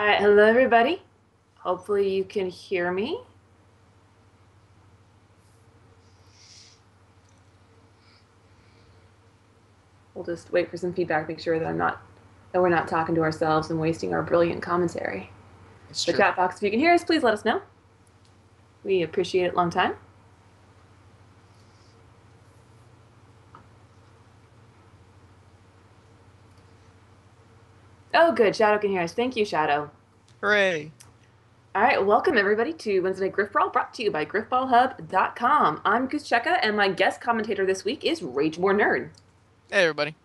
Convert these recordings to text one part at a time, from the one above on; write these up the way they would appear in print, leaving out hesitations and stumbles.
All right, hello everybody. Hopefully you can hear me. We'll just wait for some feedback, make sure that we're not talking to ourselves and wasting our brilliant commentary. It's The true. chat box, if you can hear us, please let us know. We appreciate it long time. Oh, good. Shadow can hear us. Thank you, Shadow. Hooray. All right, welcome everybody to Wednesday Night Grifbrawl, brought to you by GrifballHub.com. I'm Goose Checka, and my guest commentator this week is Rage More Nerd. Hey, everybody.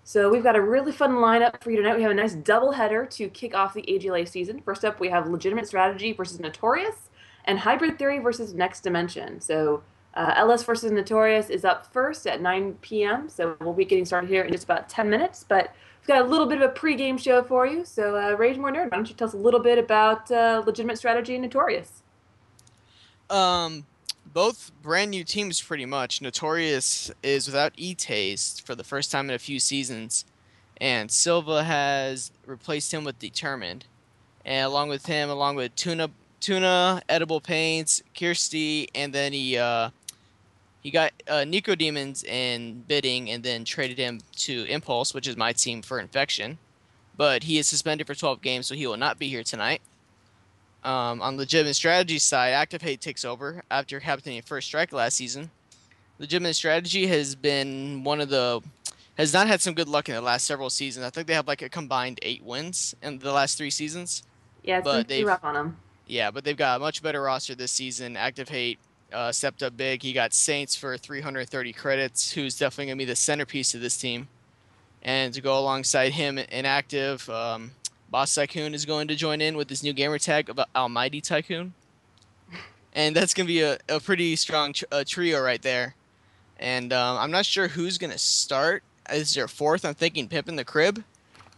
So we've got a really fun lineup for you tonight. We have a nice doubleheader to kick off the AGLA season. First up, we have Legitimate Strategy versus Notorious, and Hybrid Theory versus Next Dimension. So LS versus Notorious is up first at 9 p.m. So we'll be getting started here in just about 10 minutes. But we've got a little bit of a pregame show for you. So Rage More Nerd, why don't you tell us a little bit about Legitimate Strategy and Notorious? Um, both brand new teams pretty much. Notorious is without E-Taste for the first time in a few seasons, and Silva has replaced him with Determined. And along with Tuna, Edible Paints, Kirsty, and then he got Nico Demons in bidding and then traded him to Impulse, which is my team for Infection. But he is suspended for 12 games, so he will not be here tonight. On legitimate strategy side, Active Hate takes over after captaining first strike last season. Legitimate strategy has not had some good luck in the last several seasons. I think they have like a combined 8 wins in the last 3 seasons. Yeah, it's been But pretty they've rough on them. yeah, but they've got a much better roster this season. Active Hate stepped up big. He got Saints for 330 credits, who's definitely gonna be the centerpiece of this team. And to go alongside him in active, Boss Tycoon is going to join in with his new gamer tag of Almighty Tycoon. And that's going to be a pretty strong trio right there. And I'm not sure who's going to start. Is there fourth? I'm thinking Pimp in the Crib.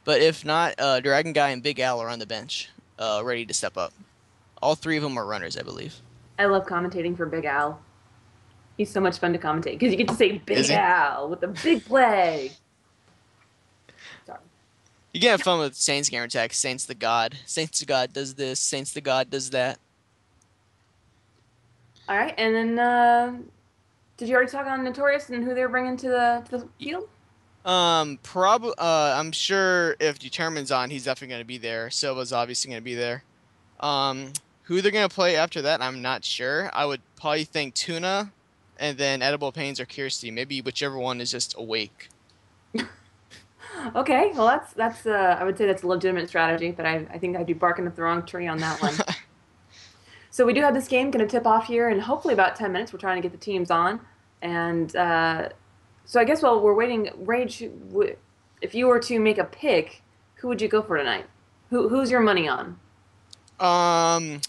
But if not, Dragon Guy and Big Al are on the bench, ready to step up. All three of them are runners, I believe. I love commentating for Big Al. He's so much fun to commentate because you get to say Is Big he? Al with a big play. Sorry. You can have fun with Saints gamer tag. Saints the God. Saints the God does this. Saints the God does that. All right, and then did you already talk on Notorious and who they're bringing to the field? Probably. I'm sure if Determined's on, he's definitely going to be there. Silva's obviously going to be there. Um, who they're gonna play after that, I'm not sure. I would probably think Tuna, and then Edible Pains or Kirsty. Maybe whichever one is just awake. Okay, well that's I would say that's a legitimate strategy, but I think I'd be barking up the wrong tree on that one. So we do have this game going to tip off here in hopefully about 10 minutes. We're trying to get the teams on, and so I guess while we're waiting, Rage, if you were to make a pick, who would you go for tonight? Who's your money on? Um,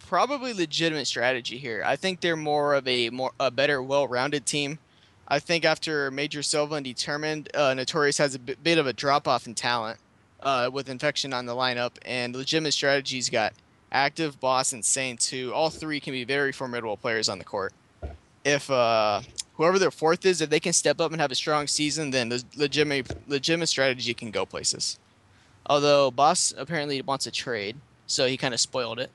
Probably legitimate strategy here. I think they're more of a better, well-rounded team. I think after Major Silva and Determined, Notorious has a bit of a drop-off in talent, with Infection on the lineup, and legitimate strategies got Active, Boss, and Saints, who all three can be very formidable players on the court. If whoever their fourth is, if they can step up and have a strong season, then the legitimate strategy can go places. Although Boss apparently wants a trade, so he kind of spoiled it.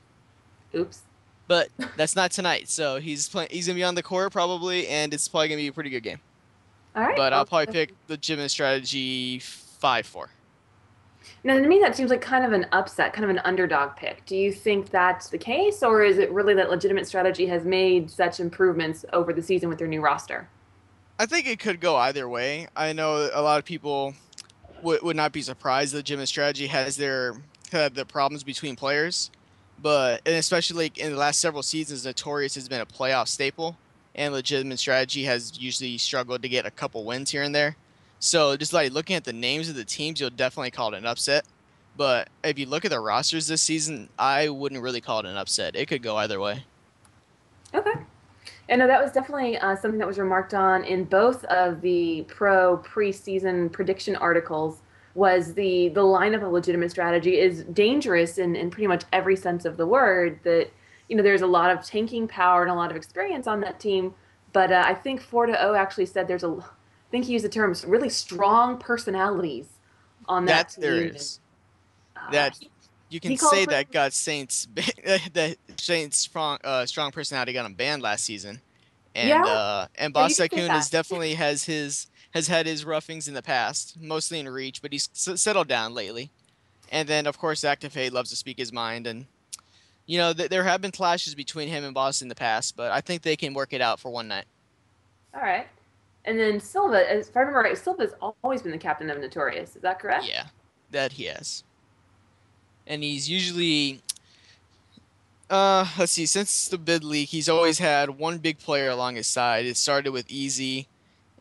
Oops. But that's not tonight, so he's gonna be on the court probably, and it's probably gonna be a pretty good game. All right. But I'll Well, probably pick legitimate strategy 5-4. now, to me, that seems like kind of an upset, kind of an underdog pick. Do you think that's the case, or is it really that legitimate strategy has made such improvements over the season with their new roster? I think it could go either way. I know a lot of people would not be surprised that Legitimate Strategy has had the problems between players, but and especially like in the last several seasons, Notorious has been a playoff staple, and Legitimate Strategy has usually struggled to get a couple wins here and there. So just like looking at the names of the teams, you'll definitely call it an upset. But if you look at the rosters this season, I wouldn't really call it an upset. It could go either way. Okay. And no, that was definitely something that was remarked on in both of the pro preseason prediction articles. Was the line of a legitimate strategy is dangerous in pretty much every sense of the word. That there's a lot of tanking power and a lot of experience on that team. But I think 4-0 actually said I think he used the terms really strong personalities on that That there team. And is. uh, That you can He called say for that got Saints that Saints strong personality got him banned last season, yeah, and yeah. Boss You can say Tycoon that. is definitely has had his roughings in the past, mostly in Reach, but he's settled down lately. And then of course Activate loves to speak his mind, and there have been clashes between him and Boss in the past, but I think they can work it out for one night. All right. And then Silva, if I remember right, Silva's always been the captain of Notorious. Is that correct? Yeah, that he has, and he's usually let's see, since the bid league, he's always had one big player along his side. It started with Easy,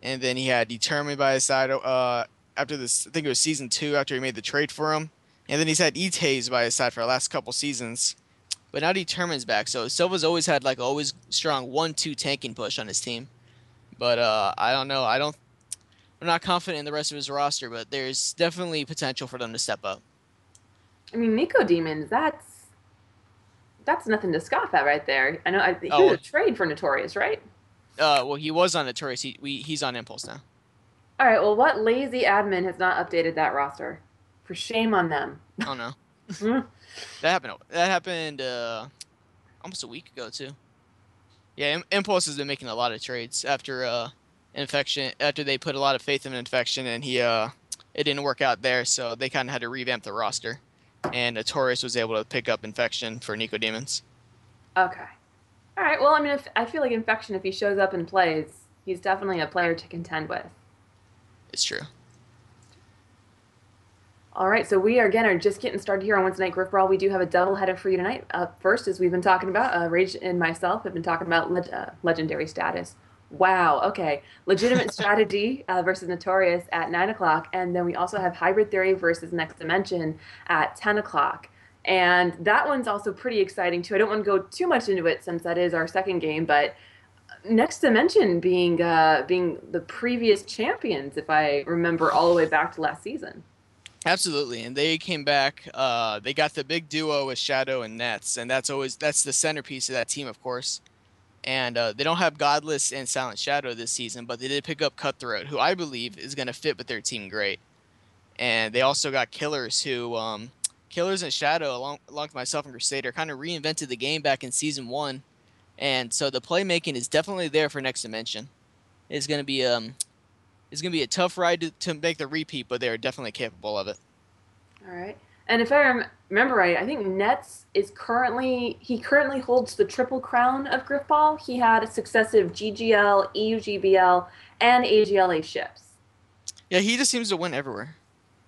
and then he had Determined by his side after this, I think it was season 2 after he made the trade for him. And then he's had Itaze by his side for the last couple seasons. But now Determined's back, so Silva's always had like always strong 1-2 tanking push on his team. But I don't know. I'm not confident in the rest of his roster, but there's definitely potential for them to step up. I mean, Nico Demons, that's nothing to scoff at right there. I know he was Oh, a trade for Notorious, right? well, he was on Notorious. He's on Impulse now. All right. Well, what lazy admin has not updated that roster? For shame on them. Oh no, Hmm. that happened. That happened almost a week ago too. Yeah, Impulse has been making a lot of trades after Infection. After they put a lot of faith in Infection, and it didn't work out there, so they kind of had to revamp the roster. And Notorious was able to pick up Infection for Nico Demons. Okay. All right. Well, I mean, if I feel like Infection, if he shows up and plays, he's definitely a player to contend with. It's true. All right, so we are again are just getting started here on Wednesday Night Grifbrawl. We do have a double header for you tonight. Up first, as we've been talking about, Rage and myself have been talking about legendary status. Wow, okay. Legitimate Strategy versus Notorious at 9 o'clock. And then we also have Hybrid Theory versus Next Dimension at 10 o'clock. And that one's also pretty exciting, too. I don't want to go too much into it since that is our second game, but Next Dimension being the previous champions, if I remember all the way back to last season. Absolutely, and they came back. They got the big duo with Shadow and Nets, and that's the centerpiece of that team, of course. And they don't have Godless and Silent Shadow this season, but they did pick up Cutthroat, who I believe is going to fit with their team great. And they also got Killers, Killers and Shadow, along with myself and Crusader, kind of reinvented the game back in season 1. And so the playmaking is definitely there for Next Dimension. It's going to be a tough ride to make the repeat, but they're definitely capable of it. All right. And if I remember right, I think Nets he currently holds the triple crown of Grifball. He had successive GGL, EUGBL, and AGLA ships. Yeah, he just seems to win everywhere.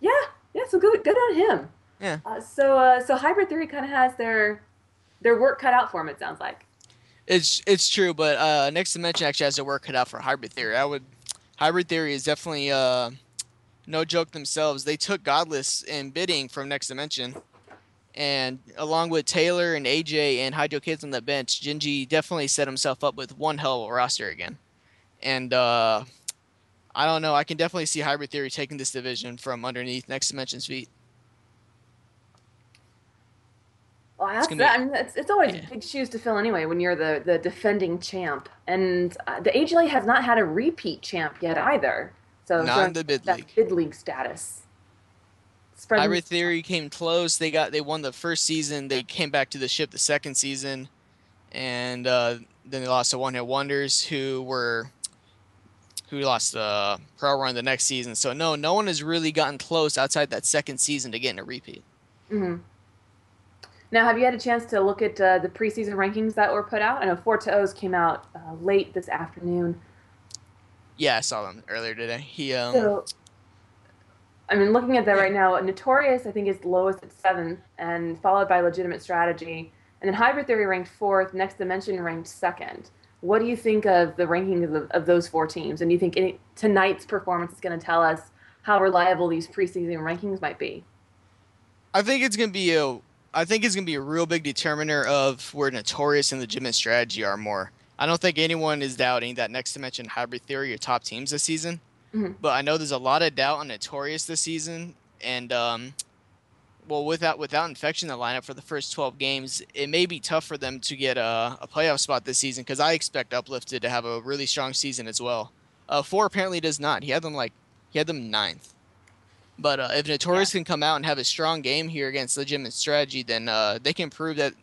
Yeah, yeah. So good on him. Yeah, So Hybrid Theory kind of has their work cut out for him. It sounds like. it's true, but Next Dimension actually has their work cut out for Hybrid Theory. Hybrid Theory is definitely no joke themselves. They took Godless in bidding from Next Dimension, and along with Taylor and AJ and Hydro Kids on the bench, Jinji definitely set himself up with one hell of a roster again. And I don't know. I can definitely see Hybrid Theory taking this division from underneath Next Dimension's feet. Well, It's that's gonna that. be I mean, it's always yeah. big shoes to fill anyway when you're the defending champ, and the AGLA has not had a repeat champ yet either. So Not in showing the bid that league. bid league status. Spreading. Hybrid Theory came close. They won the first season. They came back to the ship the second season, and then they lost to One Hit Wonders, who lost the Pro Run the next season. So no one has really gotten close outside that second season to getting a repeat. Hmm. Now, have you had a chance to look at the preseason rankings that were put out? I know 4-0's came out late this afternoon. Yeah, I saw them earlier today. So, I mean, looking at that Yeah, right now, Notorious, I think, is lowest at 7th, and followed by Legitimate Strategy. And then Hybrid Theory ranked 4th, Next Dimension ranked 2nd. What do you think of the rankings of those four teams? And do you think tonight's performance is going to tell us how reliable these preseason rankings might be? I think it's gonna be a real big determiner of where Notorious and Legitimate Strategy are more. I don't think anyone is doubting that Next Dimension Hybrid Theory are top teams this season, Mhm. but I know there's a lot of doubt on Notorious this season, and well, without Infection in the lineup for the first 12 games, it may be tough for them to get a playoff spot this season because I expect Uplifted to have a really strong season as well. Four apparently does not. He had them ninth. But if Yeah. Notorious can come out and have a strong game here against Legitimate Strategy, then they can prove that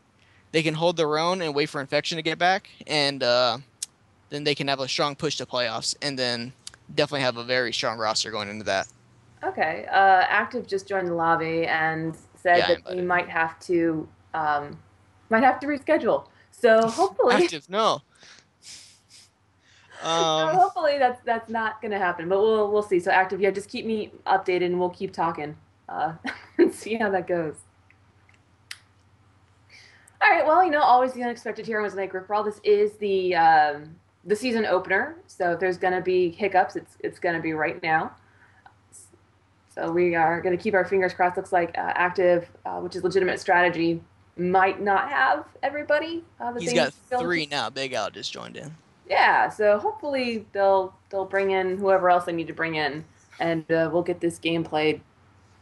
they can hold their own and wait for Infection to get back, and then they can have a strong push to playoffs, and then definitely have a very strong roster going into that. Okay. Active just joined the lobby and said Yeah, I that they invited him. might have to reschedule. So hopefully, Active, no. Um, hopefully that's not gonna happen. But we'll see. So active, yeah, just keep me updated and we'll keep talking uh, and see how that goes. All right. Well, always the unexpected here on Wednesday Night Grifbrawl. This is the season opener. So if there's gonna be hiccups, it's gonna be right now. So we are going to keep our fingers crossed. Looks like active, which is legitimate strategy, might not have everybody that he's they need got to fill the team. three now. Big Al just joined in. Yeah, so hopefully they'll bring in whoever else they need to bring in, and we'll get this game played.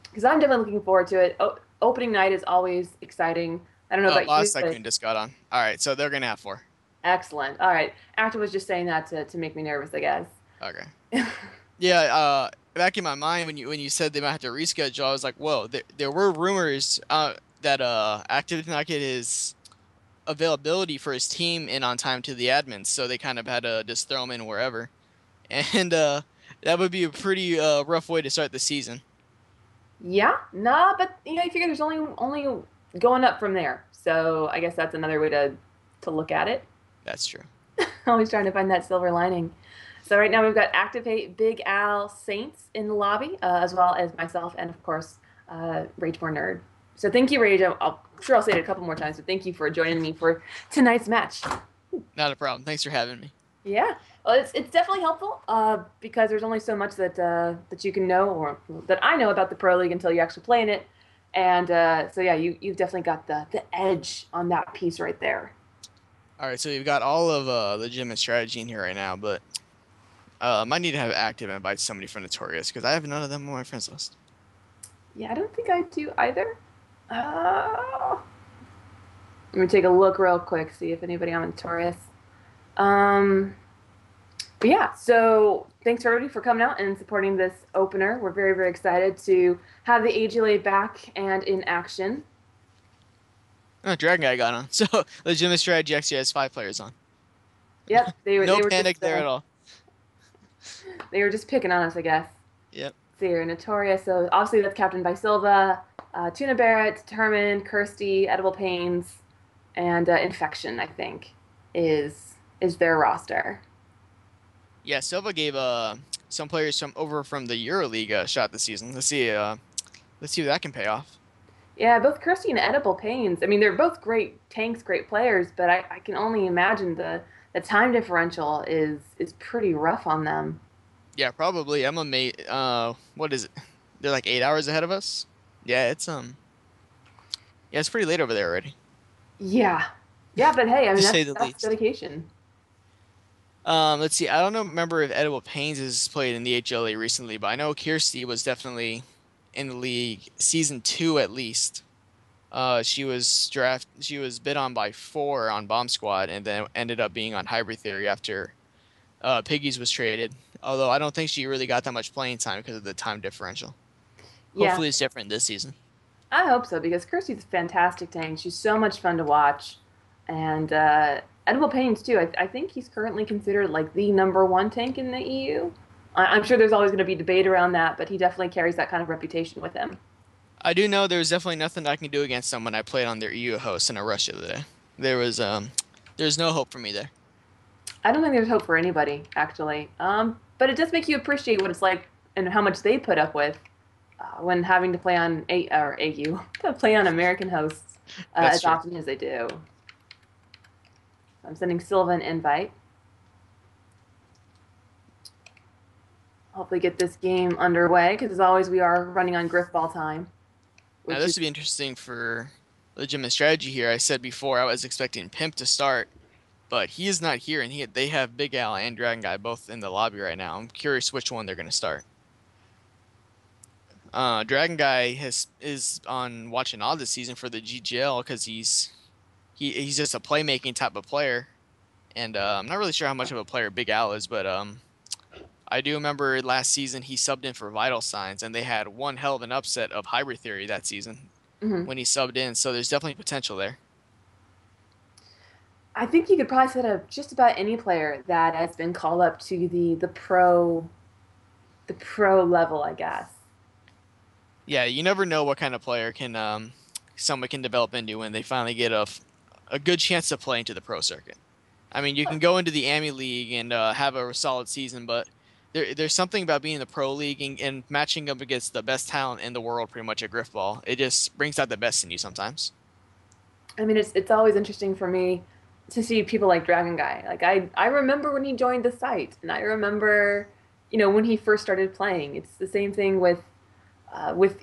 Because I'm definitely looking forward to it. Opening night is always exciting. I don't know about you, Last but second just got on. All right, so they're gonna have four. excellent. All right, active was just saying that to make me nervous, I guess. Okay. Yeah, back in my mind when you said they might have to reschedule, I was like, whoa, there were rumors that Active did not get his availability for his team in on time to the admins, so they kind of had to just throw him in wherever. And that would be a pretty rough way to start the season. Yeah, nah, but you figure there's only going up from there. So I guess that's another way to look at it. That's true. Always trying to find that silver lining. So right now we've got Activate Big Al Saints in the lobby, as well as myself and of course Rage More Nerd. So thank you, Rage. I'm sure I'll say it a couple more times, but thank you for joining me for tonight's match. Not a problem. Thanks for having me. Yeah, well, it's definitely helpful because there's only so much that you can know or that I know about the pro league until you actually play in it, and so yeah, you've definitely got the edge on that piece right there. All right, so you've got all of legitimate strategy in here right now, but might need to have active and invite somebody from Notorious because I have none of them on my friends list. Yeah, I don't think I do either. Uh, Let me take a look real quick, see if anybody on Notorious. Um, but yeah, so thanks for everybody for coming out and supporting this opener. We're very, very excited to have the AGLA back and in action. Oh, Dragon Guy got on. So legitimate strategy actually has 5 players on. Yep, No panic there at all. they were just picking on us, I guess. Yep. So you're Notorious. So obviously that's captained by Silva, Tuna Barrett, Determined, Kirsty, Edible Pains, and Infection. I think is their roster. Yeah, Silva gave some players from the EuroLeague a shot this season. Let's see if that can pay off. Yeah, both Kirsty and Edible Pains. I mean, they're both great tanks, great players, but I can only imagine the time differential is pretty rough on them. Yeah, probably. I'm amazed. What is it? They're like 8 hours ahead of us. Yeah, yeah, it's pretty late over there already, Yeah, yeah, but hey, I to mean say the that's least. dedication. Let's see. I don't know, remember if Edible Pains has played in the HLA recently, but I know Kirsty was definitely in the league season 2 at least. She was bid on by 4 on Bomb Squad, and then ended up being on Hybrid Theory after Piggies was traded. Although I don't think she really got that much playing time because of the time differential. Yeah, Hopefully, it's different this season. I hope so because Kirsty's a fantastic tank. She's so much fun to watch, and Edible Pains too. I think he's currently considered like the number one tank in the EU. I'm sure there's always going to be debate around that, but he definitely carries that kind of reputation with him. I do know there's definitely nothing I can do against them when I played on their EU host in a rush the other day. There's no hope for me there. I don't think there's hope for anybody actually, but it does make you appreciate what it's like and how much they put up with when having to play on AU, to play on American hosts That's as true. often as they do. I'm sending Silva an invite. Hopefully, get this game underway because as always, we are running on Grifball time, Now which is this would be interesting for legitimate strategy here. I said before I was expecting Pimp to start, but he is not here, and they have Big Al and Dragon Guy both in the lobby right now. I'm curious which one they're going to start. Dragon Guy is on watching all this season for the GGL because he's just a playmaking type of player, and I'm not really sure how much of a player Big Al is, but I do remember last season he subbed in for Vital Signs, and they had one hell of an upset of Hybrid Theory that season Hmm. when he subbed in. So there's definitely potential there. I think you could probably set up just about any player that has been called up to the pro level, I guess. Yeah, you never know what kind of player can someone can develop into when they finally get a good chance to play into the pro circuit. I mean, you can go into the AMI League and have a solid season, but there's something about being in the pro league and matching up against the best talent in the world, pretty much at Grifball. It just brings out the best in you sometimes. I mean, it's always interesting for me to see people like Dragon Guy. Like I remember when he joined the site, and I remember, when he first started playing. It's the same thing with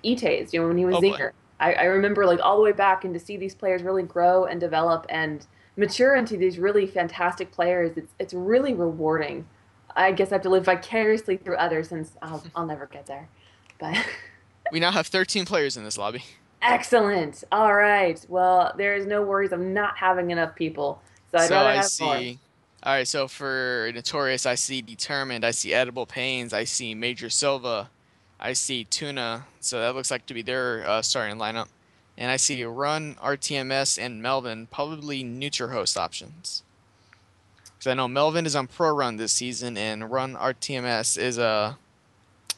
Itays, when he was Oh boy. Zinker. I remember like all the way back, and to see these players really grow and develop and mature into these really fantastic players. It's really rewarding. I guess I have to live vicariously through others since I'll never get there. But We now have 13 players in this lobby. excellent. All right. Well, there is no worries of not having enough people. So I'd So rather I have more. see. All right, so for Notorious, I see Determined, I see Edible Pains, I see Major Silva, I see Tuna. So that looks like to be their starting lineup. And I see Run, RTMS, and Melvin, probably neutral host options. Because I know Melvin is on Pro Run this season, and Run RTMS is on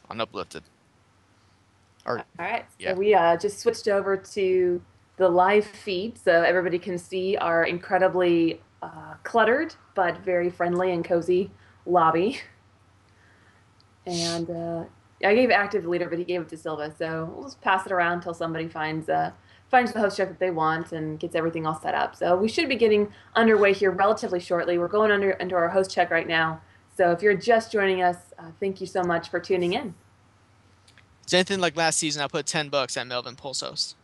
Uplifted. Or All right. So yeah. we just switched over to the live feed so everybody can see our incredibly cluttered but very friendly and cozy lobby. And I gave active leader, but he gave it to Silva. So we'll just pass it around until somebody finds the host check that they want and gets everything all set up. So we should be getting underway here relatively shortly. We're going into our host check right now. So if you're just joining us, thank you so much for tuning in. It's anything like last season, I put $10 at Melvin Pulse Host.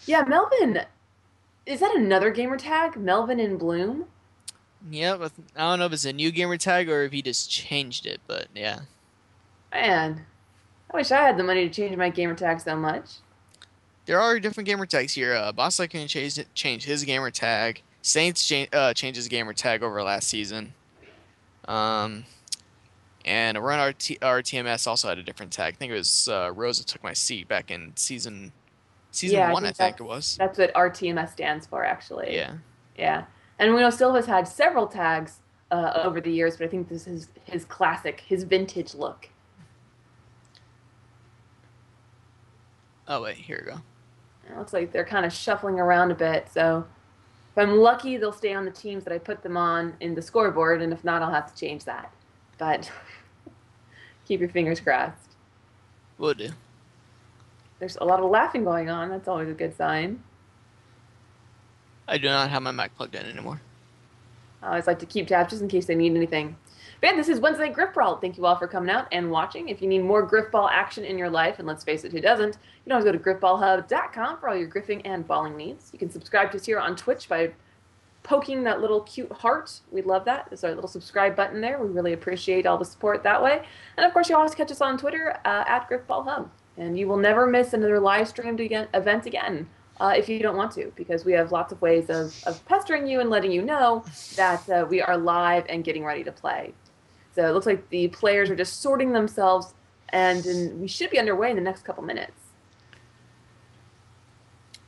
Yeah, Melvin, is that another gamer tag? Melvin in Bloom? Yeah, but I don't know if it's a new gamer tag or if he just changed it, but yeah. Man, I wish I had the money to change my gamer tag so much. There are different gamer tags here. Boss can change his gamer tag. Saints changed his gamer tag over last season. Um, and Run RTMS also had a different tag. I think it was Rosa Took My Seat back in season Yeah, I one, I think think it was. that's what RTMS stands for, actually. Yeah. Yeah, and we know Silva's had several tags over the years, but I think this is his classic, his vintage look. Oh wait, here we go. It looks like they're kind of shuffling around a bit, so if I'm lucky, they'll stay on the teams that I put them on in the scoreboard, and if not, I'll have to change that. But keep your fingers crossed. Will do. There's a lot of laughing going on. That's always a good sign. I do not have my mic plugged in anymore. I always like to keep tabs just in case they need anything. But yeah, this is Wednesday Grifbrawl. Thank you all for coming out and watching. If you need more Grifball action in your life, and let's face it, who doesn't, you can always go to GrifballHub.com for all your griffing and balling needs. You can subscribe to us here on Twitch by poking that little cute heart. We love that. There's our little subscribe button there. We really appreciate all the support that way. And of course, you always catch us on Twitter at GrifballHub. And you will never miss another live streamed event again. If you don't want to, because we have lots of ways of pestering you and letting you know that we are live and getting ready to play. So it looks like the players are just sorting themselves, and we should be underway in the next couple minutes.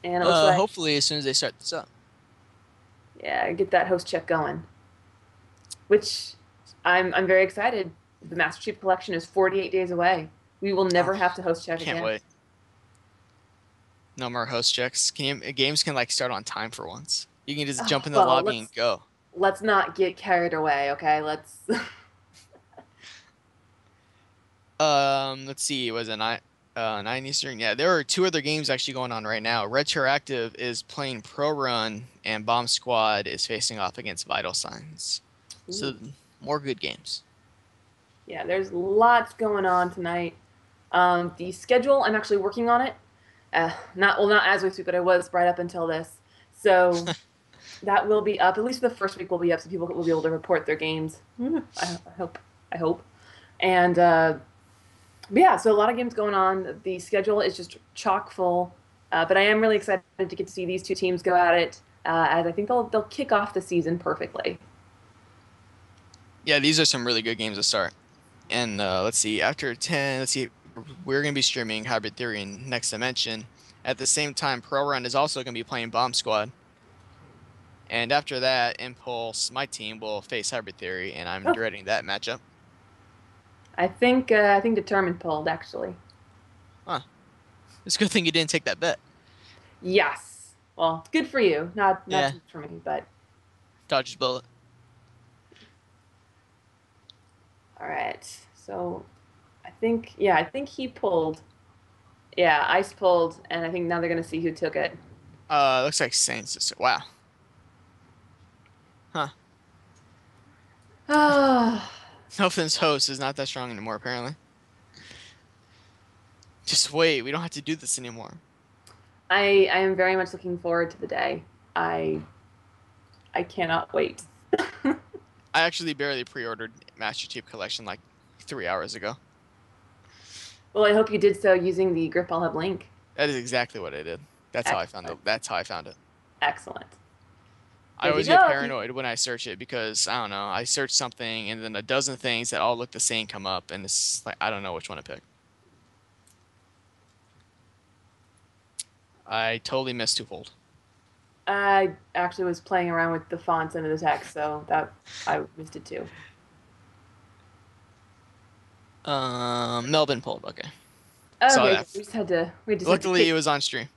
And it looks like, Hopefully as soon as they start this up. yeah, get that host check going. Which I'm very excited. The Master Chief Collection is 48 days away. We will never Oh, have to host check can't again. wait. No more host checks. Games can like start on time for once. You can just jump Oh, in the well, lobby and go. let's not get carried away, okay? Let's. Let's see. Was it 9 Eastern? Yeah, there are two other games actually going on right now. Retroactive is playing Pro Run, and Bomb Squad is facing off against Vital Signs. So more good games. Yeah, there's lots going on tonight. The schedule, I'm actually working on it. Not as we speak, but I was right up until this. So that will be up. At least the first week will be up, so people will be able to report their games. I hope. I hope. And but yeah, so a lot of games going on. The schedule is just chock full. But I am really excited to get to see these two teams go at it, as I think they'll kick off the season perfectly. Yeah, these are some really good games to start. And let's see, after 10, let's see, we're going to be streaming Hybrid Theory and Next Dimension. At the same time, Pro Run is also going to be playing Bomb Squad. And after that, Impulse, my team, will face Hybrid Theory, and I'm Oh, dreading that matchup. I think Determined pulled actually. Huh. It's a good thing you didn't take that bet. Yes. Well, good for you. Not Yeah, so much for me, but dodged a bullet. all right. So I think he pulled. Yeah, Ice pulled, and I think now they're gonna see who took it. Looks like Saints. Wow. Huh. Ah, Nothing's host is not that strong anymore, apparently. Just wait, we don't have to do this anymore. I am very much looking forward to the day. I I cannot wait. I actually barely pre-ordered Master Chief Collection like 3 hours ago. Well, I hope you did so using the GrifballHub link. That is exactly what I did. That's how I found it. Excellent. That's how I found it. Excellent. I Because always get if you paranoid when I search it because I don't know. I search something and then a dozen things that all look the same come up, and it's like I don't know which one to pick. I totally missed twofold. I actually was playing around with the fonts under the text, so that I missed it too. Melvin pulled. Okay, saw Okay, that. good. We just had to Luckily, it kick was on stream.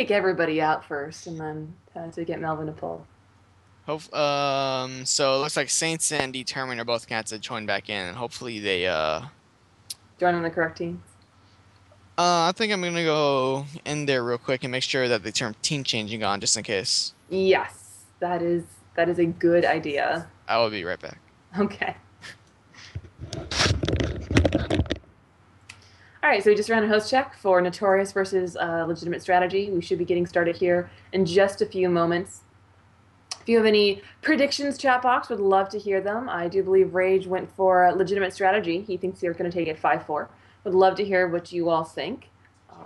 everybody out first, and then to get Melvin to pull. So it looks like Saints and Determined are both cats that join back in, and hopefully they Join on the correct teams. I think I'm gonna go in there real quick and make sure that they turn team changing on just in case. Yes, that is a good idea. I will be right back. Okay. All right, so we just ran a host check for Notorious versus Legitimate Strategy. We should be getting started here in just a few moments. If you have any predictions, chat box, would love to hear them. I do believe Rage went for Legitimate Strategy. He thinks they're going to take it 5-4. Would love to hear what you all think,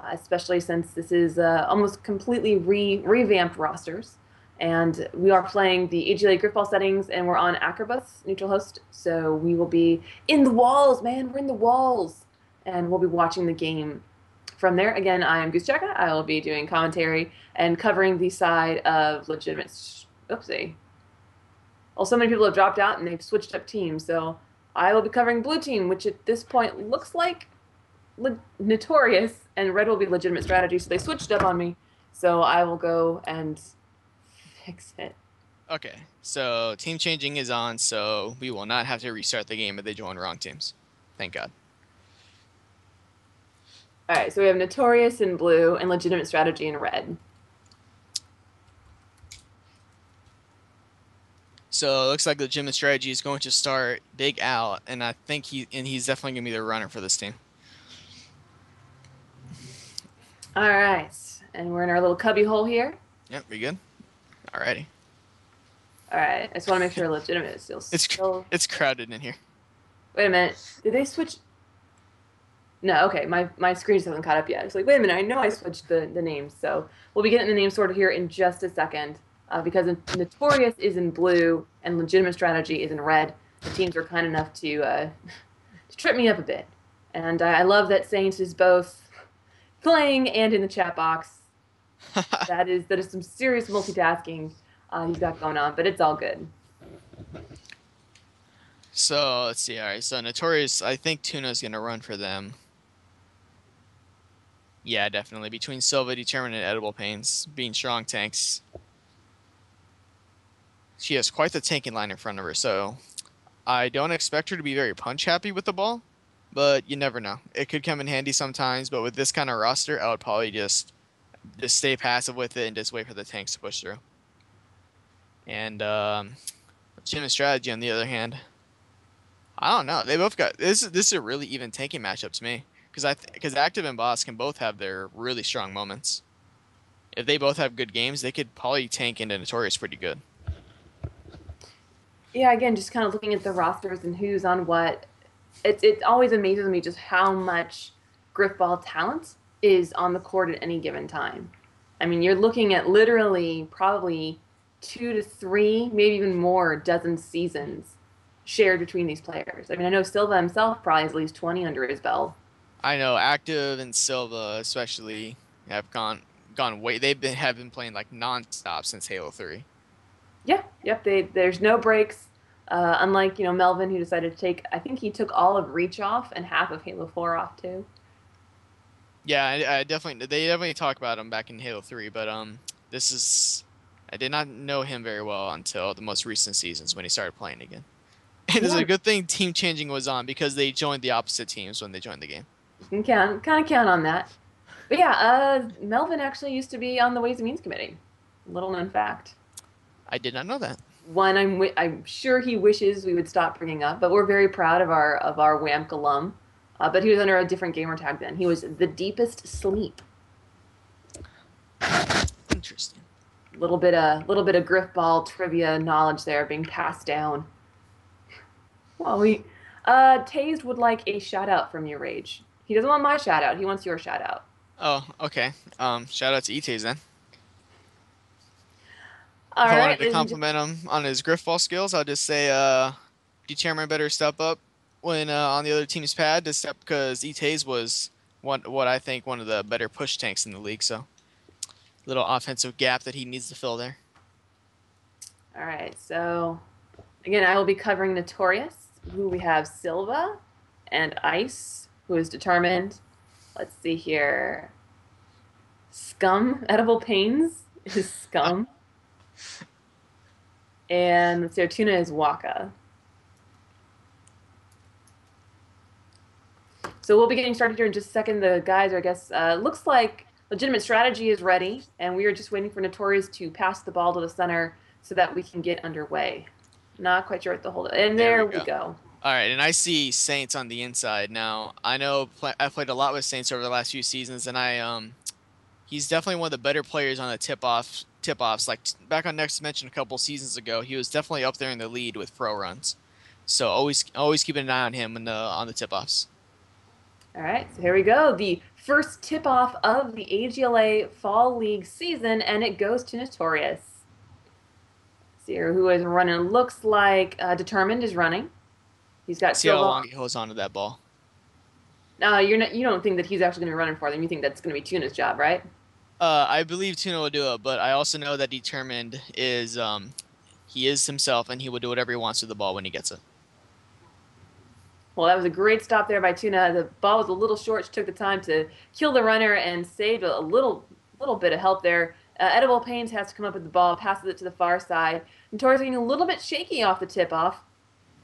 especially since this is almost completely revamped rosters. And we are playing the AGLA Grifball settings, and we're on Acrobus, neutral host. So we will be in the walls, man. We're in the walls. And we'll be watching the game from there. Again, I am Goose Jacka. I will be doing commentary and covering the side of legitimate. Oopsie. Well, so many people have dropped out and they've switched up teams. So I will be covering blue team, which at this point looks like Notorious, and red will be legitimate strategy. So they switched up on me. So I will go and fix it. Okay, so team changing is on, so we will not have to restart the game if they join wrong teams. Thank God. All right, so we have Notorious in blue and legitimate strategy in red. So it looks like legitimate strategy is going to start Big Al, and I think he's definitely gonna be the runner for this team. All right, and we're in our little cubby hole here. Yep, we good? Alrighty. All right, I just want to make sure legitimate is It's still. it's crowded in here. Wait a minute, did they switch? No, okay, my screen just hasn't caught up yet. It's like, wait a minute, I know I switched the names, so we'll be getting the names sorted here in just a second. Because Notorious is in blue and Legitimate Strategy is in red. The teams were kind enough to trip me up a bit, and I love that Saints is both playing and in the chat box. That is some serious multitasking you've got going on, but it's all good. So let's see. All right, so Notorious, I think Tuna's gonna run for them. Yeah, definitely. Between Silva, Determined, and Edible Pains being strong tanks, she has quite the tanking line in front of her. So I don't expect her to be very punch happy with the ball, but you never know. It could come in handy sometimes. But with this kind of roster, I would probably just stay passive with it and just wait for the tanks to push through. And Legitimate Strategy, on the other hand, I don't know. They both got this. This is a really even tanking matchup to me because Active and Boss can both have their really strong moments. If they both have good games, they could probably tank into Notorious pretty good. Yeah, again, just kind of looking at the rosters and who's on what. It always amazes me just how much Grifball talent is on the court at any given time. I mean, you're looking at literally probably 2 to 3, maybe even more dozen seasons shared between these players. I mean, I know Silva himself probably has at least 20 under his belt. I know Active and Silva especially have gone way. Have been playing like nonstop since Halo 3. Yeah, yep. There's no breaks. Unlike Melvin, who decided to take. I think he took all of Reach off and half of Halo 4 off too. Yeah, I definitely they definitely talk about him back in Halo 3, but this is I did not know him very well until the most recent seasons when he started playing again. And it's a Yeah, good thing team changing was on because they joined the opposite teams when they joined the game. you can kind of count on that. But yeah, Melvin actually used to be on the Ways and Means Committee. Little known fact. I did not know that. One I'm sure he wishes we would stop bringing up, but we're very proud of our WAMC alum. But he was under a different gamer tag then. He was the deepest sleep. Interesting. Little bit of Grifball trivia knowledge there being passed down. Well, Tased would like a shout out from you, Rage. He doesn't want my shout out. He wants your shout out. Oh, okay. Shout out to ETs then. All If I right, wanted to ladies and compliment him on his Grifball skills, I'll just say, D chairman better step up when on the other team's pad to step because ETs was what I think one of the better push tanks in the league. So little offensive gap that he needs to fill there. all right. So again, I will be covering Notorious, who we have Silva, and Ice, who is determined. Let's see here. Scum, Edible Pains is Scum. And let's see, Tuna is Waka. So we'll be getting started here in just a second. The guys are, I guess, looks like legitimate strategy is ready, and we are just waiting for Notorious to pass the ball to the center so that we can get underway. Not quite sure what the hold. And There there we we go. go. All right, and I see Saints on the inside now. I know I've played a lot with Saints over the last few seasons, and he's definitely one of the better players on the tip offs. Like back on Next Dimension a couple seasons ago, he was definitely up there in the lead with pro runs. So always keeping an eye on him on the tip offs. All right, so here we go. The first tip-off of the AGLA Fall League season, and it goes to Notorious. See here who is running. Looks like Determined is running. He's got See how Silva. long he holds on to that ball. You don't think that he's actually going to be running for them. You think that's going to be Tuna's job, right? I believe Tuna will do it, but I also know that Determined is he is himself, and he will do whatever he wants with the ball when he gets it. Well, that was a great stop there by Tuna. The ball was a little short. She took the time to kill the runner and saved a little bit of help there. Edible Pains has to come up with the ball, passes it to the far side. And Torres getting a little bit shaky off the tip-off.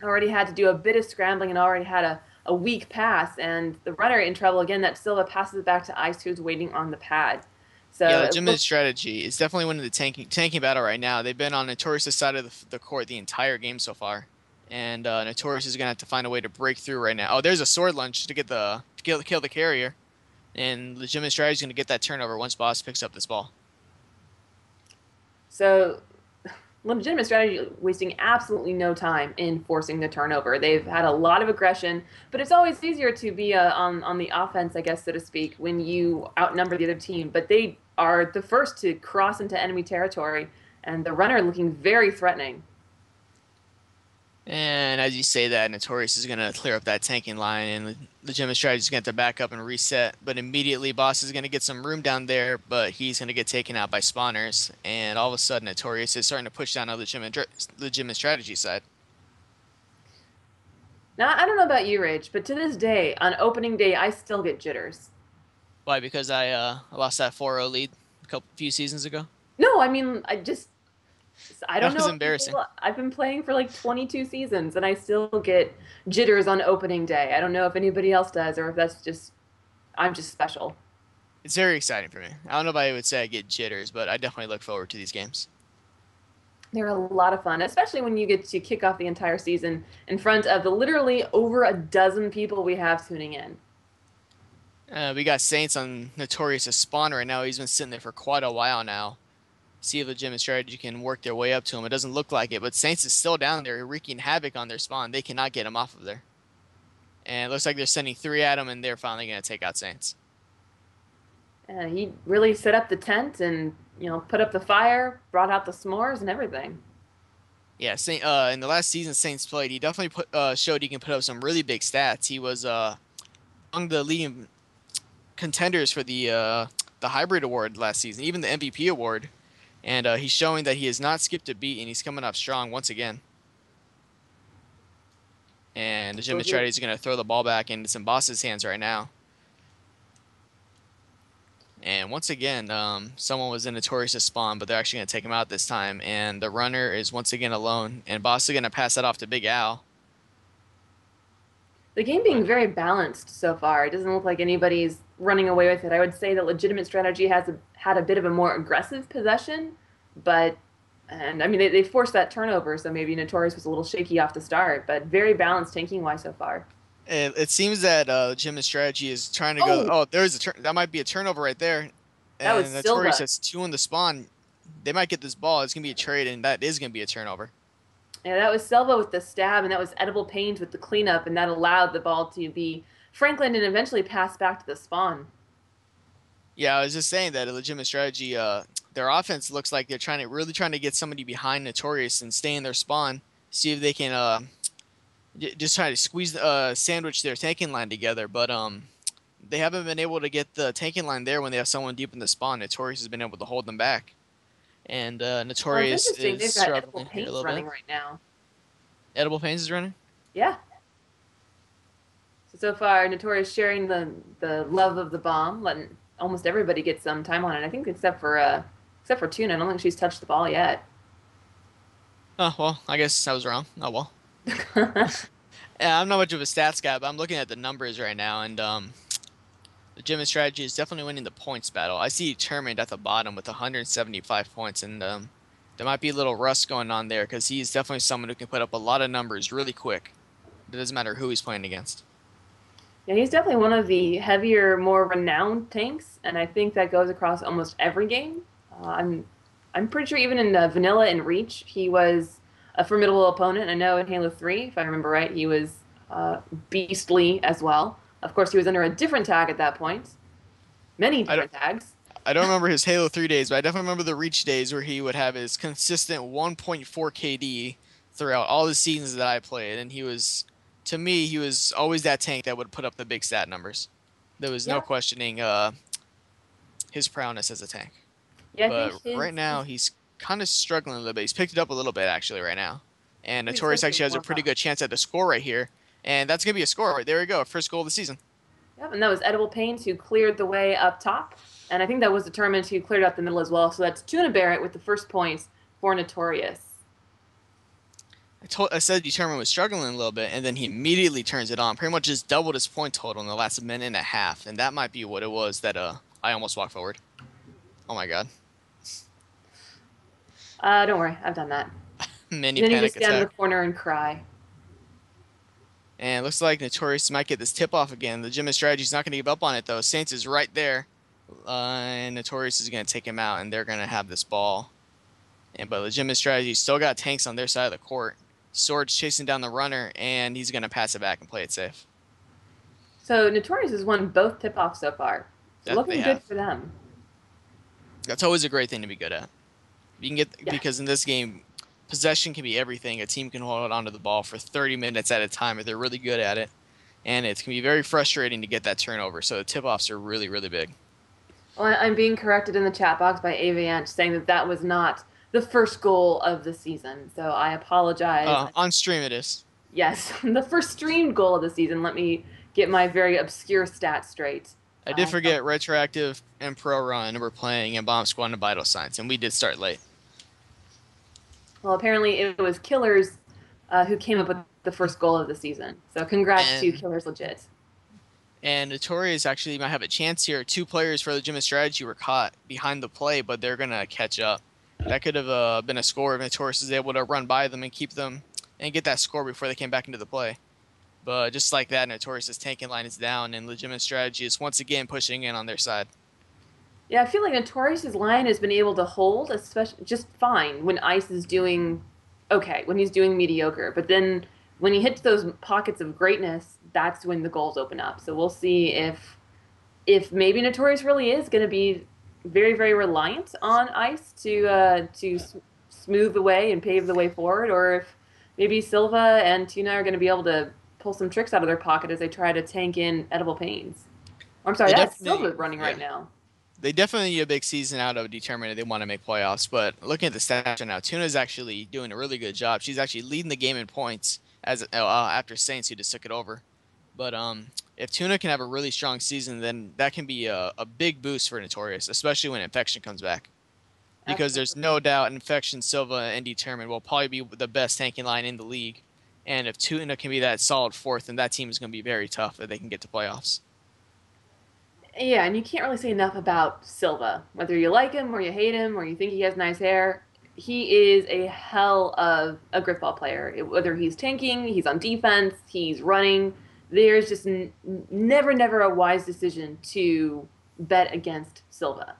Already had to do a bit of scrambling and already had a weak pass. And the runner in trouble again. That Silva passes it back to Ice, who's waiting on the pad. So Yeah, it legitimate looks strategy. It's definitely one of the tanking battle right now. They've been on Notorious' side of the court the entire game so far, and Notorious is gonna have to find a way to break through right now. Oh, there's a sword lunge to kill the carrier, and legitimate strategy is gonna get that turnover once Boss picks up this ball. so legitimate strategy wasting absolutely no time in forcing the turnover. They've had a lot of aggression, but it's always easier to be on the offense, I guess, so to speak, when you outnumber the other team. But they are the first to cross into enemy territory, and the runner looking very threatening. And as you say that, Notorious is gonna clear up that tanking line, and legitimate strategy is gonna have to back up and reset. But immediately, Boss is gonna get some room down there, but he's gonna get taken out by spawners, and all of a sudden, Notorious is starting to push down on legitimate strategy side. Now, I don't know about you, Rage, but to this day, on opening day, I still get jitters. Why? Because I lost that 4-0 lead a few seasons ago. No, I mean, I don't That was know if embarrassing. I've been playing for like 22 seasons and I still get jitters on opening day. I don't know if anybody else does or if I'm just special. It's very exciting for me. I don't know if I would say I get jitters, but I definitely look forward to these games. They're a lot of fun, especially when you get to kick off the entire season in front of the literally over a dozen people we have tuning in. We got Saints on Notorious as spawn right now. He's been sitting there for quite a while now. See if legitimate strategy can work their way up to him. It doesn't look like it, but Saints is still down there wreaking havoc on their spawn. They cannot get him off of there. And it looks like they're sending 3 at him, and they're finally going to take out Saints. He really set up the tent and put up the fire, brought out the s'mores and everything. Yeah, in the last season Saints played, he definitely showed he can put up some really big stats. He was among the leading contenders for the hybrid award last season, even the MVP award. And he's showing that he has not skipped a beat, and he's coming up strong once again. And the Gym So Strategy is going to throw the ball back into some boss's hands right now. And once again, someone was in Notorious' spawn, but they're actually going to take him out this time. And the runner is once again alone, and Boss is going to pass that off to Big Al. the game being very balanced so far. It doesn't look like anybody's running away with it. I would say that Legitimate Strategy had a bit of a more aggressive possession, but and I mean they forced that turnover, so maybe Notorious was a little shaky off the start, but very balanced tanking wise so far. It seems that Gym Strategy is trying to go. Oh, Oh, there's a turn. That might be a turnover right there. that was And Notorious Silva. has two in the spawn. They might get this ball. It's going to be a trade, and that is going to be a turnover. Yeah, that was Silva with the stab, and that was Edible Pains with the cleanup, and that allowed the ball to be Franklin and eventually pass back to the spawn. Yeah, I was just saying that a legitimate strategy. Their offense looks like they're really trying to get somebody behind Notorious and stay in their spawn. See if they can just try to squeeze sandwich their tanking line together. But they haven't been able to get the tanking line there when they have someone deep in the spawn. Notorious has been able to hold them back, and Well, it's Notorious interesting. is They've got Edible struggling here a Paints little bit. running right now. Edible Pains is running. Yeah. So far, Notorious sharing the love of the bomb, letting almost everybody get some time on it. I think except for Tuna. I don't think she's touched the ball yet. Oh well, I guess I was wrong. Oh well. Yeah, I'm not much of a stats guy, but I'm looking at the numbers right now, and the Gym Strategy is definitely winning the points battle. I see Determined at the bottom with 175 points, and there might be a little rust going on there because he's definitely someone who can put up a lot of numbers really quick. It doesn't matter who he's playing against. Yeah, he's definitely one of the heavier, more renowned tanks, and I think that goes across almost every game. I'm pretty sure even in Vanilla and Reach, he was a formidable opponent. I know in Halo 3, if I remember right, he was beastly as well. Of course, he was under a different tag at that point. Many I don't, different tags. I don't remember his Halo 3 days, but I definitely remember the Reach days where he would have his consistent 1.4 KD throughout all the seasons that I played, and to me, he was always that tank that would put up the big stat numbers. There was no Yeah, questioning his prowess as a tank. yeah, I think But right now, he's kind of struggling a little bit. He's picked it up a little bit actually right now, and he's Notorious starting to actually has a warm pretty up. good chance at the score right here, and that's gonna be a score right there. We go, first goal of the season. Yep, and that was Edible Pains who cleared the way up top. And I think that was Determined who cleared up the middle as well. So that's Tuna Barrett with the first points for Notorious. I said Determined was struggling a little bit, and then he immediately turns it on. Pretty much just doubled his point total in the last minute and a half, and that might be what it was that I almost walked forward. Oh my god, Don't worry, I've done that. mini And then you just panic stand in the attack. corner and cry. And it looks like Notorious might get this tip off again. The Gym Strategy's not going to give up on it though. Saints is right there, and Notorious is going to take him out, and they're going to have this ball. But the Gym Strategy still got tanks on their side of the court. Sword's chasing down the runner, and he's going to pass it back and play it safe. So Notorious has won both tip-offs so far. So That they looking good have. for them. That's always a great thing to be good at. You can get Yeah. because in this game, possession can be everything. A team can hold onto the ball for 30 minutes at a time if they're really good at it, and it can be very frustrating to get that turnover. So the tip-offs are really, really big. Well, I'm being corrected in the chat box by AVN saying that that was not the first goal of the season. So I apologize. On stream it is. Yes, the first streamed goal of the season. Let me get my very obscure stats straight. I did Uh, forget Retroactive and Pro Run were playing in Bomb Squad and Vital Signs, and we did start late. well, apparently it was Killers who came up with the first goal of the season. So congrats to And Killers Legit. and Notorious actually might have a chance here. Two players for the Gym Strategy were caught behind the play, but they're gonna catch up. That could have been a score if Notorious is able to run by them and keep them and get that score before they came back into the play. But just like that, Notorious's tanking line is down, and Legitimate Strategy is once again pushing in on their side. Yeah, I feel like Notorious's line has been able to hold, especially just fine when Ice is doing okay, when he's doing mediocre. But then when he hits those pockets of greatness, that's when the goals open up. So we'll see if if maybe Notorious really is going to be very, very reliant on ice to smooth the way and pave the way forward, or if maybe Silva and Tuna are going to be able to pull some tricks out of their pocket as they try to tank in edible pains. Or, I'm sorry, They that's definitely, Silva running right yeah. now. They definitely need a big season out of determine if they want to make playoffs. But looking at the stats right now, Tuna's actually doing a really good job. She's actually leading the game in points as after Saints who just took it over. But if Tuna can have a really strong season, then that can be a big boost for Notorious, especially when Infection comes back. Because there's Absolutely. no doubt Infection, Silva, and Determined will probably be the best tanking line in the league. And if Tuna can be that solid fourth, then that team is going to be very tough if they can get to playoffs. Yeah, and you can't really say enough about Silva. Whether you like him or you hate him or you think he has nice hair, he is a hell of a Grifball player. Whether he's tanking, he's on defense, he's running, there's just never, never a wise decision to bet against Silva.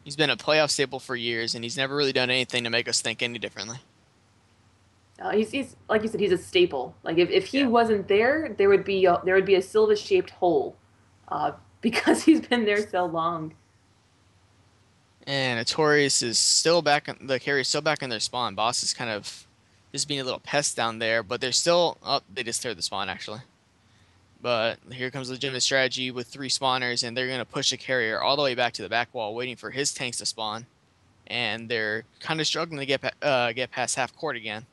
He's been a playoff staple for years, and he's never really done anything to make us think any differently. He's like you said, he's a staple. Like if he Yeah. wasn't there, there would be a Silva shaped hole, because he's been there so long. And Notorious is still back. The carry is still back in their spawn. Boss is kind of just being a little pest down there, but they're still. Oh, they just cleared the spawn actually. But here comes legitimate strategy with three spawners, and they're gonna push the carrier all the way back to the back wall, waiting for his tanks to spawn. And they're kind of struggling to get past half court again.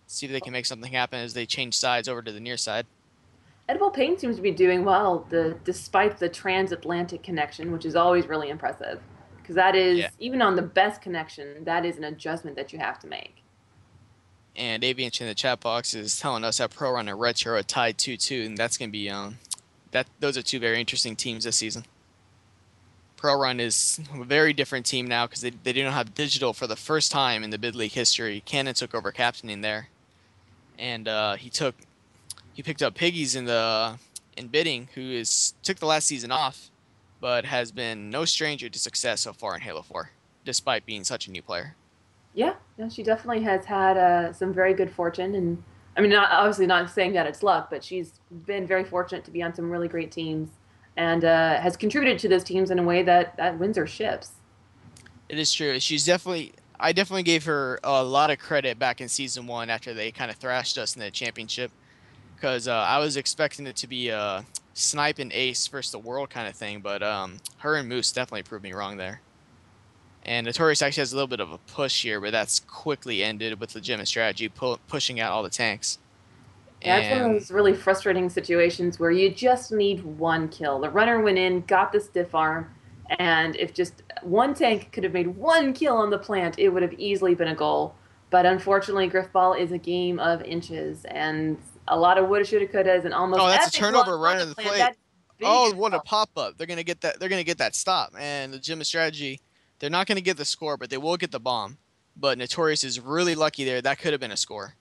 See if they can make something happen as they change sides over to the near side. Edible Pain seems to be doing well, despite the transatlantic connection, which is always really impressive. Because that Yeah. is, even on the best connection, that is an adjustment that you have to make. And Avian in the chat box is telling us that Pro Run and Retro are tied 2-2, and that's gonna be that those are two very interesting teams this season. Pro Run is a very different team now because they do not have digital for the first time in the bid league history. Cannon took over captaining there, and he picked up Piggies in bidding, who is took the last season off, but has been no stranger to success so far in Halo 4, despite being such a new player. Yeah, no, she definitely has had some very good fortune, and I mean, obviously not saying that it's luck, but she's been very fortunate to be on some really great teams, and has contributed to those teams in a way that wins her ships. It is true. I definitely gave her a lot of credit back in season one after they kind of thrashed us in the championship, because I was expecting it to be a snipe and ace versus the world kind of thing, but her and Moose definitely proved me wrong there. And Notorious actually has a little bit of a push here, but that's quickly ended with legitimate strategy, pushing out all the tanks. Yeah, it's one of And those really frustrating situations where you just need one kill. The runner went in, got the stiff arm, and if just one tank could have made one kill on the plant, it would have easily been a goal. But unfortunately, Grifball is a game of inches, and a lot of woulda, shoulda, couldas, and almost oh, that's a epic loss turnover on right the on the plant. plate. That's big Oh, as what a well. pop up! They're gonna get that. They're gonna get that stop. And legitimate strategy. They're not gonna get the score, but they will get the bomb. But Notorious is really lucky there. That could have been a score.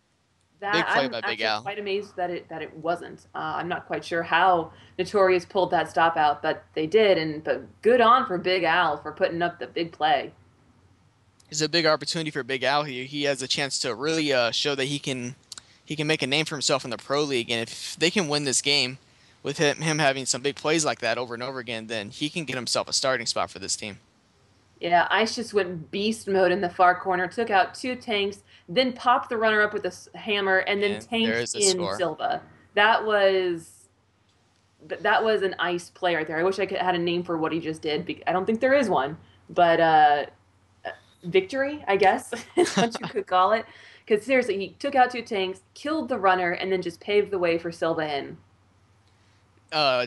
That Big play I'm by Big actually Al. quite amazed that it wasn't. I'm not quite sure how Notorious pulled that stop out, but they did, and but good on for Big Al for putting up the big play. It's a big opportunity for Big Al here. He has a chance to really show that he can make a name for himself in the pro league. And if they can win this game with him having some big plays like that over and over again, then he can get himself a starting spot for this team. Yeah, Ice just went beast mode in the far corner, took out two tanks, then popped the runner up with a hammer, and then And there tanked is a in score. Silva. That was that was an Ice play right there. I wish I could had a name for what he just did. I don't think there is one, but victory, I guess, is what you could call it. Because seriously, he took out two tanks, killed the runner, and then just paved the way for Silva in.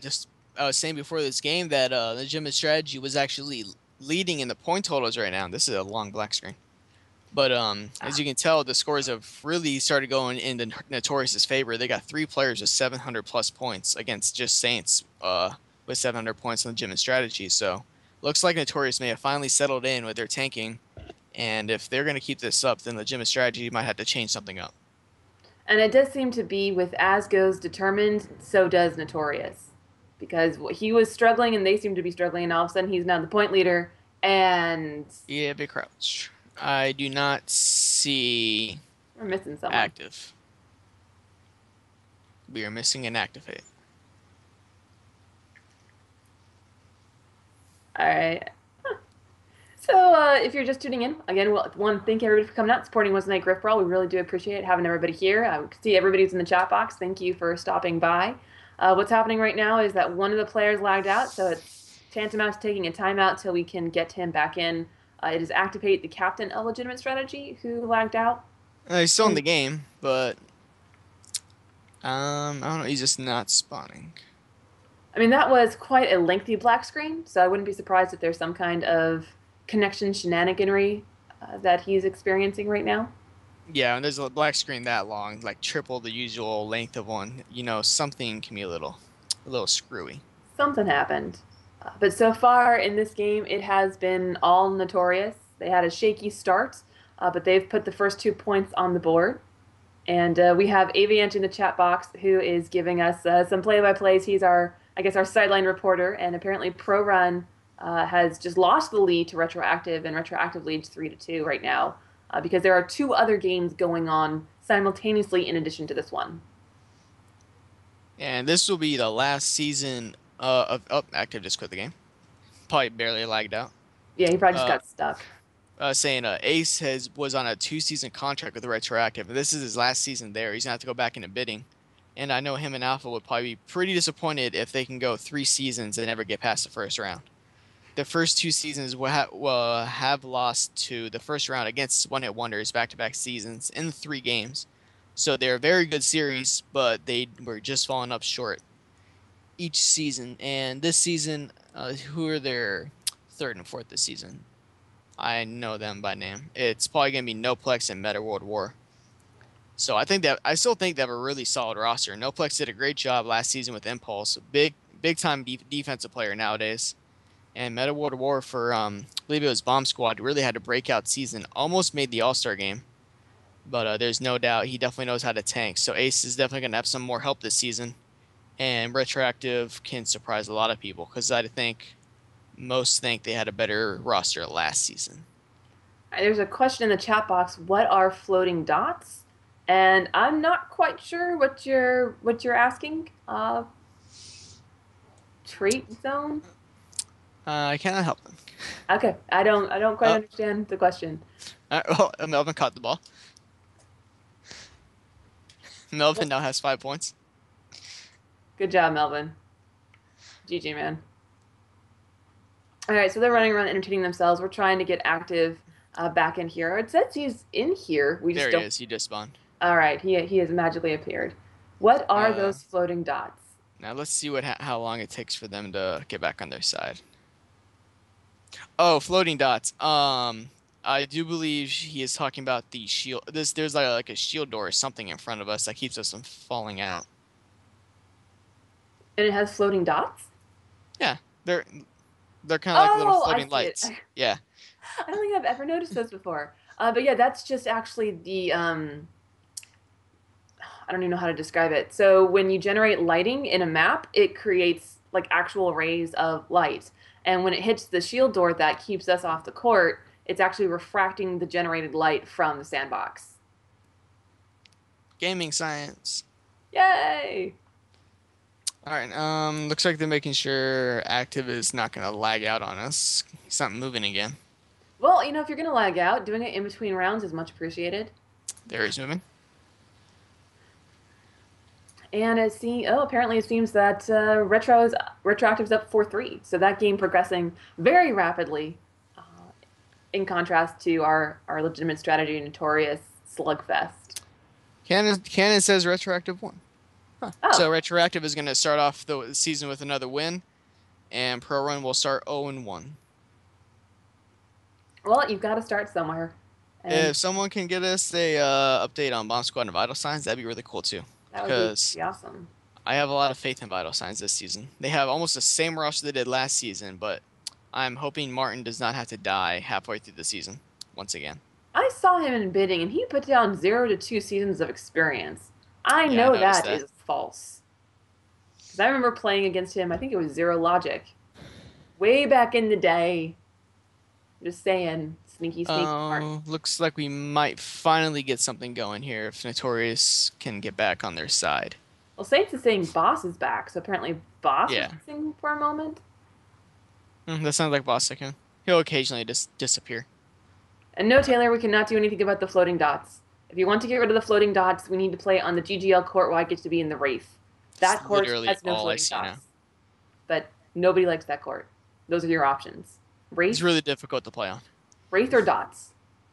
Just I was saying before this game that legitimate strategy was actually leading in the point totals right now. This is a long black screen. But as you can tell, the scores have really started going in the Notorious's favor. They got three players with 700 plus points against just Saints with 700 points on legitimate strategy. So looks like Notorious may have finally settled in with their tanking. And if they're going to keep this up, then legitimate strategy might have to change something up. And it does seem to be with as goes determined, so does Notorious. Because he was struggling and they seem to be struggling, and all of a sudden he's now the point leader. And Yeah, big crouch. I do not see we're missing someone. active. We are missing an active hit. right. So, if you're just tuning in, again, we'll one thank everybody for coming out, supporting Wednesday Night Grifbrawl. We really do appreciate having everybody here. I can see everybody's in the chat box. Thank you for stopping by. What's happening right now is that one of the players lagged out, so it's tantamount to taking a timeout till we can get him back in. It is activate the captain of legitimate strategy who lagged out. He's still in And the game, but I don't know. He's just not spawning. I mean, that was quite a lengthy black screen, so I wouldn't be surprised if there's some kind of connection shenaniganry that he's experiencing right now. Yeah, and there's a black screen that long, like triple the usual length of one. Something can be a little screwy. Something happened. But so far in this game, it has been all Notorious. They had a shaky start, but they've put the first 2 points on the board. And we have Aviant in the chat box who is giving us some play-by-plays. He's our, I guess, our sideline reporter. And apparently Pro Run has just lost the lead to Retroactive, and Retroactive leads 3-2 right now because there are two other games going on simultaneously in addition to this one. And this will be the last season Active just quit the game. Probably barely lagged out. Yeah, he probably just Uh, got stuck. saying Ace was on a 2-season contract with Retroactive, and this is his last season there. He's gonna have to go back into bidding. And I know him and Alpha would probably be pretty disappointed if they can go 3 seasons and never get past the first round. The first 2 seasons will have lost to the first round against One Hit Wonders back-to-back seasons in 3 games. So they're a very good series, but they were just falling up short each season. And this season, who are their third and fourth this season? I know them by name. It's probably gonna be Noplex and Meta World War. So I still think they have a really solid roster. Noplex did a great job last season with Impulse, big time defensive player nowadays. And Meta World War for I believe it was Bomb Squad really had a breakout season, almost made the All-Star game. But there's no doubt he definitely knows how to tank. So Ace is definitely gonna have some more help this season, and Retroactive can surprise a lot of people because I think most think they had a better roster last season. There's a question in the chat box. What are floating dots? And I'm not quite sure what you're asking. Trait zone? I cannot help them. Okay, I don't quite understand the question. Melvin caught the ball. Melvin now has 5 points. Good job, Melvin. GG, man. All right, so they're running around entertaining themselves. We're trying to get Active back in here. It says he's in here. We just There he don't. is. He just spawned. All right, he has magically appeared. What are Uh, those floating dots? Now let's see how long it takes for them to get back on their side. Oh, floating dots. I do believe he is talking about the shield. There's like a shield door or something in front of us that keeps us from falling out. And it has floating dots? Yeah, they're kind of like little Oh, I floating see it. lights. Yeah. I don't think I've ever noticed those before. But yeah, that's just actually the I don't even know how to describe it. So when you generate lighting in a map, it creates like actual rays of light. And when it hits the shield door that keeps us off the court, it's actually refracting the generated light from the sandbox. Gaming science. Yay! All right. Looks like they're making sure Active is not gonna lag out on us. He's not moving again. Well, if you're gonna lag out, doing it in between rounds is much appreciated. There he's moving. And apparently it seems that Retroactive's up 4-3. So that game progressing very rapidly, in contrast to our legitimate strategy Notorious slugfest. Cannon says Retroactive won. Huh. Oh. So Retroactive is going to start off the season with another win, and Pro Run will start 0-1. Well, you've got to start somewhere. And if someone can get us a update on Bomb Squad and Vital Signs, that'd be really cool too. That would be awesome. I have a lot of faith in Vital Signs this season. They have almost the same roster they did last season, but I'm hoping Martin does not have to die halfway through the season once again. I saw him in bidding, and he put down 0 to 2 seasons of experience. I know that is false. Because I remember playing against him, I think it was Zero Logic. Way back in the day. Just saying. Sneaky Martin. Looks like we might finally get something going here if Notorious can get back on their side. Well, Saints is saying Boss is back, so apparently Boss is missing for a moment. That sounds like Boss Second. He'll occasionally just disappear. And no, Taylor, we cannot do anything about the floating dots. If you want to get rid of the floating dots, we need to play on the GGL court where I get to be in the Wraith. It's That court literally has no all I floating see now. dots, but nobody likes that court. Those are your options. It's Wraith, really difficult to play on. Wraith or dots.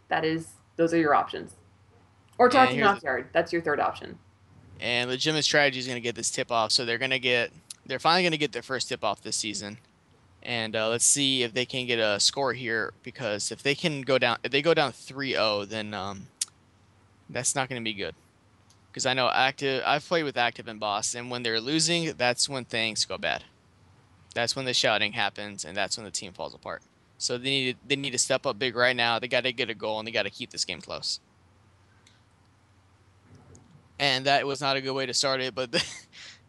Those are your options. Or And Toxic here's Knockyard. That's your third option. and legitimate strategy is going to get this tip off, so they're finally going to get their first tip off this season. And let's see if they can get a score here because if they go down 3-0, then that's not going to be good. Because I know I've played with active and boss, and when they're losing, that's when things go bad. That's when the shouting happens, and that's when the team falls apart. So they need to step up big right now. They got to get a goal, and they got to keep this game close. And that was not a good way to start it, but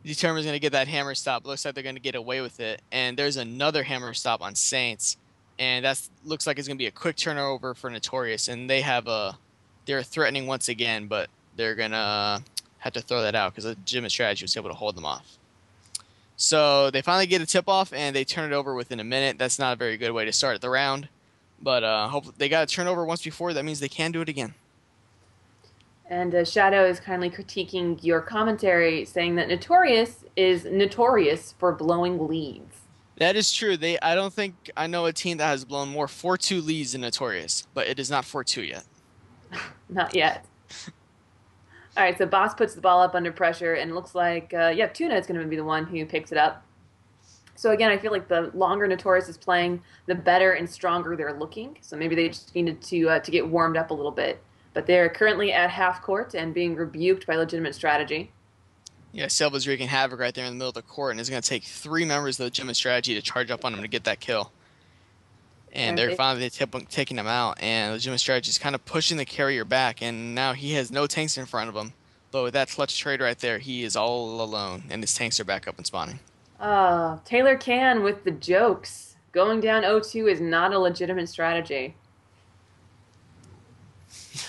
Determined's going to get that hammer stop. Looks like they're going to get away with it. And there's another hammer stop on Saints, and that looks like it's going to be a quick turnover for Notorious. And they're threatening once again, but they're going to have to throw that out because the legitimate strategy was able to hold them off. So they finally get a tip off, and they turn it over within a minute. That's not a very good way to start the round, but hope they got a turnover once before. That means they can do it again. And Shadow is kindly critiquing your commentary, saying that Notorious is notorious for blowing leads. That is true. I don't think I know a team that has blown more 4-2 leads than Notorious, but it is not 4-2 yet. Not yet. All right, so Boss puts the ball up under pressure, and looks like, Tuna is going to be the one who picks it up. So again, I feel like the longer Notorious is playing, the better and stronger they're looking. So maybe they just needed to get warmed up a little bit. But they're currently at half court and being rebuked by legitimate strategy. Yeah, Silva's wreaking havoc right there in the middle of the court, and it's going to take 3 members of the legitimate strategy to charge up on him to get that kill. And And they're they, finally taking him out, and legitimate strategy is kind of pushing the carrier back, and now he has no tanks in front of him. But with that clutch trade right there, he is all alone, and his tanks are back up and spawning. Taylor Can with the jokes. Going down 0-2 is not a legitimate strategy.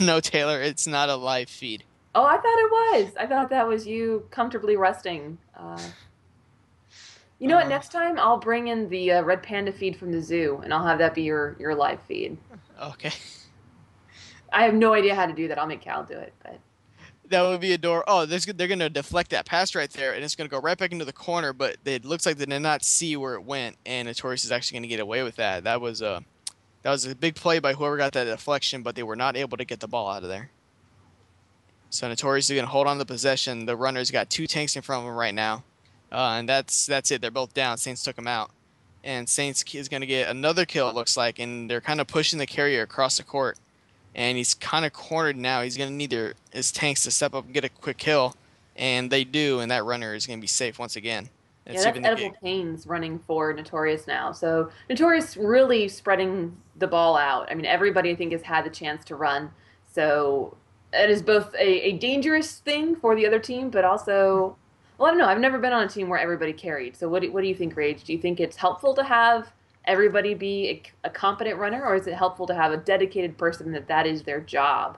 No, Taylor, it's not a live feed. Oh, I thought it was. I thought that was you comfortably resting. You know what? Uh, Next time I'll bring in the red panda feed from the zoo, and I'll have that be your live feed. okay. I have no idea how to do that. I'll make Cal do it, but That would be a door. Oh, they're going to deflect that pass right there, and it's going to go right back into the corner, but it looks like they did not see where it went, and Notorious is actually going to get away with that. That was a big play by whoever got that deflection, but they were not able to get the ball out of there. So Notorious is going to hold on to the possession. The runner's got 2 tanks in front of him right now, and that's it. They're both down. Saints took him out, and Saints is going to get another kill, it looks like, and they're kind of pushing the carrier across the court. And he's kind of cornered now. He's going to need his tanks to step up and get a quick kill. And they do, and that runner is going to be safe once again. yeah, that's Edible Pains running for Notorious now. So Notorious really spreading the ball out. I mean, everybody I think has had the chance to run. So it is both a dangerous thing for the other team, but also, well, I don't know. I've never been on a team where everybody carried. So what do you think, Rage? Do you think it's helpful to have everybody be a competent runner, or is it helpful to have a dedicated person that is their job?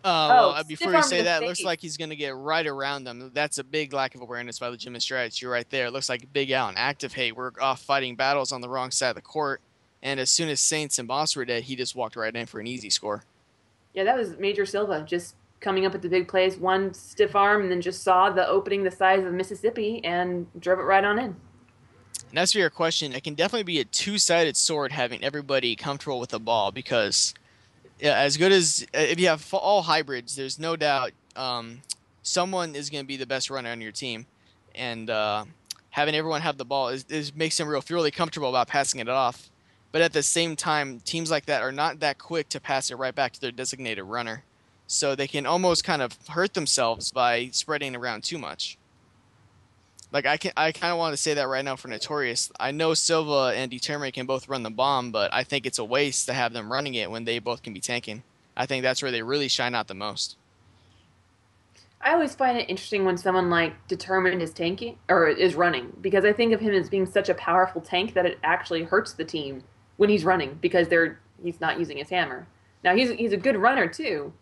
Before you say that, it looks like he's going to get right around them. That's a big lack of awareness by legitimate strategy right there. It looks like Big Al and Active Hate were off fighting battles on the wrong side of the court, and as soon as Saints and Boss were dead, he just walked right in for an easy score. Yeah, that was Major Silva just coming up at the big plays, one stiff arm, and then just saw the opening the size of Mississippi and drove it right on in. And as for your question, it can definitely be a two-sided sword having everybody comfortable with the ball because as good as if you have all hybrids, there's no doubt someone is going to be the best runner on your team, and having everyone have the ball makes them really comfortable about passing it off. But at the same time, teams like that are not that quick to pass it right back to their designated runner, so they can almost kind of hurt themselves by spreading around too much. Like I kind of want to say that right now for Notorious. I know Silva and Determined can both run the bomb, but I think it's a waste to have them running it when they both can be tanking. I think that's where they really shine out the most. I always find it interesting when someone like Determined is tanking or is running because I think of him as being such a powerful tank that it actually hurts the team when he's running because he's not using his hammer. Now he's a good runner too,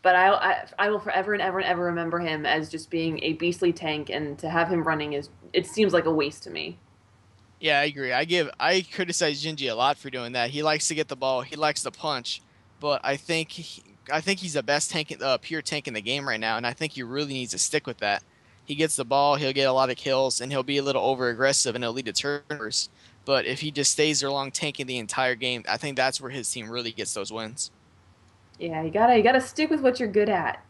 but I will forever and ever and ever remember him as just being a beastly tank, and to have him running it seems like a waste to me. Yeah, I agree. I criticize Gingy a lot for doing that. He likes to get the ball. He likes to punch, but I think he's the best tank, pure tank in the game right now, and I think he really needs to stick with that. He gets the ball, he'll get a lot of kills, and he'll be a little over aggressive, and he'll lead to turnovers. But if he just stays there long tanking the entire game, I think that's where his team really gets those wins. Yeah, you gotta stick with what you're good at,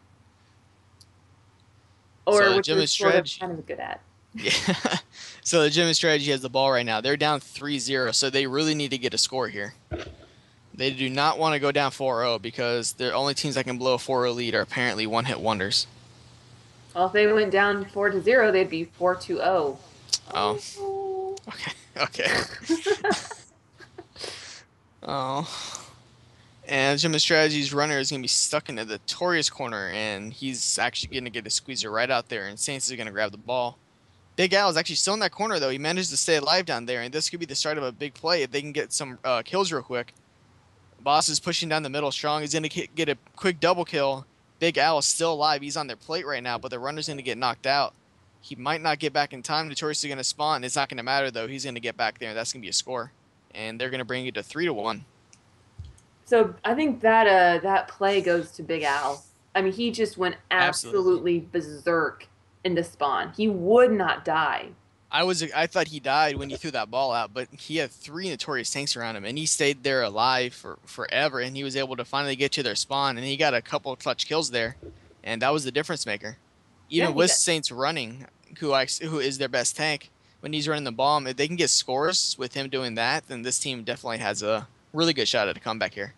So or the what you're Jimmy sort of strategy, kind of good at. yeah. So the Jimmy strategy has the ball right now. They're down 3-0, so they really need to get a score here. They do not want to go down 4-0 because the only teams that can blow a 4-0 lead are apparently one-hit wonders. Well, if they went down 4-0, they'd be 4-0. Oh, Oh. okay, okay. Oh, and Jim's Strategy's runner is going to be stuck into the Notorious corner, and he's actually going to get a squeezer right out there, and Saints is going to grab the ball. Big Al is actually still in that corner, though. He managed to stay alive down there, and this could be the start of a big play if they can get some kills real quick. Boss is pushing down the middle strong. He's going to get a quick double kill. Big Al is still alive. He's on their plate right now, but the runner's going to get knocked out. He might not get back in time. Notorious is going to spawn. It's not going to matter, though. He's going to get back there, and that's going to be a score. And they're going to bring it to 3-1. So I think that play goes to Big Al. I mean, he just went Absolutely. absolutely berserk into spawn. He would not die. I thought he died when he threw that ball out, but he had three Notorious tanks around him, and he stayed there alive for forever, and he was able to finally get to their spawn, and he got a couple of clutch kills there, and that was the difference maker. Yeah, Even with Saints running, who is their best tank, when he's running the bomb, if they can get scores with him doing that, then this team definitely has a really good shot at a comeback here.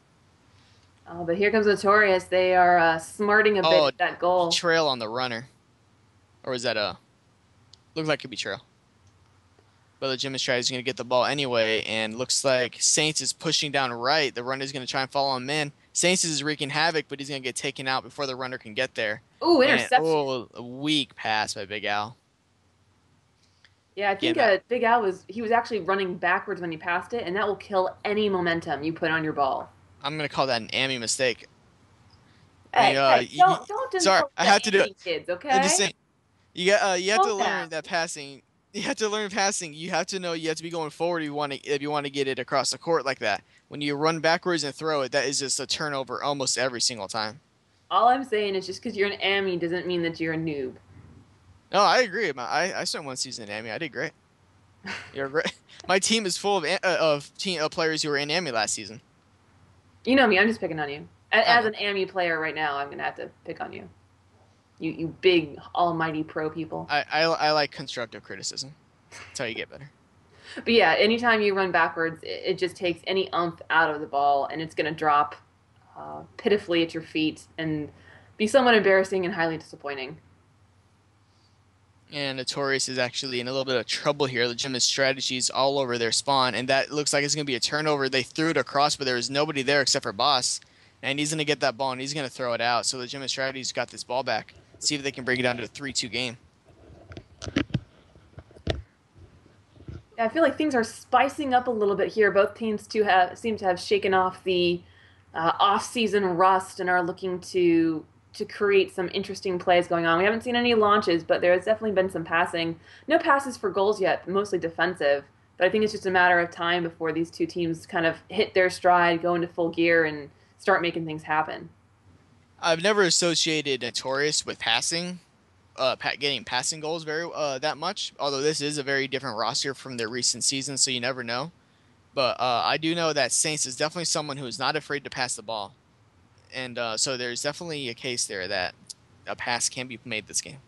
Oh, but here comes Notorious. They are smarting a bit Oh, at that goal. trail on the runner, or is that a? Looks like it could be trail. But the Jim Strategy's going to get the ball anyway, and looks like Saints is pushing down right. The runner's going to try and follow him in. Saints is wreaking havoc, but he's going to get taken out before the runner can get there. Ooh, And interception. oh, a weak pass by Big Al. Yeah, I think Getting that. Big Al was actually running backwards when he passed it, and that will kill any momentum you put on your ball. I'm going to call that an Amy mistake. I mean, Hey, hey, don't sorry, insult I the have to do it. Andy kids, I'm just okay? saying, you have to Calm learn down. that passing. You have to learn passing. You have to know you have to be going forward if you want to get it across the court like that. When you run backwards and throw it, that is just a turnover almost every single time. All I'm saying is just because you're an Ammy doesn't mean that you're a noob. No, I agree. I spent one season in Amy. I did great. You're great. My team is full of players who were in Amy last season. You know me, I'm just picking on you. I As know. an Ammy player right now, I'm gonna have to pick on you. You big almighty pro people. I like constructive criticism. That's how you get better. But yeah, anytime you run backwards, it just takes any umph out of the ball, and it's gonna drop pitifully at your feet and be somewhat embarrassing and highly disappointing. And Notorious is actually in a little bit of trouble here. The gym has strategies all over their spawn, and that looks like it's going to be a turnover. They threw it across, but there was nobody there except for Boss. And he's going to get that ball, and he's going to throw it out. So the gym has strategies got this ball back. See if they can bring it down to a 3-2 game. Yeah, I feel like things are spicing up a little bit here. Both teams seem to have shaken off the off-season rust and are looking to create some interesting plays going on. We haven't seen any launches, but there has definitely been some passing. No passes for goals yet, mostly defensive. But I think it's just a matter of time before these two teams kind of hit their stride, go into full gear, and start making things happen. I've never associated Notorious with passing, getting passing goals very that much. Although this is a very different roster from their recent seasons, so you never know. But I do know that Saints is definitely someone who is not afraid to pass the ball. And so there's definitely a case there that a pass can be made this game.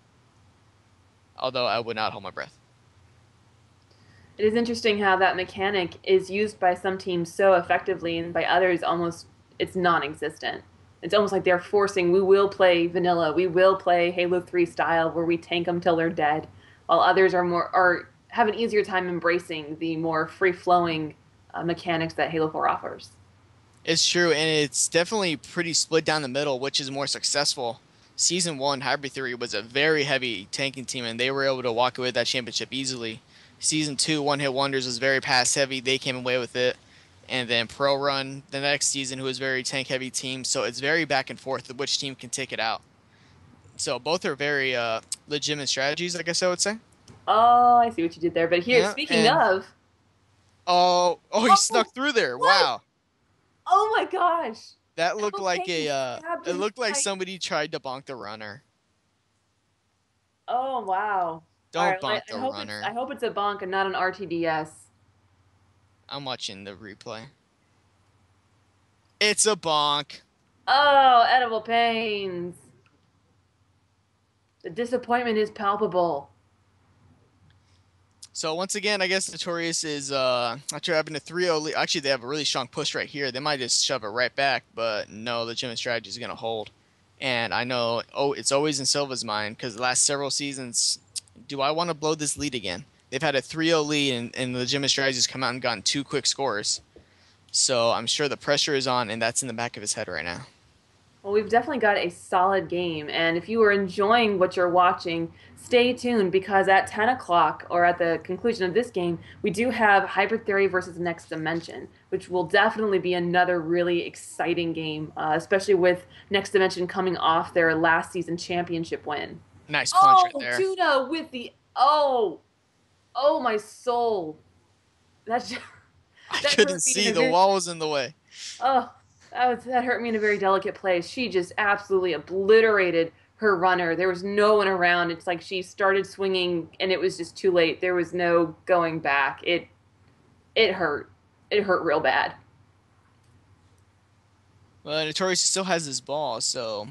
Although I would not hold my breath. It is interesting how that mechanic is used by some teams so effectively, and by others almost it's non-existent. It's almost like they're forcing, we will play vanilla, we will play Halo 3 style where we tank them till they're dead, while others are have an easier time embracing the more free-flowing mechanics that Halo 4 offers. It's true, and it's definitely pretty split down the middle, which is more successful. Season 1, Hybrid Theory was a very heavy tanking team, and they were able to walk away with that championship easily. Season 2, One Hit Wonders was very pass heavy. They came away with it. And then Pro Run, the next season, who was very tank heavy team. So it's very back and forth of which team can take it out. So both are very legitimate strategies, I guess I would say. Oh, I see what you did there. But here, Yeah, speaking and of, Oh, he snuck Oh, through there. what? Wow. Oh my gosh. That looked Apple like Payne stabbed it his looked like spike. somebody tried to bonk the runner. Oh wow. All Don't right, well, bonk the I runner. hope it's a bonk and not an RTDS. I'm watching the replay. It's a bonk. Oh, edible pains. The disappointment is palpable. So once again, I guess Notorious is after having a 3-0 lead. Actually, they have a really strong push right here. They might just shove it right back, but no, the Legitimate Strategy is going to hold. And I know, it's always in Silva's mind because the last several seasons, do I want to blow this lead again? They've had a 3-0 lead, and the Legitimate Strategies come out and gotten two quick scores. So I'm sure the pressure is on, and that's in the back of his head right now. Well, we've definitely got a solid game. And if you are enjoying what you're watching, stay tuned because at 10 o'clock or at the conclusion of this game, we do have Hybrid Theory versus Next Dimension, which will definitely be another really exciting game, especially with Next Dimension coming off their last season championship win. Nice punch right Oh, there. Tuna with the oh my soul. That's just, I that couldn't hurt me in see. a The very wall was in the way. oh that hurt me in a very delicate place. She just absolutely obliterated her runner. There was no one around. It's like she started swinging and it was just too late. There was no going back. It hurt. It hurt real bad. Well, Notorious still has his ball, so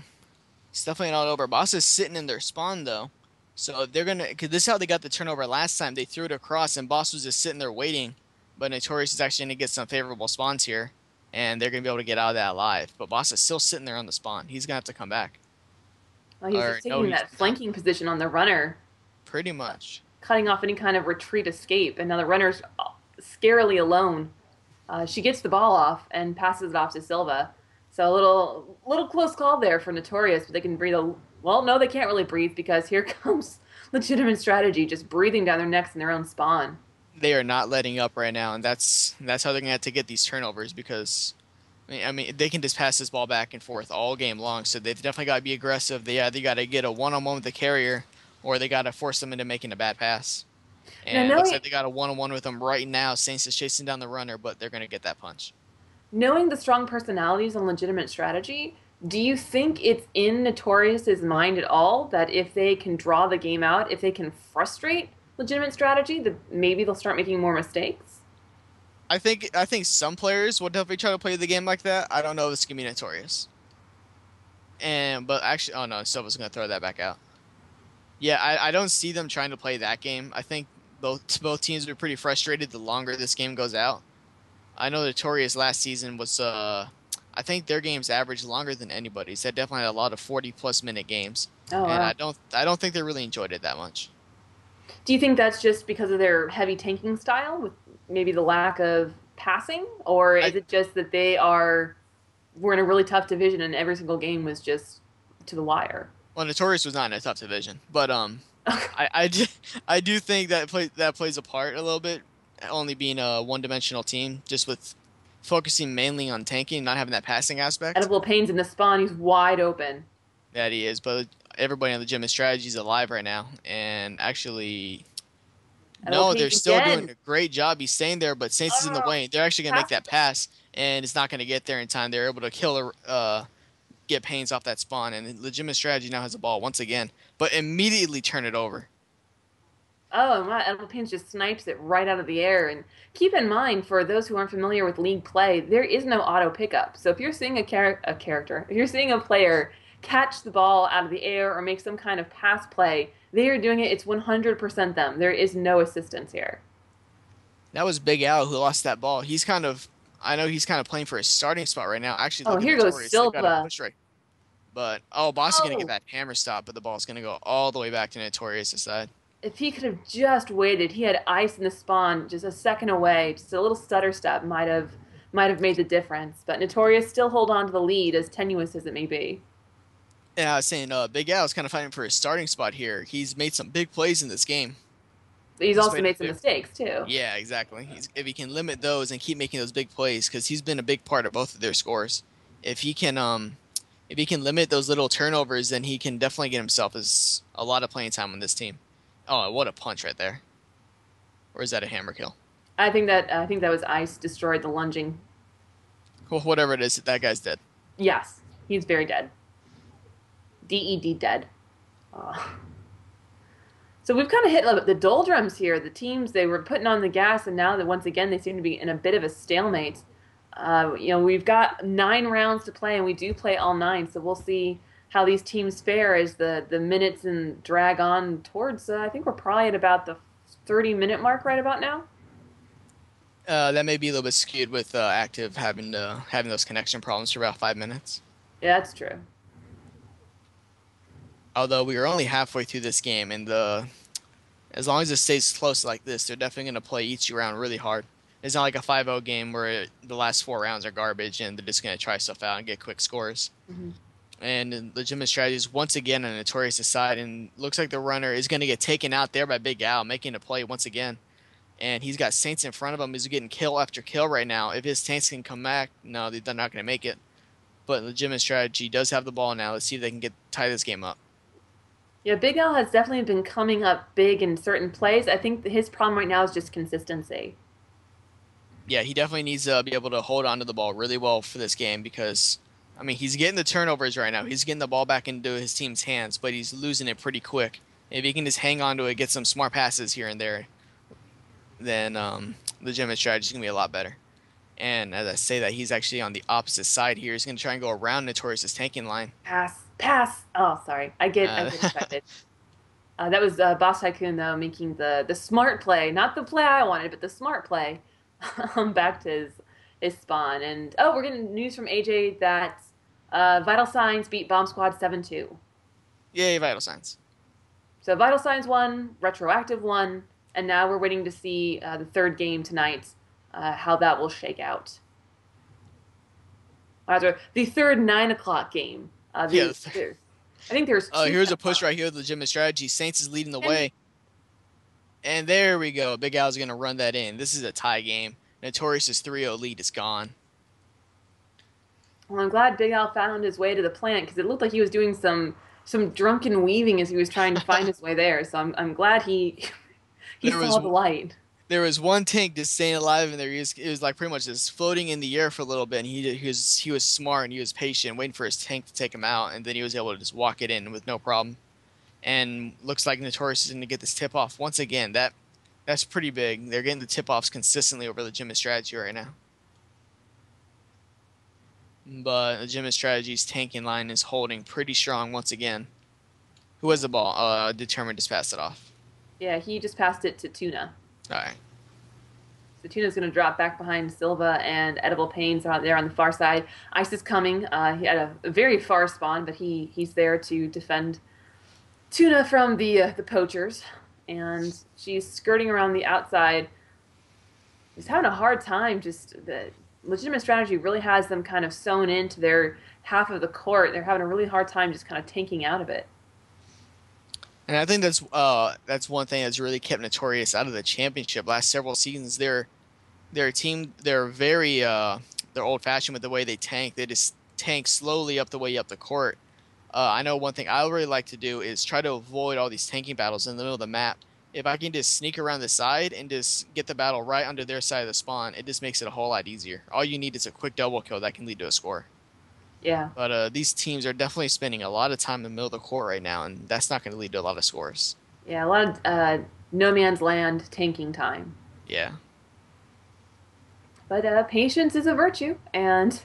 it's definitely not over. Boss is sitting in their spawn though, so they're gonna. Cause this is how they got the turnover last time. They threw it across, and Boss was just sitting there waiting. But Notorious is actually gonna get some favorable spawns here, and they're gonna be able to get out of that alive. But Boss is still sitting there on the spawn. He's gonna have to come back. Well, he's Or just no, taking he's that not. flanking position on the runner, Pretty much. cutting off any kind of retreat escape. And now the runner's scarily alone. She gets the ball off and passes it off to Silva. So a little close call there for Notorious, but they can breathe a well, no, they can't really breathe because here comes legitimate strategy, just breathing down their necks in their own spawn. They are not letting up right now, and that's how they're gonna have to get these turnovers because I mean, they can just pass this ball back and forth all game long. So they've definitely got to be aggressive. They either got to get a one-on-one with the carrier, or they got to force them into making a bad pass. Now And it looks knowing like they got a one-on-one with them right now. Saints is chasing down the runner, but they're gonna get that punch. knowing the strong personalities and legitimate strategy, do you think it's in Notorious's mind at all that if they can draw the game out, if they can frustrate legitimate strategy, that maybe they'll start making more mistakes? I think some players will definitely try to play the game like that. I don't know if it's gonna be Notorious. But actually, oh no, Silva's gonna throw that back out. Yeah, I don't see them trying to play that game. I think both teams will be pretty frustrated the longer this game goes out. I know Notorious last season was I think their games averaged longer than anybody's. They definitely had a lot of 40+ minute games. Oh And wow. I don't think they really enjoyed it that much. Do you think that's just because of their heavy tanking style with maybe the lack of passing? Or I is it just that we're in a really tough division and every single game was just to the wire? Well, Notorious was not in a tough division, but I do think that plays a part a little bit, only being a one-dimensional team, just with focusing mainly on tanking, not having that passing aspect Edible Pains in the spawn, he's wide open. that he is. But everybody on the gym is strategy is alive right now, and actually, Edible no, they're Pains still doing again. a great job. He's staying there, but Saints is in the Oh, way. They're actually gonna make pass. that pass, and it's not gonna get there in time. They're able to get Pains off that spawn, and legitimate strategy now has the ball once again, but immediately turn it over. Oh, my Edible Pains just snipes it right out of the air. And keep in mind, for those who aren't familiar with league play, there is no auto pickup. So if you're seeing a character, if you're seeing a player catch the ball out of the air or make some kind of pass play, they are doing it. It's 100% them. There is no assistance here. That was Big Al who lost that ball. I know he's kind of playing for his starting spot right now. Actually, Oh, look at here goes Notorious. They've got a Silva. push right. But Boss is gonna get Oh, that hammer stop, but the ball's gonna go all the way back to Notorious' side. if he could have just waited, he had ice in the spawn just a second away. Just a little stutter step might have made the difference. But Notorious still hold on to the lead, as tenuous as it may be. Yeah, I was saying Big Al's kind of fighting for his starting spot here. He's made some big plays in this game. But he's He's also made a made some big. mistakes too. Yeah, exactly. If he can limit those and keep making those big plays, because he's been a big part of both of their scores. If he can if he can limit those little turnovers, then he can definitely get himself a lot of playing time on this team. Oh, what a punch right there. Or is that a hammer kill? I think that was ice destroyed the lunging. Well, whatever it is, that guy's dead. Yes, he's very dead. DED dead. So we've kind of hit the doldrums here. The teams, they were putting on the gas, and now that once again they seem to be in a bit of a stalemate. We've got 9 rounds to play, and we do play all 9. So we'll see how these teams fare as the minutes and drag on towards. I think we're probably at about the 30-minute mark right about now. That may be a little bit skewed with active having those connection problems for about 5 minutes. Yeah, that's true. Although we are only halfway through this game, and as long as it stays close like this, they're definitely going to play each round really hard. It's not like a 5-0 game where the last 4 rounds are garbage and they're just going to try stuff out and get quick scores. Hmm. And legitimate strategies once again on Notorious' side, and looks like the runner is going to get taken out there by Big Al, making a play once again. And he's got Saints in front of him. He's getting kill after kill right now. If his tanks can come back, no, they're not going to make it. But legitimate strategy does have the ball now. Let's see if they can tie this game up. Yeah, Big L has definitely been coming up big in certain plays. I think his problem right now is just consistency. Yeah, he definitely needs to be able to hold on to the ball really well for this game because, I mean, he's getting the turnovers right now. He's getting the ball back into his team's hands, but he's losing it pretty quick. If he can just hang on to it, get some smart passes here and there, then legitimate strategy is going to be a lot better. And as I say that, he's actually on the opposite side here. He's going to try and go around Notorious's tanking line. Pass, pass. Oh, sorry. I get excited. That was Boss Tycoon though making the smart play, not the play I wanted, but the smart play, back to his spawn. And oh, we're getting news from AJ that Vital Signs beat Bomb Squad 7-2. Yay, Vital Signs. So Vital Signs won, Retroactive won, and now we're waiting to see the third game tonight, how that will shake out. Rather, the third 9 o'clock game. Yeah. I think there's two. Here's a push right here with legitimate strategy. Saints is leading the way. And there we go. Big Al's going to run that in. This is a tie game. Notorious' 3-0 lead is gone. Well, I'm glad Big Al found his way to the plant because it looked like he was doing some drunken weaving as he was trying to find his way there. So I'm glad he saw the light. There was one tank just staying alive in there. It was like pretty much just floating in the air for a little bit. And he was smart and he was patient, waiting for his tank to take him out, and then he was able to just walk it in with no problem. And looks like Notorious is going to get this tip off once again. That's pretty big. They're getting the tip offs consistently over legitimate strategy right now. But legitimate strategy's tanking line is holding pretty strong once again. Who has the ball? Determined to pass it off. Yeah, he just passed it to Tuna. All right. So Tuna's going to drop back behind Silva, and Edible Pain's out there on the far side. Ice is coming. He had a very far spawn, but he's there to defend Tuna from the poachers. And she's skirting around the outside. He's having a hard time. Just the legitimate strategy really has them kind of sewn into their half of the court. They're having a really hard time just kind of tanking out of it. And I think that's one thing that's really kept Notorious out of the championship last several seasons. Their team, they're very they're old fashioned with the way they tank. They just tank slowly up the way up the court. I know one thing I really like to do is try to avoid all these tanking battles in the middle of the map. If I can just sneak around the side and just get the battle right under their side of the spawn, it just makes it a whole lot easier. All you need is a quick double kill that can lead to a score. Yeah. But these teams are definitely spending a lot of time in the middle of the court right now, and that's not going to lead to a lot of scores. Yeah, a lot of no man's land tanking time. Yeah. But patience is a virtue, and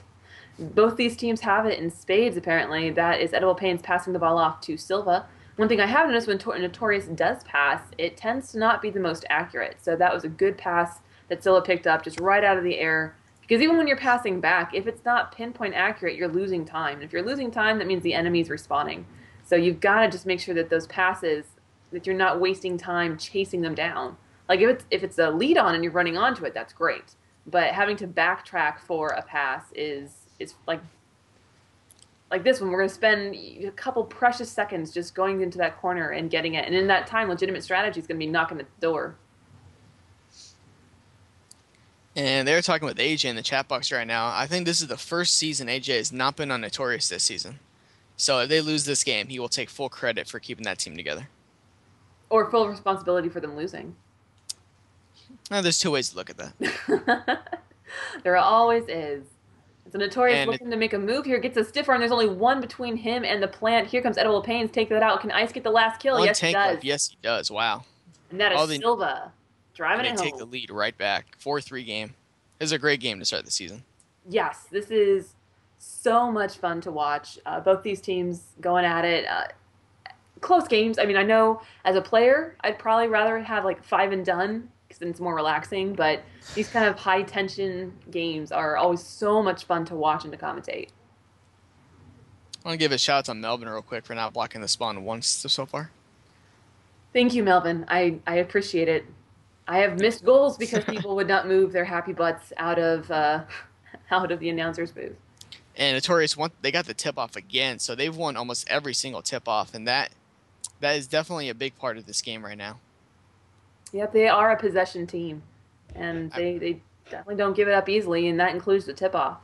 both these teams have it in spades, apparently. That is Edible Pain's passing the ball off to Silva. One thing I have noticed when Notorious does pass, it tends to not be the most accurate. So that was a good pass that Silva picked up just right out of the air. Because even when you're passing back, if it's not pinpoint accurate, you're losing time. And if you're losing time, that means the enemy's respawning. So you've got to just make sure that those passes, that you're not wasting time chasing them down. Like if it's a lead on and you're running onto it, that's great. But having to backtrack for a pass is like this one. We're going to spend a couple precious seconds just going into that corner and getting it. And in that time, legitimate strategy is going to be knocking at the door. And they're talking with AJ in the chat box right now. I think this is the first season AJ has not been on Notorious this season. So if they lose this game, he will take full credit for keeping that team together. Or full responsibility for them losing. There's two ways to look at that. There always is. So Notorious And looking to make a move here, gets a stiff arm. There's only one between him and the plant. Here comes Edible Pains, take that out. Can Ice get the last kill? one Yes, he tank does. left. Yes, he does. Wow. And that is All they Silva and driving they it take the home. lead right back. 4-3 game. This is a great game to start the season. Yes, this is so much fun to watch. Both these teams going at it. Close games. I mean, I know as a player, I'd probably rather have like five and done because then it's more relaxing. But these kind of high tension games are always so much fun to watch and to commentate. I want to give a shout out to Melvin real quick for not blocking the spawn once so far. Thank you, Melvin. I appreciate it. I have missed goals because people would not move their happy butts out of out of the announcer's booth. And Notorious they got the tip off again, so they've won almost every single tip off, and that is definitely a big part of this game right now. Yep, they are a possession team, and they definitely don't give it up easily, and that includes the tip off.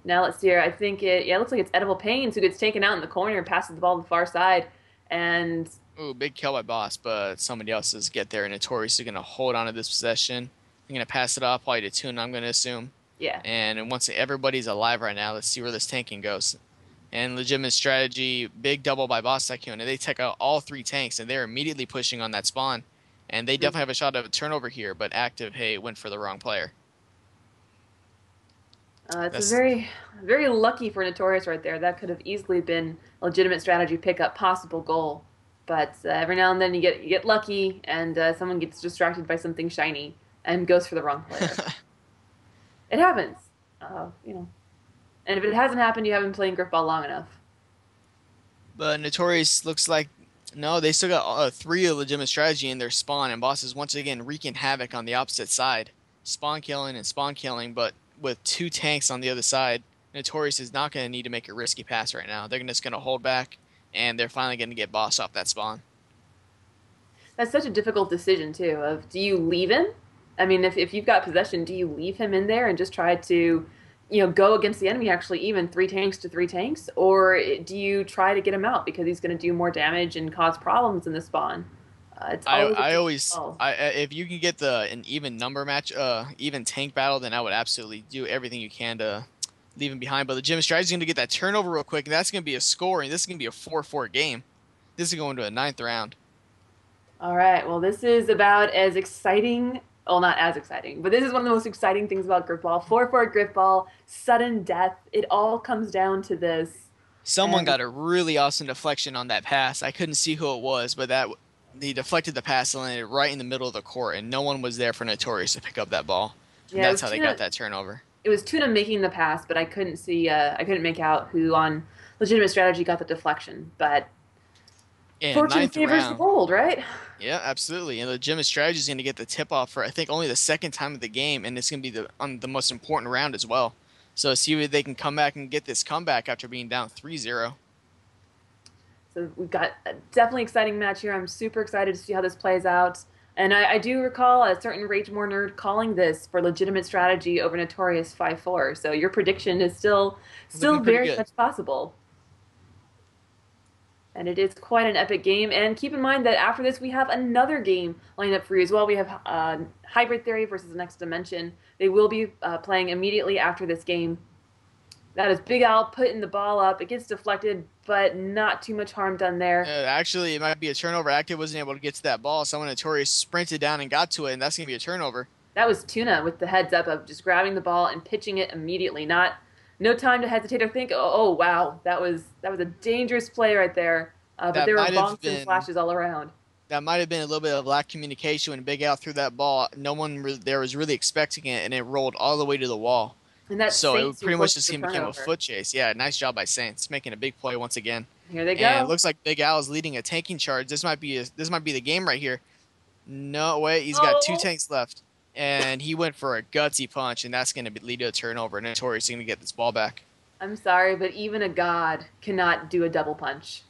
Now let's see here. I think it looks like it's Edible Pains who gets taken out in the corner and passes the ball to the far side, and Ooh, big kill by Boss, but somebody else is get there. Notorious is going to hold on to this possession. They're going to pass it off probably to Tuna, I'm going to assume. yeah. And once everybody's alive right now, let's see where this tanking goes. And legitimate strategy, big double by Boss Tycoon. And they take out all three tanks, and they're immediately pushing on that spawn. And they definitely have a shot of a turnover here, but Active, hey, went for the wrong player. It's a very lucky for Notorious right there. That could have easily been a legitimate strategy pickup, possible goal. But every now and then you get lucky, and someone gets distracted by something shiny and goes for the wrong player. It happens, you know. And if it hasn't happened, you haven't been playing Grifball long enough. But Notorious looks like no, they still got three legitimate strategy in their spawn, and Boss is once again wreaking havoc on the opposite side, spawn killing. But with two tanks on the other side, Notorious is not going to need to make a risky pass right now. They're just going to hold back, and they're finally going to get Boss off that spawn. That's such a difficult decision too. Of do you leave him? I mean, if you've got possession, do you leave him in there and just try to, go against the enemy actually even three tanks to three tanks, or do you try to get him out because he's going to do more damage and cause problems in the spawn? It's always if you can get an even number match, even tank battle, then I would absolutely do everything you can to leave him behind. But the Jim strategy is going to get that turnover real quick, and that's going to be a score, and this is going to be a 4-4 game. This is going to a 9th round. All right. Well, this is about as exciting. Well, not as exciting, but this is one of the most exciting things about Grifball. 4-4 Grifball, sudden death. It all comes down to this. Someone got a really awesome deflection on that pass. I couldn't see who it was, but he deflected the pass and landed right in the middle of the court, and no one was there for Notorious to pick up that ball. Yeah, that's how they got that turnover. It was Tuna making the pass, but I couldn't see. I couldn't make out who on legitimate strategy got the deflection. But fortune favors the bold, right? Yeah, absolutely. And legitimate strategy is going to get the tip off for I think only the second time of the game, and it's going to be on the most important round as well. So see if they can come back and get this comeback after being down 3-0. So we've got a definitely exciting match here. I'm super excited to see how this plays out. And I do recall a certain Rage More nerd calling this for legitimate strategy over Notorious 5-4. So your prediction is still very much possible. And it is quite an epic game. And keep in mind that after this, we have another game lined up for you as well. We have Hybrid Theory versus Next Dimension. They will be playing immediately after this game. That is Big Al putting the ball up. It gets deflected, but not too much harm done there. Actually, it might be a turnover. Active wasn't able to get to that ball. Someone Notorious sprinted down and got to it, and that's going to be a turnover. That was Tuna with the heads up of just grabbing the ball and pitching it immediately. No time to hesitate or think. Oh wow, that was a dangerous play right there. But there were bonks and flashes all around. That might have been a little bit of lack of communication when Big Al threw that ball. No one there was really expecting it, and it rolled all the way to the wall. And that's so it pretty much just became a foot chase. Yeah, nice job by Saints, making a big play once again. Here they go. And it looks like Big Al is leading a tanking charge. This might be the game right here. No way, he's got 2 tanks left, and he went for a gutsy punch, and that's going to lead to a turnover. Notorious is going to get this ball back. I'm sorry, but even a god cannot do a double punch.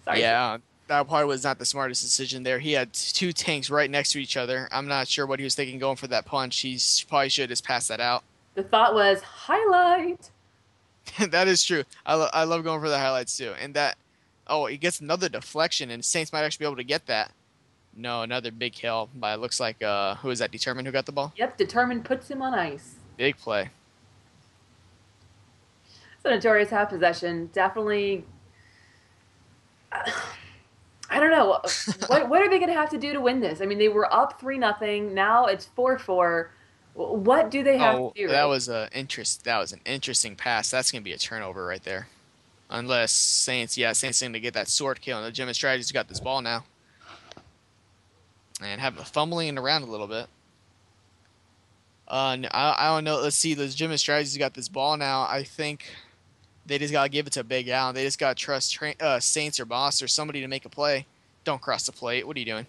Sorry. Yeah, that probably was not the smartest decision there. He had 2 tanks right next to each other. I'm not sure what he was thinking going for that punch. He probably should have just passed that out. The thought was, highlight! That is true. I love going for the highlights too. And he gets another deflection, and Saints might actually be able to get that. No, another big kill by looks like who is that? Determined who got the ball? Yep, determined puts him on ice. Big play. So Notorious half possession definitely. I don't know. What are they going to have to do to win this? I mean, they were up 3-0. Now it's 4-4. What do they have to Oh, do, right? that was an interesting pass. That's gonna be a turnover right there. Unless Saints, yeah, Saints going to get that sword kill. And the Gym Strategy's got this ball now. And have fumbling around a little bit. I don't know. Let's see. The Gym Strategy's got this ball now. I think they just got to give it to Big Al. They just got to trust Saints or Boss or somebody to make a play. Don't cross the plate. What are you doing?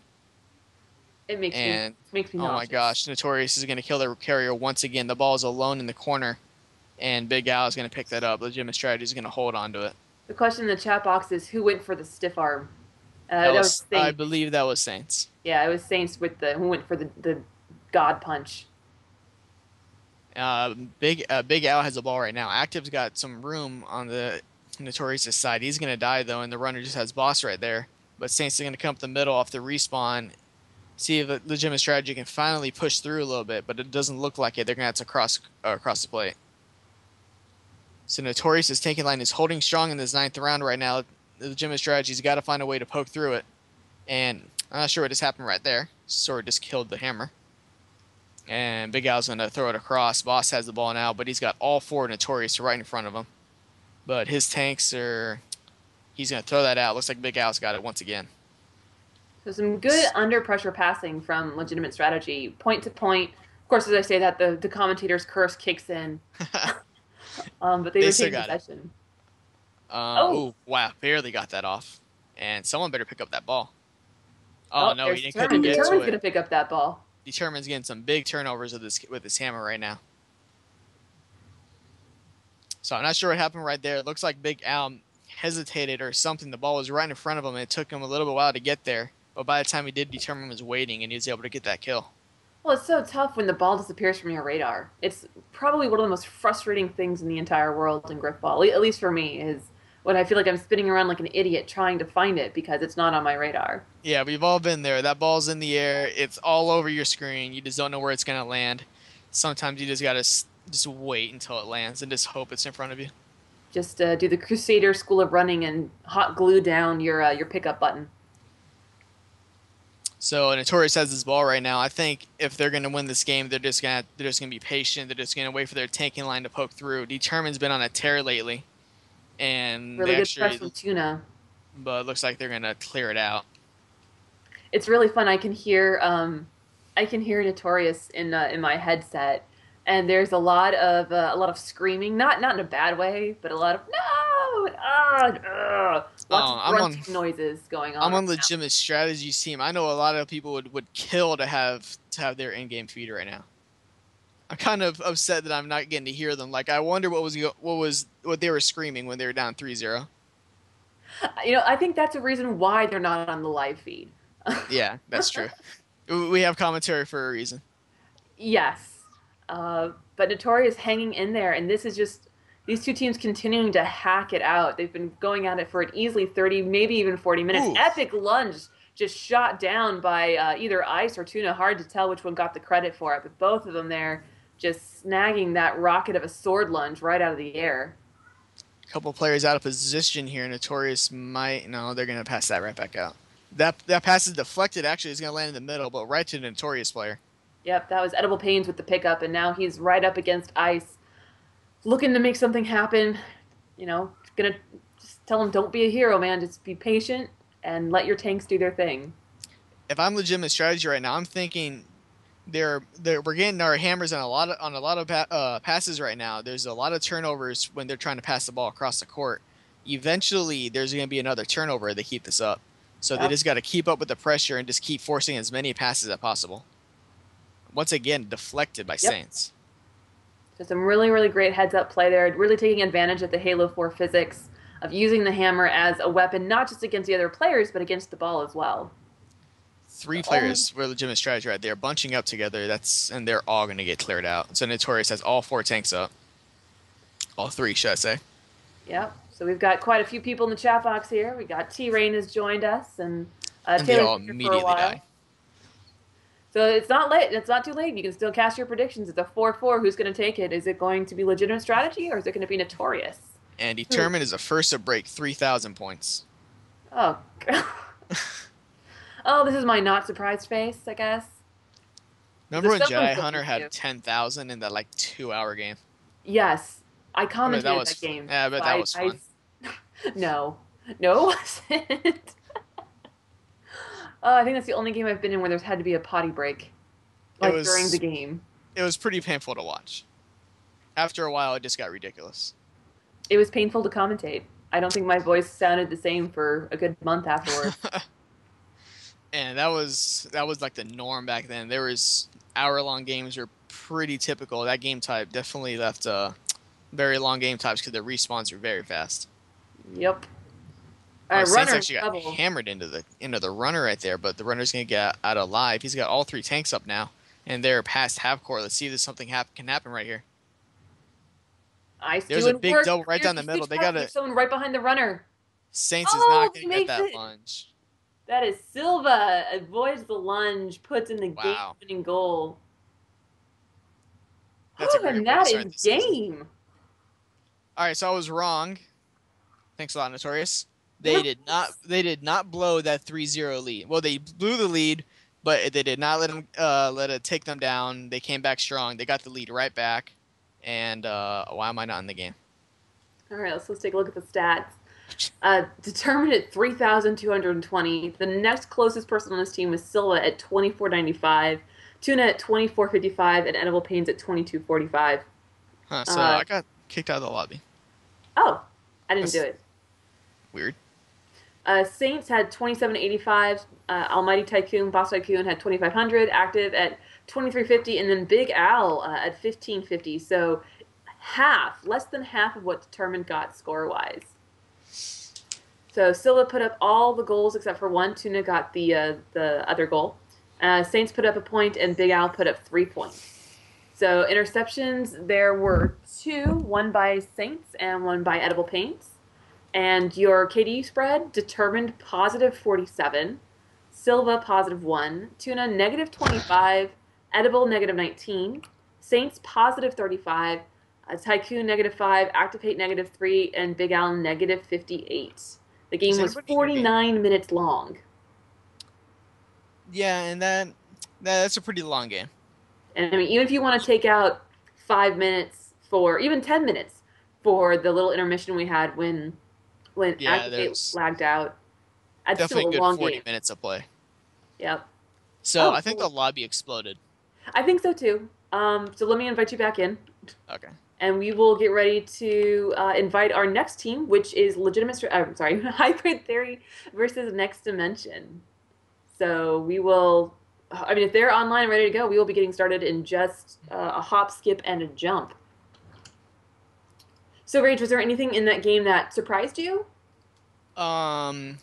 It And, makes me oh my nauseous. gosh, Notorious is going to kill their carrier once again. The ball is alone in the corner. And Big Al is going to pick that up. The Gym Strategy is going to hold on to it. The question in the chat box is who went for the stiff arm? That That was was, I Saints. believe that was Saints. Yeah, it was Saints with the who went for the God punch. Big Al has the ball right now. Active's got some room on the Notorious side. He's gonna die though, and the runner just has Boss right there. But Saints are gonna come up the middle off the respawn. See if the legitimate strategy can finally push through a little bit, but it doesn't look like it. They're gonna have to cross the plate. So Notorious is taking line, is holding strong in this ninth round right now. The legitimate strategy's got to find a way to poke through it, and I'm not sure what just happened right there. Sword just killed the hammer. And Big Al's going to throw it across. Boss has the ball now, but he's got all four Notorious right in front of him. But his tanks are... He's going to throw that out. Looks like Big Al's got it once again. So some good under pressure passing from legitimate strategy, point to point. Of course, as I say that, the commentator's curse kicks in. But they They still retain got it. possession. Oh, Oh, wow. Barely got that off. And someone better pick up that ball. Oh, oh, no, there's he couldn't Determined. get to Determined's going it. to pick up that ball. Determined's getting some big turnovers with this hammer right now. So I'm not sure what happened right there. It looks like Big Al hesitated or something. The ball was right in front of him, and it took him a little bit while to get there. But by the time he did, Determined was waiting, and he was able to get that kill. Well, it's so tough when the ball disappears from your radar. It's probably one of the most frustrating things in the entire world in Grifball, at least for me, is when I feel like I'm spinning around like an idiot trying to find it because it's not on my radar. Yeah, we've all been there. That ball's in the air. It's all over your screen. You just don't know where it's going to land. Sometimes you just got to just wait until it lands and just hope it's in front of you. Just do the Crusader School of Running and hot glue down your pickup button. So Notorious has this ball right now. I think if they're going to win this game, they're just going to be patient. They're just going to wait for their tanking line to poke through. Determined's been on a tear lately, and Really they good press actually, from Tuna. but it looks like they're going to clear it out. It's really fun. I can hear Notorious in my headset, and there's a lot of screaming, not in a bad way, but a lot of no, lots of grunting noises going on I'm right on the now. legitimate strategies team. I know a lot of people would kill to have their in-game feed right now. I'm kind of upset that I'm not getting to hear them. Like I wonder what they were screaming when they were down 3-0. I think that's a reason why they're not on the live feed. Yeah, that's true. We have commentary for a reason. Yes. But Notorious hanging in there, and this is just these two teams continuing to hack it out. They've been going at it for an easily 30, maybe even 40 minutes. Ooh. Epic lunge just shot down by either Ice or Tuna. Hard to tell which one got the credit for it, but both of them there just snagging that rocket of a sword lunge right out of the air. A couple players out of position here. Notorious might no, they're gonna pass that right back out. That pass is deflected. Actually, it's gonna land in the middle, but right to the Notorious player. Yep, that was Edible Pains with the pickup, and now he's right up against Ice, looking to make something happen. Gonna just tell him, don't be a hero, man. Just be patient and let your tanks do their thing. If I'm legitimate strategy right now, I'm thinking we're getting our hammers on a lot of passes right now. There's a lot of turnovers when they're trying to pass the ball across the court. Eventually, there's going to be another turnover if they keep this up. So they Yep. just got to keep up with the pressure and just keep forcing as many passes as possible. Once again, deflected by Yep. Saints. So some really, really great heads-up play there. Really taking advantage of the Halo 4 physics of using the hammer as a weapon, not just against the other players, but against the ball as well. Three Only players were legitimate strategy right there, bunching up together. And they're all going to get cleared out. So Notorious has all four tanks up. All three, should I say? Yep. So we've got quite a few people in the chat box here. We got T-Rain has joined us, and And they all Taylor's here for a immediately while. die. So it's not late. It's not too late. You can still cast your predictions. It's a 4-4. Who's going to take it? Is it going to be legitimate strategy or is it going to be Notorious? And Who? determined is a first to break 3,000 points. Oh, oh, this is my not surprised face, I guess. Remember There's when someone's Jedi looking Hunter at you. had 10,000 in that like 2 hour game? Yes, I I bet that commentated that was game. yeah, I So bet that was fun. no, no, it wasn't. I think that's the only game I've been in where there's had to be a potty break, It like during the was game. it was pretty painful to watch. After a while, it just got ridiculous. It was painful to commentate. I don't think my voice sounded the same for a good month afterwards. And that was like the norm back then. There was hour-long games were pretty typical. That game type definitely left very long game types because the respawns were very fast. Yep. All right, Saints runner in actually got trouble. hammered into the runner right there, but the runner's gonna get out alive. He's got all three tanks up now, and they're past half core. Let's see if something can happen right here. Ice There's a doing big work. double right Here's down the the middle. stitch They pass. got There's a someone right behind the runner. Saints is Oh, not gonna he get makes that it. lunge. That is Silva avoids the lunge, puts in the Wow, game-winning goal. that's a And great way to that start is the season. game. All right, so I was wrong. Thanks a lot, Notorious. They Yep. did not blow that 3-0 lead. Well, they blew the lead, but they did not let it take them down. They came back strong. They got the lead right back. And why am I not in the game? All right, let's take a look at the stats. Determined at 3,220. The next closest person on this team was Silva at 2495, Tuna at 2455, and Edible Pains at 2245. Huh? So Uh, I got kicked out of the lobby. oh, I didn't do That's it. weird. Saints had 2785. Almighty Tycoon, Boss Tycoon had 2500, active at 2350, and then Big Al at 1550. So less than half of what Determined got score wise. So Silva put up all the goals except for one. Tuna got the other goal. Saints put up a point, and Big Al put up 3 points. So interceptions, there were two, one by Saints and one by Edible Paints. And your KD spread, Determined positive 47, Silva positive 1, Tuna negative 25, Edible negative 19, Saints positive 35, Tycoon negative 5, Activate negative 3, and Big Al negative 58. The Does game was anybody hear me? 49 minutes long. Yeah, and that's a pretty long game. And I mean, even if you want to take out 5 minutes for, even 10 minutes for the little intermission we had when Yeah, Activate there's lagged out, that's still definitely a a good long 40 game. minutes of play. Yep. So Oh, I think cool. the lobby exploded. I think so too. So let me invite you back in, Okay. and we will get ready to invite our next team, which is Hybrid Theory versus Next Dimension. So we will. I mean, if they're online and ready to go, we will be getting started in just a hop, skip, and a jump. So, Rage, was there anything in that game that surprised you? Um,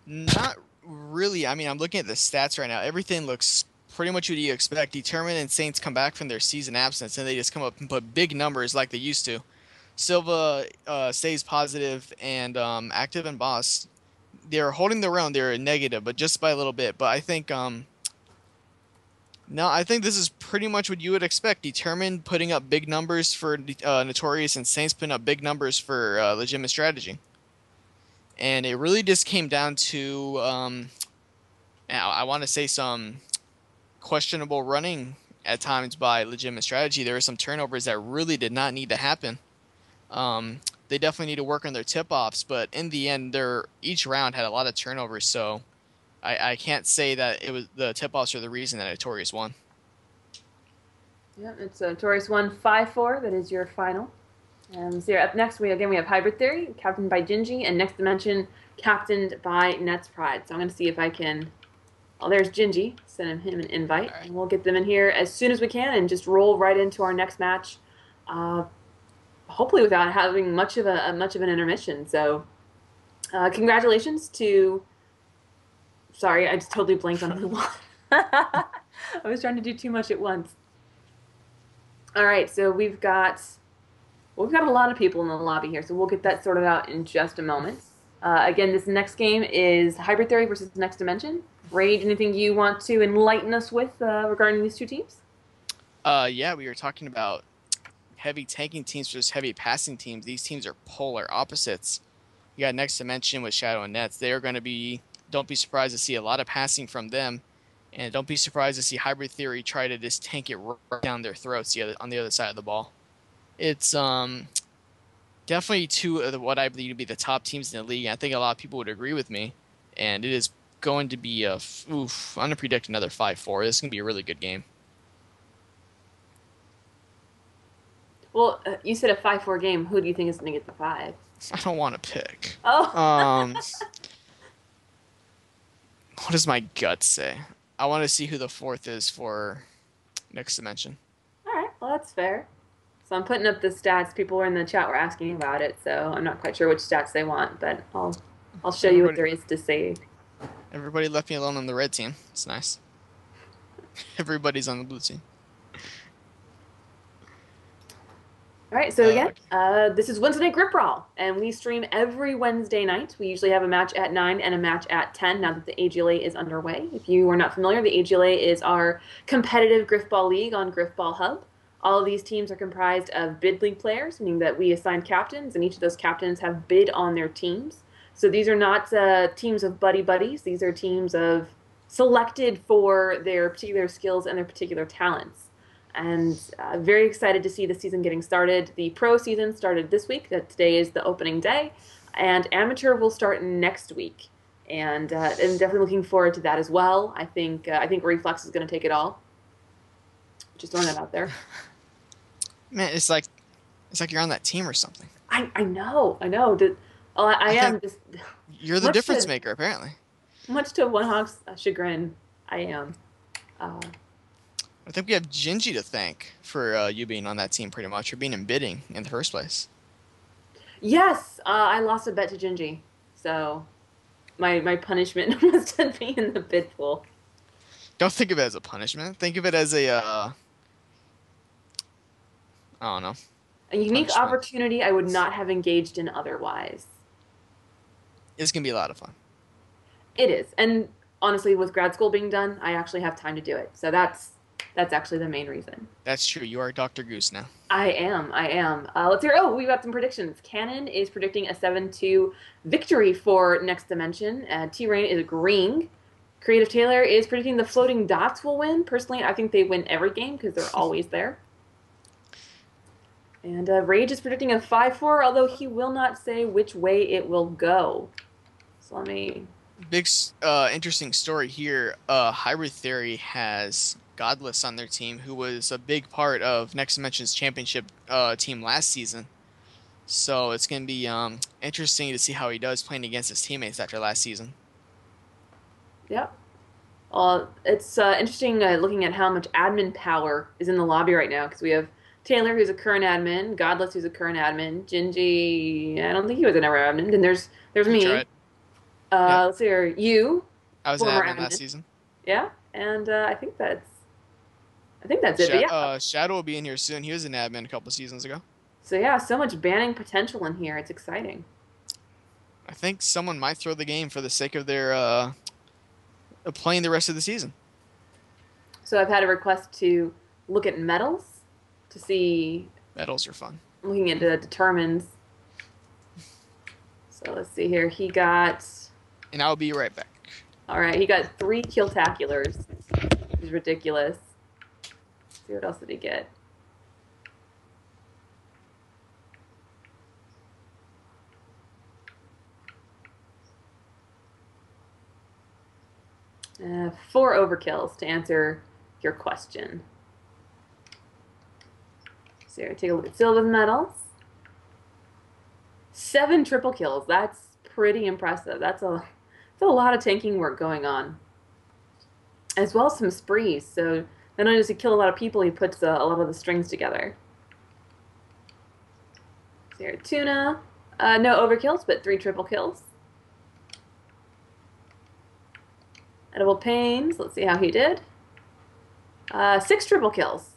Not really. I mean, I'm looking at the stats right now. Everything looks pretty much what you expect. Determined and Saints come back from their season absence, and they just come up and put big numbers like they used to. Silva stays positive and active and boss. They're holding their own. They're negative, but just by a little bit. But I think no, I think this is pretty much what you would expect. Determined putting up big numbers for Notorious and Saints putting up big numbers for legitimate strategy. And it really just came down to I want to say some questionable running at times by legitimate strategy. There were some turnovers that really did not need to happen. They definitely need to work on their tip-offs, but in the end, each round had a lot of turnovers, so I can't say that it was the tip-offs are the reason that Notorious won. Yeah, it's Notorious 1 5-4. That is your final. So up next, we have Hybrid Theory, captained by Gingy, and Next Dimension, captained by Nets Pride. So I'm going to see if I can. Oh, there's Gingy. Send him an invite, All right. and we'll get them in here as soon as we can, and just roll right into our next match. Hopefully, without having much of an intermission. So, congratulations to. Sorry, I just totally blanked on who won. I was trying to do too much at once. All right, so we've got a lot of people in the lobby here, so we'll get that sorted out in just a moment. Again, this next game is Hybrid Theory versus Next Dimension. Rage, anything you want to enlighten us with regarding these two teams? Yeah, we were talking about heavy tanking teams versus heavy passing teams. These teams are polar opposites. You got Next Dimension with Shadow and Nets. They are going to be, don't be surprised to see a lot of passing from them. And don't be surprised to see Hybrid Theory try to just tank it right down their throats on the other side of the ball. It's definitely two of what I believe to be the top teams in the league. I think a lot of people would agree with me. And it is going to be I'm going to predict another 5-4. This is going to be a really good game. Well, you said a 5-4 game. Who do you think is going to get the 5? I don't want to pick. Oh, What does my gut say? I want to see who the fourth is for Next Dimension. all right. Well, that's fair. So I'm putting up the stats. People in the chat were asking about it, so I'm not quite sure which stats they want, but I'll show you what Everybody, there is to say. everybody left me alone on the red team. It's nice. Everybody's on the blue team. All right, so again, Okay. this is Wednesday Night Grifbrawl, and we stream every Wednesday night. We usually have a match at 9 and a match at 10 now that the AGLA is underway. If you are not familiar, the AGLA is our competitive Grifball league on GrifballHub. All of these teams are comprised of bid league players, meaning that we assign captains, and each of those captains have bid on their teams. So these are not teams of buddy buddies. These are teams of selected for their particular skills and their particular talents. And very excited to see the season getting started. The pro season started this week. That today is the opening day, and amateur will start next week. And I'm definitely looking forward to that as well. I think Reflex is going to take it all. Just throwing that out there. Man, it's like you're on that team or something. I know, I know. I I am think just you're the much difference to maker, apparently. much to One Hawk's chagrin. I am. Uh, I think we have Gingy to thank for you being on that team pretty much, or being in bidding in the first place. yes, I lost a bet to Gingy, so my punishment was to be in the bid pool. Don't think of it as a punishment. Think of it as a, I don't know, A unique punishment. opportunity I would not have engaged in otherwise. It's going to be a lot of fun. It is. And honestly, with grad school being done, I actually have time to do it. So that's actually the main reason. That's true. You are Dr. Goose now. I am. I am. Let's hear. Oh, we've got some predictions. Canon is predicting a 7-2 victory for Next Dimension. T-Rain is agreeing. Creative Taylor is predicting the Floating Dots will win. Personally, I think they win every game because they're always there. And Rage is predicting a 5-4, although he will not say which way it will go. So let me. Big, interesting story here. Hybrid Theory has Godless on their team, who was a big part of Next Dimension's championship team last season. So it's going to be interesting to see how he does playing against his teammates after last season. Yep. It's interesting looking at how much admin power is in the lobby right now because we have Taylor, who's a current admin, Godless, who's a current admin, Gingy, I don't think he was an ever admin, and there's He me. tried. Yeah, Let's see here, you, I was an former admin last admin, season. yeah, and I think that's it. But yeah, Shadow will be in here soon. He was an admin a couple seasons ago. so yeah, so much banning potential in here. It's exciting. I think someone might throw the game for the sake of their playing the rest of the season. So I've had a request to look at medals to see, Medals are fun. looking at determines. So let's see here. He got. And I'll be right back. All right, he got 3 Killtaculars, which is ridiculous. Let's see what else did he get? Four overkills to answer your question. So here, take a look at Silva's medals. 7 triple kills. That's pretty impressive. That's a lot of tanking work going on, as well as some sprees. So not only does he kill a lot of people, he puts a lot of the strings together. So here, Tuna, no overkills, but 3 triple kills. Edible Pains, let's see how he did. 6 triple kills.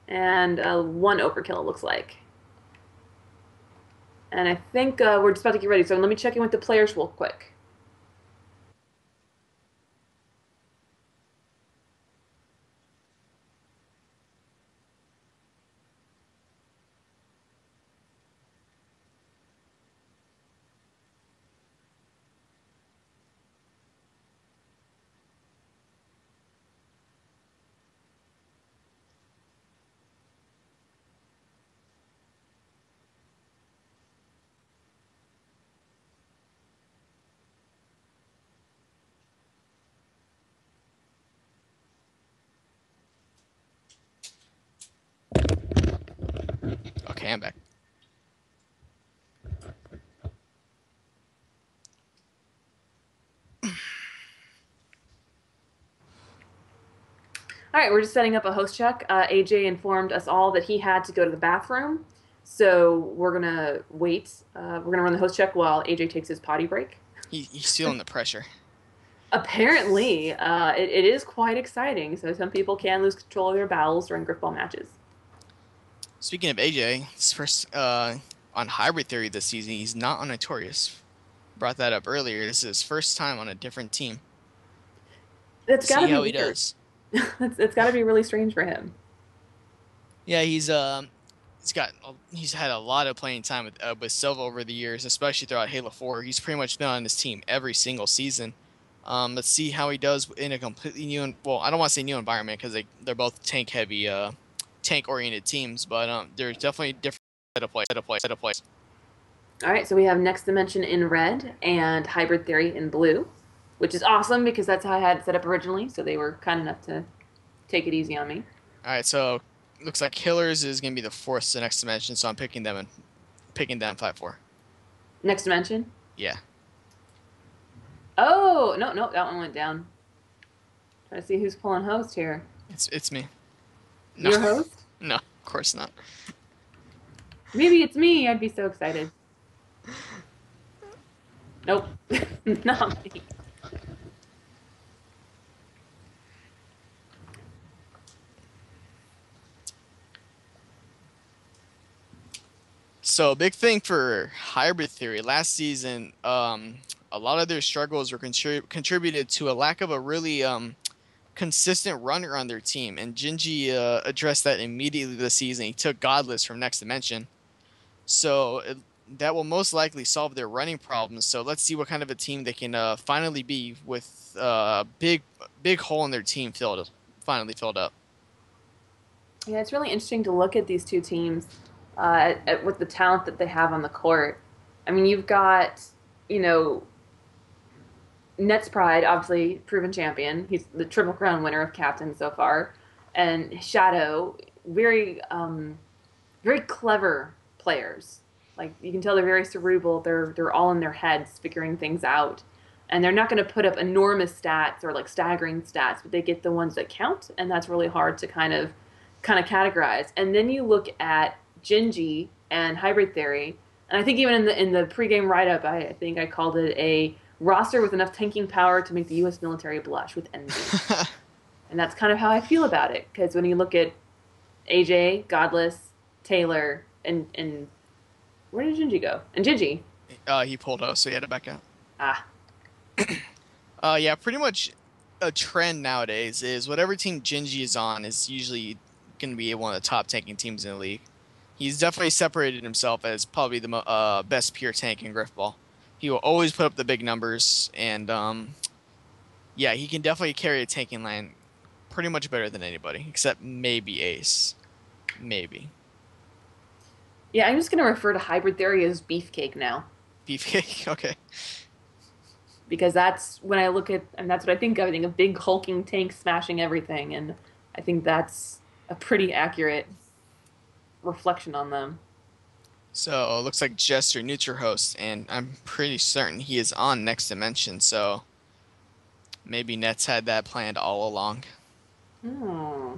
And 1 overkill, it looks like. And I think we're just about to get ready, so let me check in with the players real quick. Okay, I'm back. All right, we're just setting up a host check. AJ informed us all that he had to go to the bathroom, so we're gonna wait. We're gonna run the host check while AJ takes his potty break. He's feeling the pressure. Apparently, it is quite exciting. So some people can lose control of their bowels during Grifball matches. Speaking of AJ, his first on Hybrid Theory this season, he's not on Notorious. Brought that up earlier. This is his first time on a different team. That's got See to be how he weird. does. It's got to be really strange for him. Yeah, he's had a lot of playing time with Silva over the years, especially throughout Halo 4. He's pretty much been on this team every single season. Let's see how he does in a completely new, well, I don't want to say new environment because they're both tank heavy, tank oriented teams, but there's definitely different set of plays. All right, so we have Next Dimension in red and Hybrid Theory in blue, which is awesome because that's how I had it set up originally. So they were kind enough to take it easy on me. All right, so looks like Killers is gonna be the fourth to Next Dimension, so I'm picking them 5-4. Next Dimension. Yeah, Oh no, no, that one went down. Trying to see who's pulling host here. it's me. No, Your host? no, of course not. Maybe it's me. I'd be so excited. Nope, not me. So big thing for Hybrid Theory last season. A lot of their struggles were contributed to a lack of a really consistent runner on their team, and Gingy addressed that immediately this season. He took Godless from Next Dimension, so that will most likely solve their running problems. So let's see what kind of a team they can finally be with big hole in their team finally filled up. Yeah, it's really interesting to look at these two teams with the talent that they have on the court. I mean, you've got, you know, Nets Pride, obviously proven champion. He's the Triple Crown winner of captain so far, and Shadow, very clever players. Like you can tell, they're very cerebral. They're all in their heads, figuring things out, and they're not going to put up enormous stats or like staggering stats, but they get the ones that count, and that's really hard to kind of categorize. And then you look at Gingy and Hybrid Theory, and I think even in the pregame write up, I think I called it a roster with enough tanking power to make the U.S. military blush with envy. And that's kind of how I feel about it, because when you look at AJ, Godless, Taylor, and where did Gingy go? And Gingy. He pulled out, so he had to back out. Ah. Yeah, pretty much a trend nowadays is whatever team Gingy is on is usually going to be one of the top tanking teams in the league. He's definitely separated himself as probably the best pure tank in Grifball. He will always put up the big numbers, and yeah, he can definitely carry a tanking line pretty much better than anybody, except maybe Ace. Maybe. Yeah, I'm just going to refer to Hybrid Theory as Beefcake now. Beefcake? Okay. Because that's when I look at, and that's what I think of. I think of big hulking tank smashing everything, and I think that's a pretty accurate reflection on them. So it looks like Jester neutral host, and I'm pretty certain he is on Next Dimension, so maybe Nets had that planned all along. Hmm.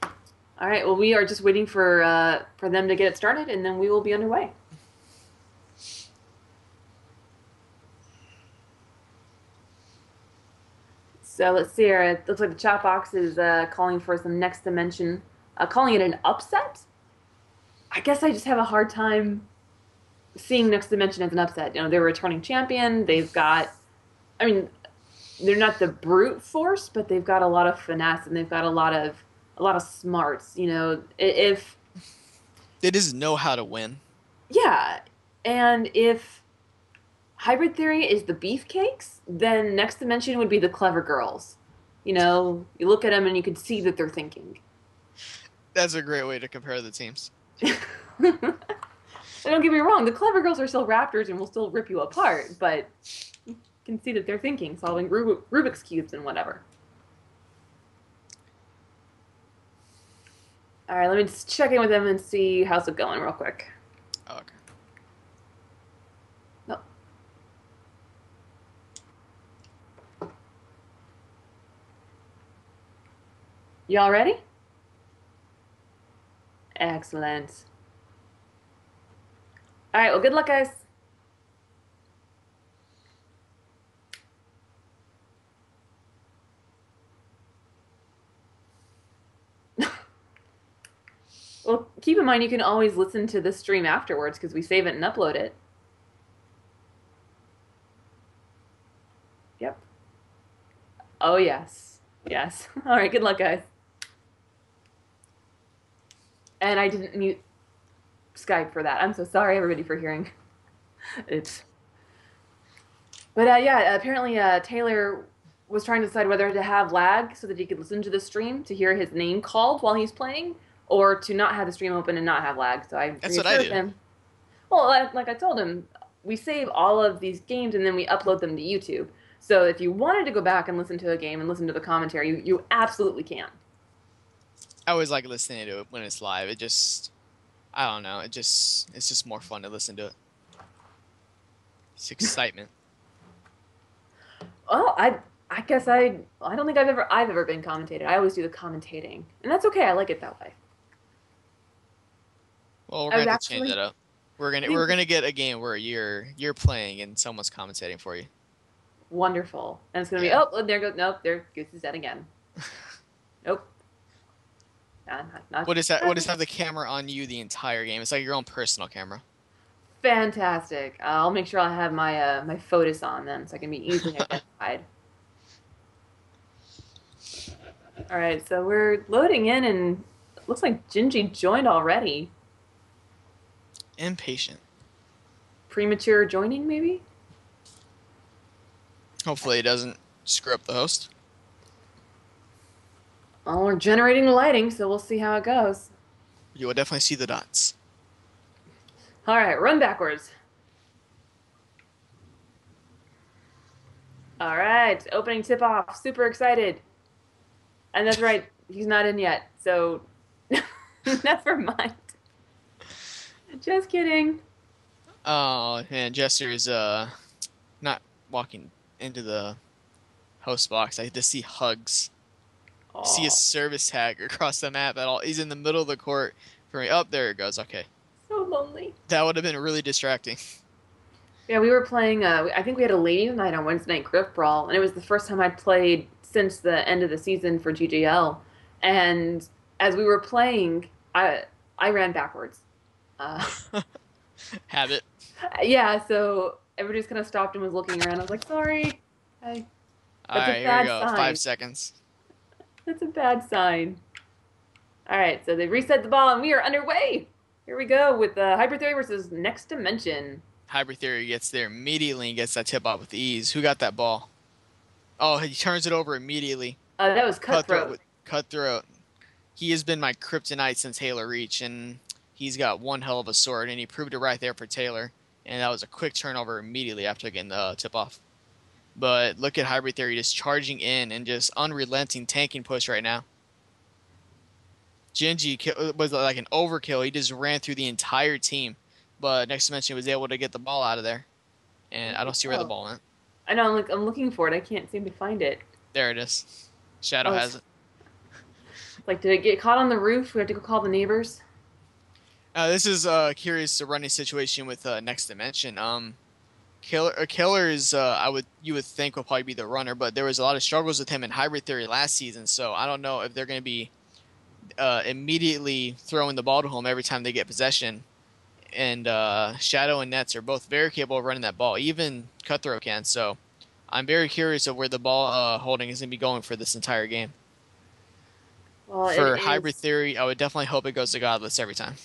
All right. Well, we are just waiting for them to get it started, and then we will be underway. So let's see here. It looks like the chat box is calling for some Next Dimension, calling it an upset. I guess I just have a hard time seeing Next Dimension as an upset. You know, they're a returning champion. They've got, I mean, they're not the brute force, but they've got a lot of finesse and they've got a lot of smarts. You know, if They just know how to win. yeah, and if Hybrid Theory is the beefcakes, then Next Dimension would be the clever girls. You know, you look at them and you can see that they're thinking. That's a great way to compare the teams. Don't get me wrong, the clever girls are still raptors and will still rip you apart, but you can see that they're thinking, solving Rubik's cubes and whatever. All right, let me just check in with him and see how's it going real quick. Okay. Oh, y'all ready? Excellent. All right, well, good luck, guys. Well, keep in mind you can always listen to this stream afterwards because we save it and upload it. Yep. Oh, yes. Yes. All right, good luck, guys. And I didn't mute Skype for that. I'm so sorry, everybody, for hearing it. But yeah, apparently Taylor was trying to decide whether to have lag so that he could listen to the stream to hear his name called while he's playing, or to not have the stream open and not have lag. So I That's what I reassured do. him. Well, like I told him, we save all of these games and then we upload them to YouTube. So if you wanted to go back and listen to a game and listen to the commentary, you absolutely can. I always like listening to it when it's live. It just, I don't know. It's just more fun to listen to it. It's excitement. Well, I guess I don't think I've ever been commentated. I always do the commentating, and that's okay. I like it that way. Well, we're I gonna was have to change actually that up. We're I gonna think we're gonna get a game where you're playing and someone's commentating for you. wonderful, and it's gonna be Yeah. there goes nope there Goose is dead again. Nope, not What is that? What is have the camera on you the entire game? It's like your own personal camera. fantastic. I'll make sure I have my my photos on then, so I can be easily identified. All right, so we're loading in, and it looks like Gingy joined already. Impatient. Premature joining, maybe? Hopefully it doesn't screw up the host. Well, we're generating lighting, so we'll see how it goes. You will definitely see the dots. All right, run backwards. All right, opening tip off. Super excited. And that's right, he's not in yet, so never mind. Just kidding. Oh man, Jester's not walking into the host box. I had to see hugs. See a Oh, service tag across the map at all. He's in the middle of the court for me. Oh, there it goes. Okay. so lonely. That would have been really distracting. Yeah, we were playing. I think we had a ladies' night on Wednesday night, Grifbrawl, and it was the first time I'd played since the end of the season for GGL. And as we were playing, I ran backwards. Uh, Habit. yeah, so everybody just kind of stopped and was looking around. I was like, sorry. That's a Alright, here we bad go. sign. 5 seconds. That's a bad sign. All right, so they reset the ball, and we are underway. Here we go with Hyper Theory versus Next Dimension. Hybrid Theory gets there immediately and gets that tip off with ease. Who got that ball? Oh, he turns it over immediately. That was Cutthroat. Cutthroat. He has been my kryptonite since Halo Reach, and he's got one hell of a sword, and he proved it right there for Taylor. And that was a quick turnover immediately after getting the tip off. But look at Hybrid Theory just charging in and just unrelenting tanking push right now. Gingy was like an overkill. He just ran through the entire team. But Next Dimension was able to get the ball out of there. And I don't see where the Oh, ball went. I know. I'm looking for it. I can't seem to find it. There it is. Shadow Oh, has it. like, did it get caught on the roof? We have to go call the neighbors. This is curious a running situation with Next Dimension. Killer is you would think would probably be the runner, but there was a lot of struggles with him in Hybrid Theory last season. So I don't know if they're going to be immediately throwing the ball to him every time they get possession. And Shadow and Nets are both very capable of running that ball. Even Cutthroat can. So I'm very curious of where the ball holding is going to be going for this entire game. Well, For it Hybrid is. Theory, I would definitely hope it goes to Godless every time.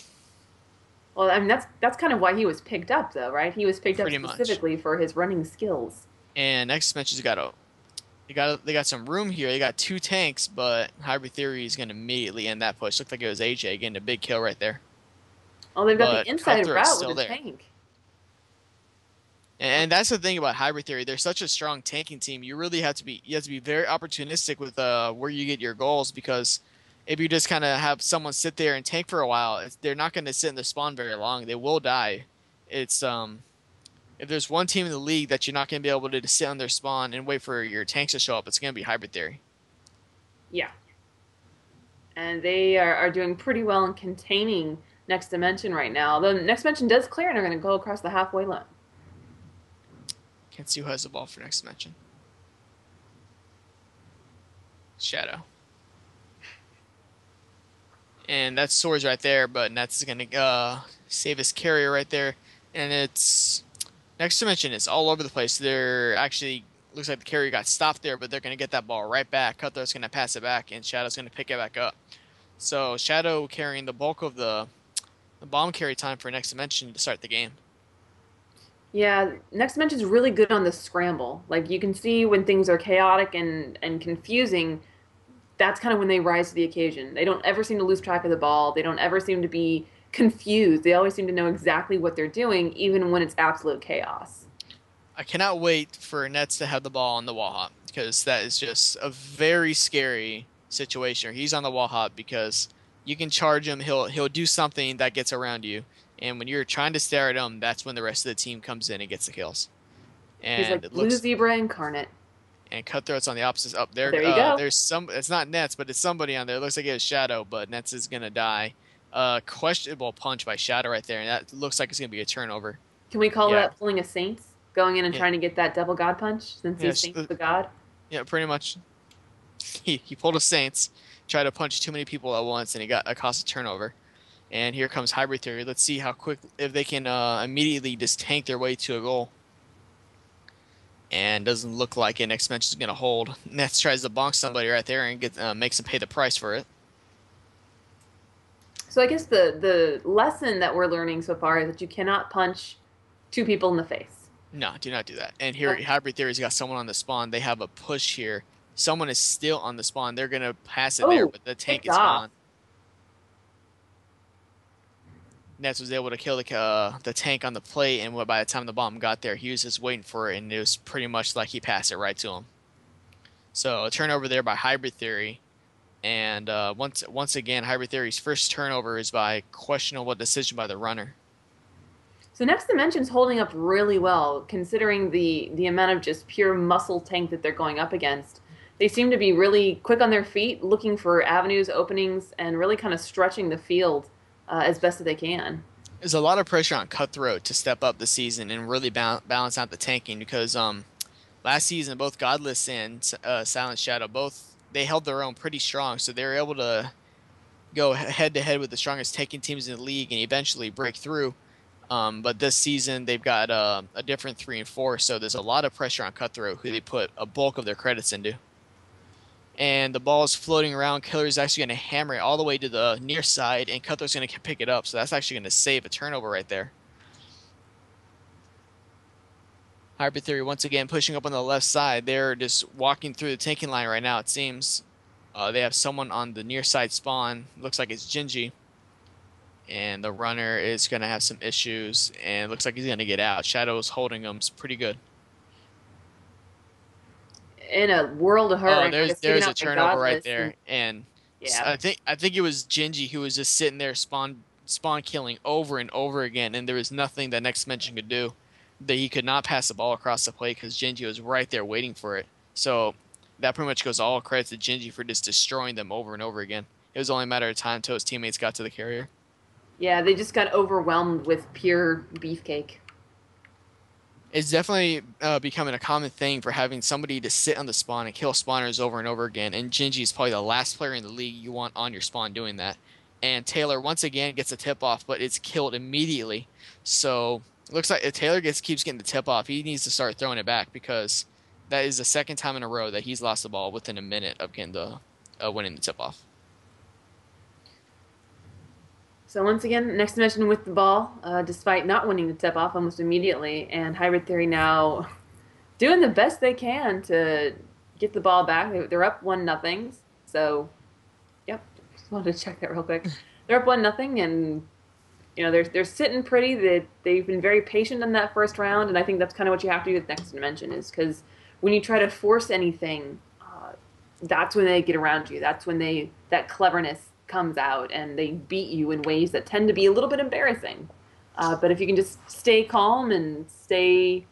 Well, I mean that's kind of why he was picked up, though, right? He was picked up Pretty much. specifically for his running skills. And Next Dimension's they got some room here. They got two tanks, but Hybrid Theory is going to immediately end that push. Looked like it was AJ getting a big kill right there. Oh, they've got But the inside Cutthroat's route still with a there. tank. And that's the thing about Hybrid Theory. They're such a strong tanking team. You really have to be very opportunistic with where you get your goals because if you just kind of have someone sit there and tank for a while, they're not going to sit in the spawn very long. They will die. It's if there's one team in the league that you're not going to be able to sit on their spawn and wait for your tanks to show up, it's going to be Hybrid Theory. Yeah, and they are doing pretty well in containing Next Dimension right now. The Next Dimension does clear, and they're going to go across the halfway line. Can't see who has the ball for next dimension. Shadow. And that's swords right there, but Nets is going to save his carrier right there. And it's next dimension is all over the place. They're actually looks like the carrier got stopped there, but they're going to get that ball right back. Cutthroat's going to pass it back, and Shadow's going to pick it back up. So Shadow carrying the bulk of the bomb carry time for next dimension to start the game. Yeah, Next Dimension's really good on the scramble. Like you can see when things are chaotic and confusing, that's kind of when they rise to the occasion. They don't ever seem to lose track of the ball. They don't ever seem to be confused. They always seem to know exactly what they're doing, even when it's absolute chaos. I cannot wait for Nets to have the ball on the wall hop because that is just a very scary situation. He's on the wall hop because you can charge him. He'll do something that gets around you, and when you're trying to stare at him, that's when the rest of the team comes in and gets the kills. He's And like it Blue looks Zebra incarnate. and Cutthroat's on the opposite up there. There you go. There's some. It's not Nets, but it's somebody on there. It looks like it's Shadow, but Nets is gonna die. Questionable punch by Shadow right there, and that looks like it's gonna be a turnover. Can we call Yeah, that pulling a Saints? Going in and yeah, trying to get that double God punch since yeah, he's Saints the God? yeah. Pretty much. He pulled a Saints, tried to punch too many people at once, and he got a cost a turnover. And here comes Hybrid Theory. Let's see how quick if they can immediately just tank their way to a goal. And doesn't look like it. Next match is gonna hold. Nets tries to bonk somebody right there and makes them pay the price for it. So I guess the lesson that we're learning so far is that you cannot punch two people in the face. No, do not do that. And here, Okay. Hybrid Theory's got someone on the spawn. They have a push here. Someone is still on the spawn. They're gonna pass it there, Oh, but the tank picked is off. gone. Nets was able to kill the tank on the plate, and by the time the bomb got there, he was just waiting for it, and it was pretty much like he passed it right to him. So a turnover there by Hybrid Theory, and once again, Hybrid Theory's first turnover is by questionable decision by the runner. So Next Dimension's holding up really well, considering the amount of just pure muscle tank that they're going up against. They seem to be really quick on their feet, looking for avenues, openings, and really kind of stretching the field as best as they can. There's a lot of pressure on Cutthroat to step up the season and really balance out the tanking because last season both Godless and Silent Shadow both they held their own pretty strong, so they were able to go head to head with the strongest tanking teams in the league and eventually break through. But this season they've got a different 3 and 4, so there's a lot of pressure on Cutthroat, who they put a bulk of their credits into. And the ball is floating around. Killer's actually going to hammer it all the way to the near side, and Cutthroat's going to pick it up. So that's actually going to save a turnover right there. Hybrid Theory once again pushing up on the left side. They're just walking through the tanking line right now, it seems. They have someone on the near side spawn. Looks like it's Gingy. And the runner is going to have some issues, and looks like he's going to get out. Shadow's holding him. It's pretty good. In a world of hurt, Oh, right now, just there's taking a out the turnover right Godless there, and yeah. I think it was Gingy who was just sitting there spawn killing over and over again, and there was nothing that Next Dimension could do. That he could not pass the ball across the plate because Gingy was right there waiting for it. So that pretty much goes all credit to Gingy for just destroying them over and over again. It was only a matter of time until his teammates got to the carrier. Yeah, they just got overwhelmed with pure beefcake. It's definitely becoming a common thing for having somebody to sit on the spawn and kill spawners over and over again. And Gingy is probably the last player in the league you want on your spawn doing that. And Taylor once again gets a tip off, but it's killed immediately. So it looks like if Taylor keeps getting the tip off, he needs to start throwing it back because that is the second time in a row that he's lost the ball within a minute of getting the winning the tip off. So once again, Next Dimension with the ball, despite not winning the tip-off almost immediately, and Hybrid Theory now doing the best they can to get the ball back. They're up 1-0. So, yep, just wanted to check that real quick. They're up 1-0, and you know they're sitting pretty. They've been very patient in that first round, and I think that's kind of what you have to do with Next Dimension is because when you try to force anything, that's when they get around you. That's when that cleverness comes out and they beat you in ways that tend to be a little bit embarrassing. But if you can just stay calm and stay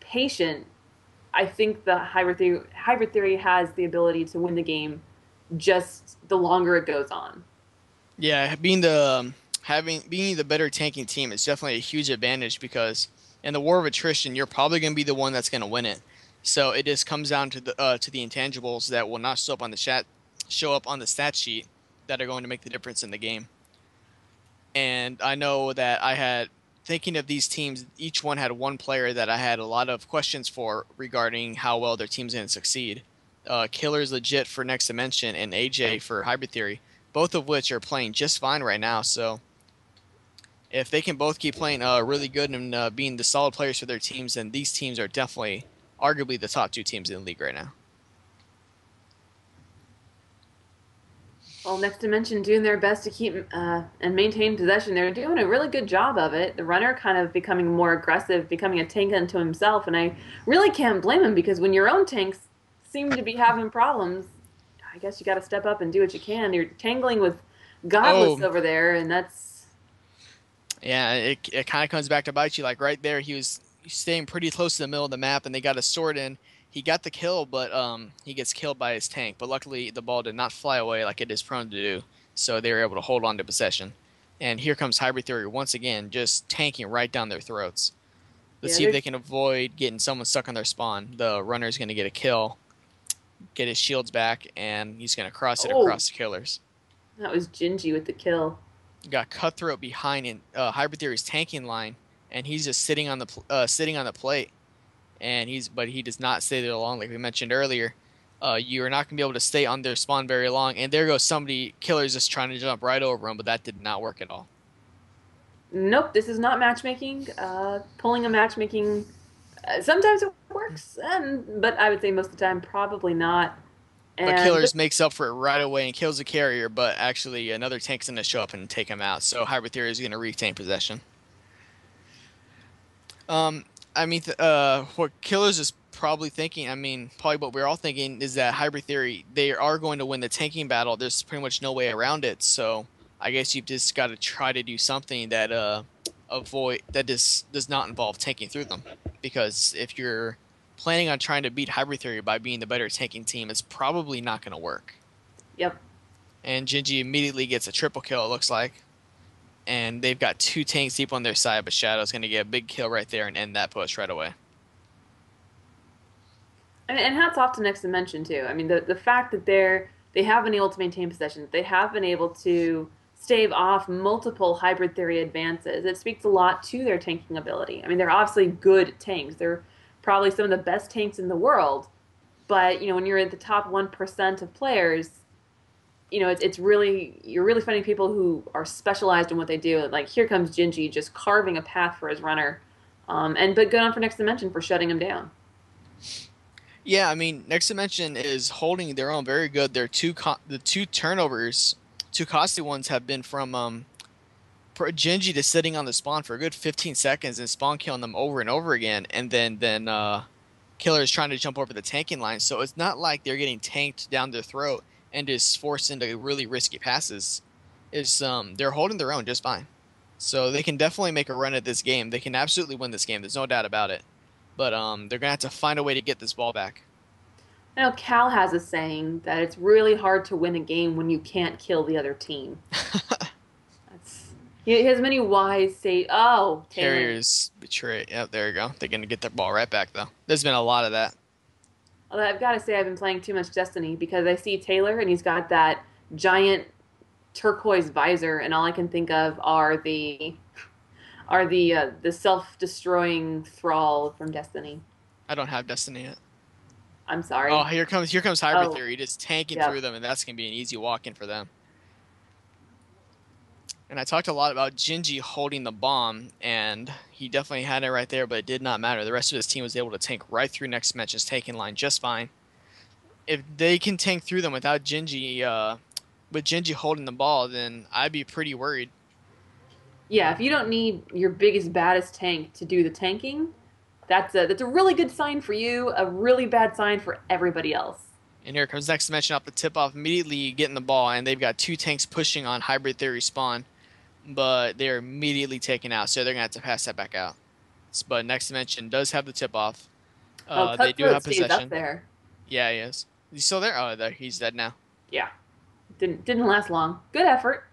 patient, I think the hybrid theory has the ability to win the game just the longer it goes on. Yeah, being the having being the better tanking team is definitely a huge advantage because in the war of attrition, you're probably going to be the one that's going to win it. So it just comes down to the intangibles that will not show up on the stat sheet that are going to make the difference in the game. And I know that I had thinking of these teams, each one had one player that I had a lot of questions for regarding how well their team's going to succeed. Killer's legit for Next Dimension and AJ for Hybrid Theory, both of which are playing just fine right now. So if they can both keep playing really good and being the solid players for their teams, then these teams are definitely arguably the top two teams in the league right now. Well, Next Dimension doing their best to keep and maintain possession. They're doing a really good job of it. The runner kind of becoming more aggressive, becoming a tank unto himself, and I really can't blame him because when your own tanks seem to be having problems, I guess you got to step up and do what you can. You're tangling with Godless Oh, over there, and that's yeah, it kind of comes back to bite you. Like right there, he was staying pretty close to the middle of the map, and they got a sword in. He got the kill, but he gets killed by his tank. But luckily, the ball did not fly away like it is prone to do, so they were able to hold on to possession. And here comes Hybrid Theory once again, just tanking right down their throats. Let's yeah. see if they There's can avoid getting someone stuck on their spawn. The runner's going to get a kill, get his shields back, and he's going to cross it oh, across the killers. that was Gingy with the kill. Got Cutthroat behind in Hybrid Theory's tanking line, and he's just sitting on the plate. And he does not stay there long, like we mentioned earlier. You are not gonna be able to stay on their spawn very long. And there goes somebody, killer's just trying to jump right over him, but that did not work at all. Nope, this is not matchmaking. Pulling a matchmaking. Sometimes it works, but I would say most of the time probably not. But And killers makes up for it right away and kills the carrier, but actually another tank's gonna show up and take him out. So Hybrid Theory is gonna retain possession. Um, what Killers is probably thinking, probably what we're all thinking is that Hybrid Theory, they are going to win the tanking battle. There's pretty much no way around it. So I guess you've just got to try to do something that does not involve tanking through them. Because if you're planning on trying to beat Hybrid Theory by being the better tanking team, it's probably not going to work. yep. And Gingy immediately gets a triple kill, it looks like. And they've got two tanks deep on their side, but Shadow's going to get a big kill right there and end that push right away. And hats off to Next Dimension too. I mean, the fact that they have been able to maintain possession, they have been able to stave off multiple Hybrid Theory advances. It speaks a lot to their tanking ability. I mean, they're obviously good tanks. They're probably some of the best tanks in the world. But when you're at the top 1% of players, it's really you're really finding people who are specialized in what they do. Like here comes Gingy just carving a path for his runner, but good on for Next Dimension for shutting him down. Yeah, Next Dimension is holding their own very good. The two turnovers, two costly ones, have been from Gingy just sitting on the spawn for a good 15 seconds and spawn killing them over and over again, and then Killer is trying to jump over the tanking line. So it's not like they're getting tanked down their throat and just forced into really risky passes. They're holding their own just fine. So they can definitely make a run at this game. They can absolutely win this game. There's no doubt about it. But they're gonna have to find a way to get this ball back. I know Cal has a saying that it's really hard to win a game when you can't kill the other team. He has many wise say. Oh, Taylor. Carriers betray. Yep, there you go. They're gonna get their ball right back though. There's been a lot of that. Although I've got to say I've been playing too much Destiny because I see Taylor and he's got that giant turquoise visor, and all I can think of are the self-destroying thrall from Destiny. I don't have Destiny yet. I'm sorry. Oh, here comes Hybrid Oh, Theory, just tanking yep. through them, and that's gonna be an easy walk-in for them. And I talked a lot about Gingy holding the bomb, and he definitely had it right there, but it did not matter. The rest of his team was able to tank right through Next Dimension's taking line just fine. If they can tank through them without with Gingy holding the ball, then I'd be pretty worried. Yeah, if you don't need your biggest, baddest tank to do the tanking, that's a really good sign for you, a really bad sign for everybody else. And here comes next dimension off the tip off, immediately getting the ball, and they've got two tanks pushing on Hybrid Theory spawn, but they're immediately taken out, so they're gonna have to pass that back out. But next dimension does have the tip off. Oh, They do Cutthroat have stays up possession. there. Yeah, he is. He's still there? Oh, there, he's dead now. Yeah, didn't last long. Good effort.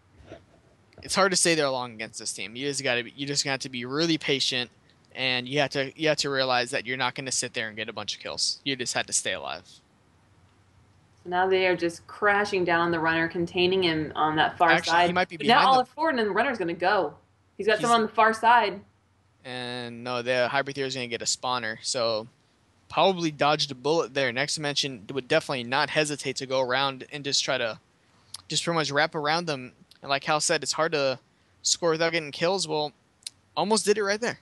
It's hard to stay there long against this team. You just got to be really patient, and you have to realize that you're not going to sit there and get a bunch of kills. You just had to stay alive. So now they are just crashing down on the runner, containing him on that far Actually, he side. might be But now behind all them. is forward, and the runner's going to go. He's got He's someone on the far side. and no, the Hybrid Theory is going to get a spawner, so probably dodged a bullet there. Next dimension would definitely not hesitate to go around and just try to just pretty much wrap around them. And like Hal said, it's hard to score without getting kills. Well, almost did it right there.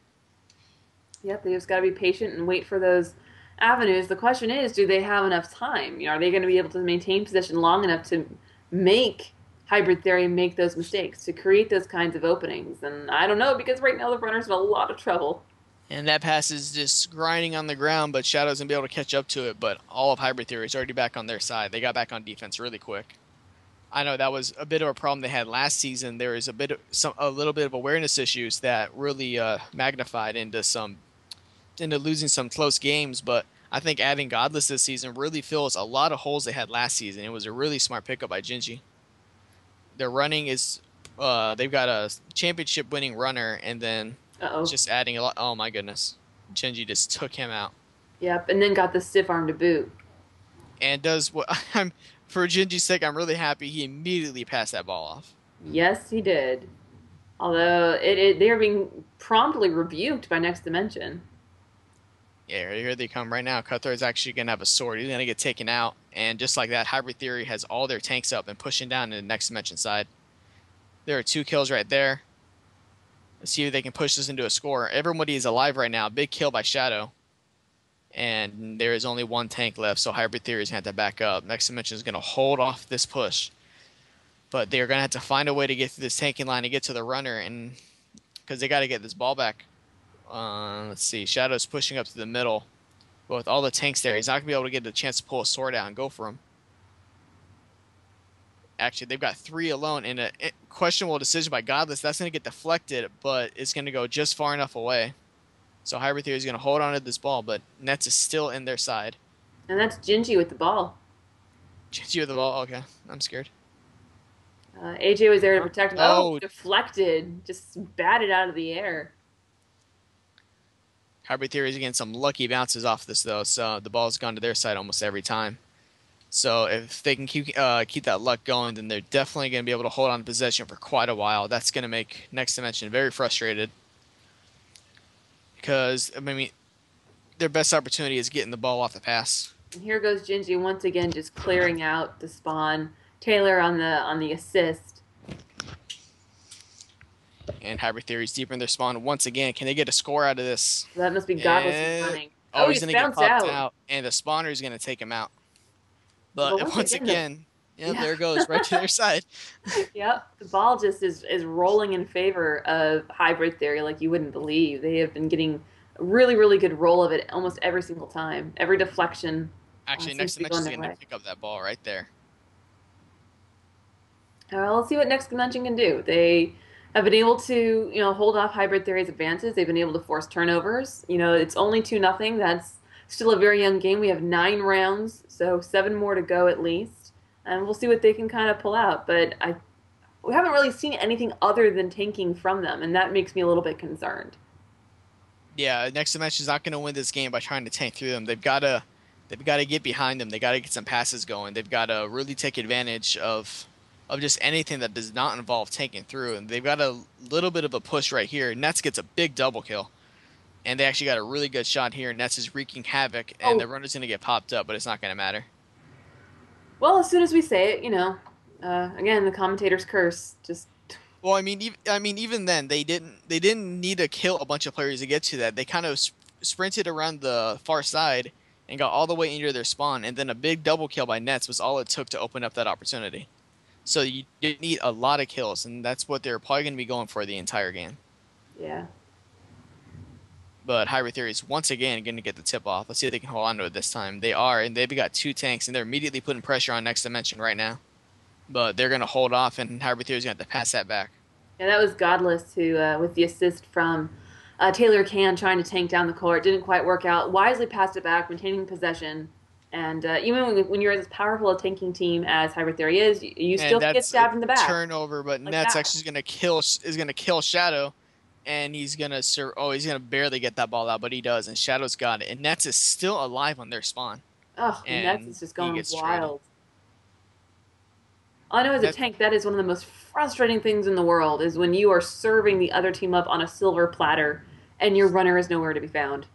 Yep, they just got to be patient and wait for those avenues. The question is, do they have enough time? Are they going to be able to maintain position long enough to make Hybrid Theory make those mistakes, to create those kinds of openings? And I don't know, because right now the runner's in a lot of trouble. And that pass is just grinding on the ground, but Shadow's gonna be able to catch up to it. But all of Hybrid Theory is already back on their side. They got back on defense really quick. I know that was a bit of a problem they had last season. There was a little bit of awareness issues that really magnified into losing some close games. But I think adding Godless this season really fills a lot of holes they had last season. It was a really smart pickup by Gingy. Their running is they've got a championship winning runner, and then Uh-oh. just adding a lot. Oh my goodness, Gingy just took him out. Yep, and then got the stiff arm to boot. And does what I'm for Gingy's sake. I'm really happy he immediately passed that ball off. Yes, he did. Although they are being promptly rebuked by Next Dimension. Yeah, here they come right now. Cutthroat's actually gonna have a sword. He's gonna get taken out, and just like that, Hybrid Theory has all their tanks up and pushing down to the next dimension side. There are two kills right there. Let's see if they can push this into a score. Everybody is alive right now. Big kill by Shadow. And there is only one tank left, so Hybrid Theory is going to have to back up. Next dimension is going to hold off this push. But they're going to have to find a way to get through this tanking line and get to the runner, and because they got to get this ball back. Let's see. Shadow's pushing up to the middle. But with all the tanks there, he's not going to be able to get a chance to pull a sword out and go for him. Actually, they've got three alone, and a questionable decision by Godless. That's going to get deflected, but it's going to go just far enough away. So Hybrid Theory is going to hold on to this ball, but Nets is still in their side. And that's Gingy with the ball. Gingy with the ball. Okay, I'm scared. AJ was there to protect him. Oh. Deflected. Just batted out of the air. Hybrid Theory is getting some lucky bounces off this, though, so the ball's gone to their side almost every time. So if they can keep that luck going, then they're definitely going to be able to hold on to possession for quite a while. That's going to make Next Dimension very frustrated. Because, I mean, their best opportunity is getting the ball off the pass. And here goes Gingy once again, just clearing out the spawn. Taylor on the assist. And Hybrid Theory's deeper in their spawn once again. Can they get a score out of this? That must be Godless running. Oh, he's going to get bounced popped out. And the spawner is going to take him out. But once again, yeah, there it goes, right to their side. Yep, the ball just is rolling in favor of Hybrid Theory like you wouldn't believe. They have been getting a really, really good roll of it almost every single time. Every deflection. Actually, Next Dimension is going to pick up that ball right there. Let's see what Next Dimension can do. They have been able to, hold off Hybrid Theory's advances. They've been able to force turnovers. It's only 2-0. That's still a very young game. We have 9 rounds, so 7 more to go at least. And we'll see what they can kind of pull out. But we haven't really seen anything other than tanking from them, and that makes me a little bit concerned. Yeah, Next Dimension is not going to win this game by trying to tank through them. They've got to get behind them. They got to get some passes going. They've got to really take advantage of just anything that does not involve tanking through. And they've got a little bit of a push right here. Nets gets a big double kill. And they actually got a really good shot here. Nets is wreaking havoc, and the runner's going to get popped up, but it's not going to matter. Well, as soon as we say it, again, the commentator's curse. Just. Well, I mean, even then, they didn't need to kill a bunch of players to get to that. They kind of sprinted around the far side and got all the way into their spawn, and then a big double kill by Nets was all it took to open up that opportunity. So you didn't need a lot of kills, and that's what they're probably going to be going for the entire game. Yeah. But Hybrid Theory is once again going to get the tip off. Let's see if they can hold on to it this time. They are, and they've got 2 tanks, and they're immediately putting pressure on Next Dimension right now. But they're going to hold off, and Hybrid Theory is going to have to pass that back. Yeah, that was Godless who, with the assist from Taylor Can trying to tank down the court, didn't quite work out. Wisely passed it back, maintaining possession. And even when you're as powerful a tanking team as Hybrid Theory is, you And still get that's a stabbed in the back turnover, but like Nets that. actually is going to kill Shadow, and he's going to barely get that ball out, but he does, and Shadow's got it. And Nets is still alive on their spawn, Oh, and Nets and is just he going gets traded. wild. All I know as a Net tank, that is one of the most frustrating things in the world is when you are serving the other team up on a silver platter and your runner is nowhere to be found.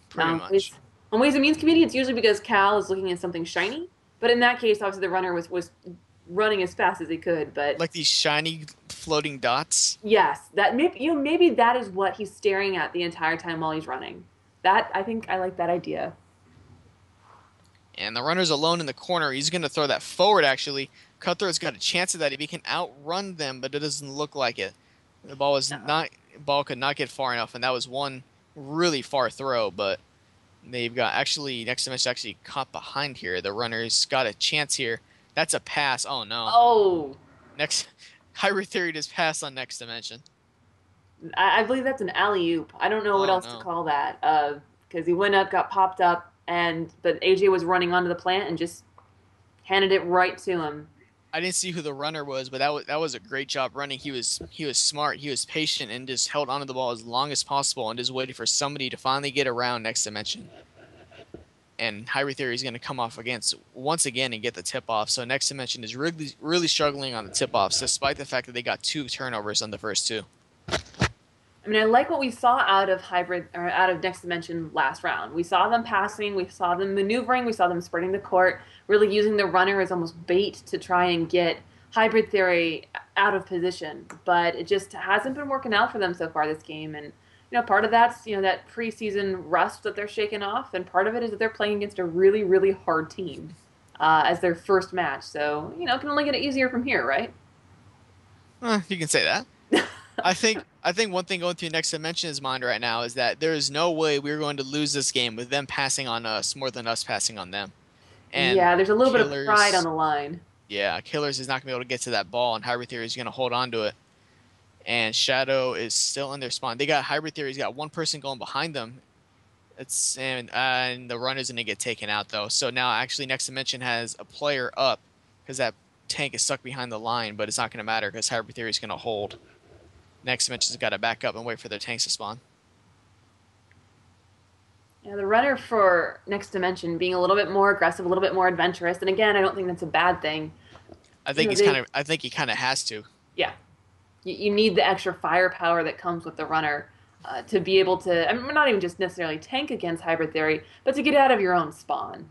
pretty Now, much. on Ways and Means Committee, it's usually because Cal is looking at something shiny. But in that case, obviously the runner was running as fast as he could. But Like these shiny floating dots. yes, that maybe that is what he's staring at the entire time while he's running. That I think I like that idea. And the runner's alone in the corner. He's going to throw that forward, actually. Cutthroat's got a chance of that if he can outrun them, but it doesn't look like it. The ball could not get far enough, and that was one really far throw, but they've got actually Next Dimension actually caught behind here. The runner's got a chance here. That's a pass. Oh no. Oh, Next Hybrid Theory just passed on Next Dimension. I believe that's an alley oop. I don't know what Oh else to no. call that. Because he went up, got popped up, and but AJ was running onto the plant and just handed it right to him. I didn't see who the runner was, but that was a great job running. He was smart, he was patient, and just held onto the ball as long as possible and just waited for somebody to finally get around Next Dimension. And Hybrid Theory is going to come off against once again and get the tip off. So Next Dimension is really struggling on the tip offs, despite the fact that they got 2 turnovers on the first 2. I mean, I like what we saw out of Hybrid or out of Next Dimension last round. We saw them passing, we saw them maneuvering, we saw them spreading the court, really using the runner as almost bait to try and get Hybrid Theory out of position. But it just hasn't been working out for them so far this game. And part of that's that preseason rust that they're shaking off, and part of it is that they're playing against a really, really hard team as their first match. So it can only get easier from here, right? You can say that. I think one thing going through Next Dimension's mind right now is that there is no way we're going to lose this game with them passing on us more than us passing on them. And Yeah, there's a little bit of pride on Killers, the line. yeah, Killers is not going to be able to get to that ball, and Hybrid Theory is going to hold on to it. And Shadow is still in their spawn. They got Hybrid Theory's got one person going behind them. And the run is going to get taken out though. So now actually Next Dimension has a player up because that tank is stuck behind the line, but it's not going to matter because Hybrid Theory is going to hold. Next Dimension's got to back up and wait for their tanks to spawn. Yeah, the runner for Next Dimension being a little bit more aggressive, a little bit more adventurous, and again, I don't think that's a bad thing. I You think know, he's they kind of. I think he kind of has to. Yeah, you need the extra firepower that comes with the runner to be able to. I mean, not even just necessarily tank against Hybrid Theory, but to get out of your own spawn.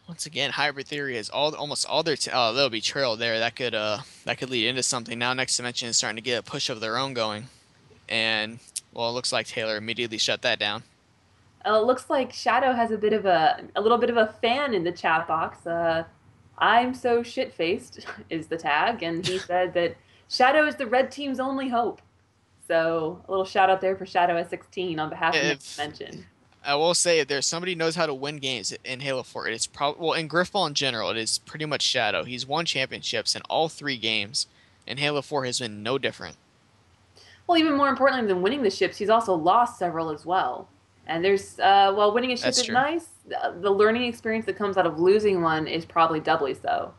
Once again, Hybrid Theory has almost all their. There'll be trail there that could lead into something. Now Next Dimension is starting to get a push of their own going, and well, it looks like Taylor immediately shut that down. It looks like Shadow has a little bit of a fan in the chat box. I'm so shit faced is the tag, and he said that Shadow is the red team's only hope. So a little shout out there for Shadow S16 on behalf of Next If Dimension. I will say, if there's somebody who knows how to win games in Halo 4, it's probably well in Grifball in general. It is pretty much Shadow. He's won championships in all 3 games, and Halo 4 has been no different. Well, even more importantly than winning the ships, he's also lost several as well. And there's, while winning a ship That's is true. nice, the learning experience that comes out of losing one is probably doubly so.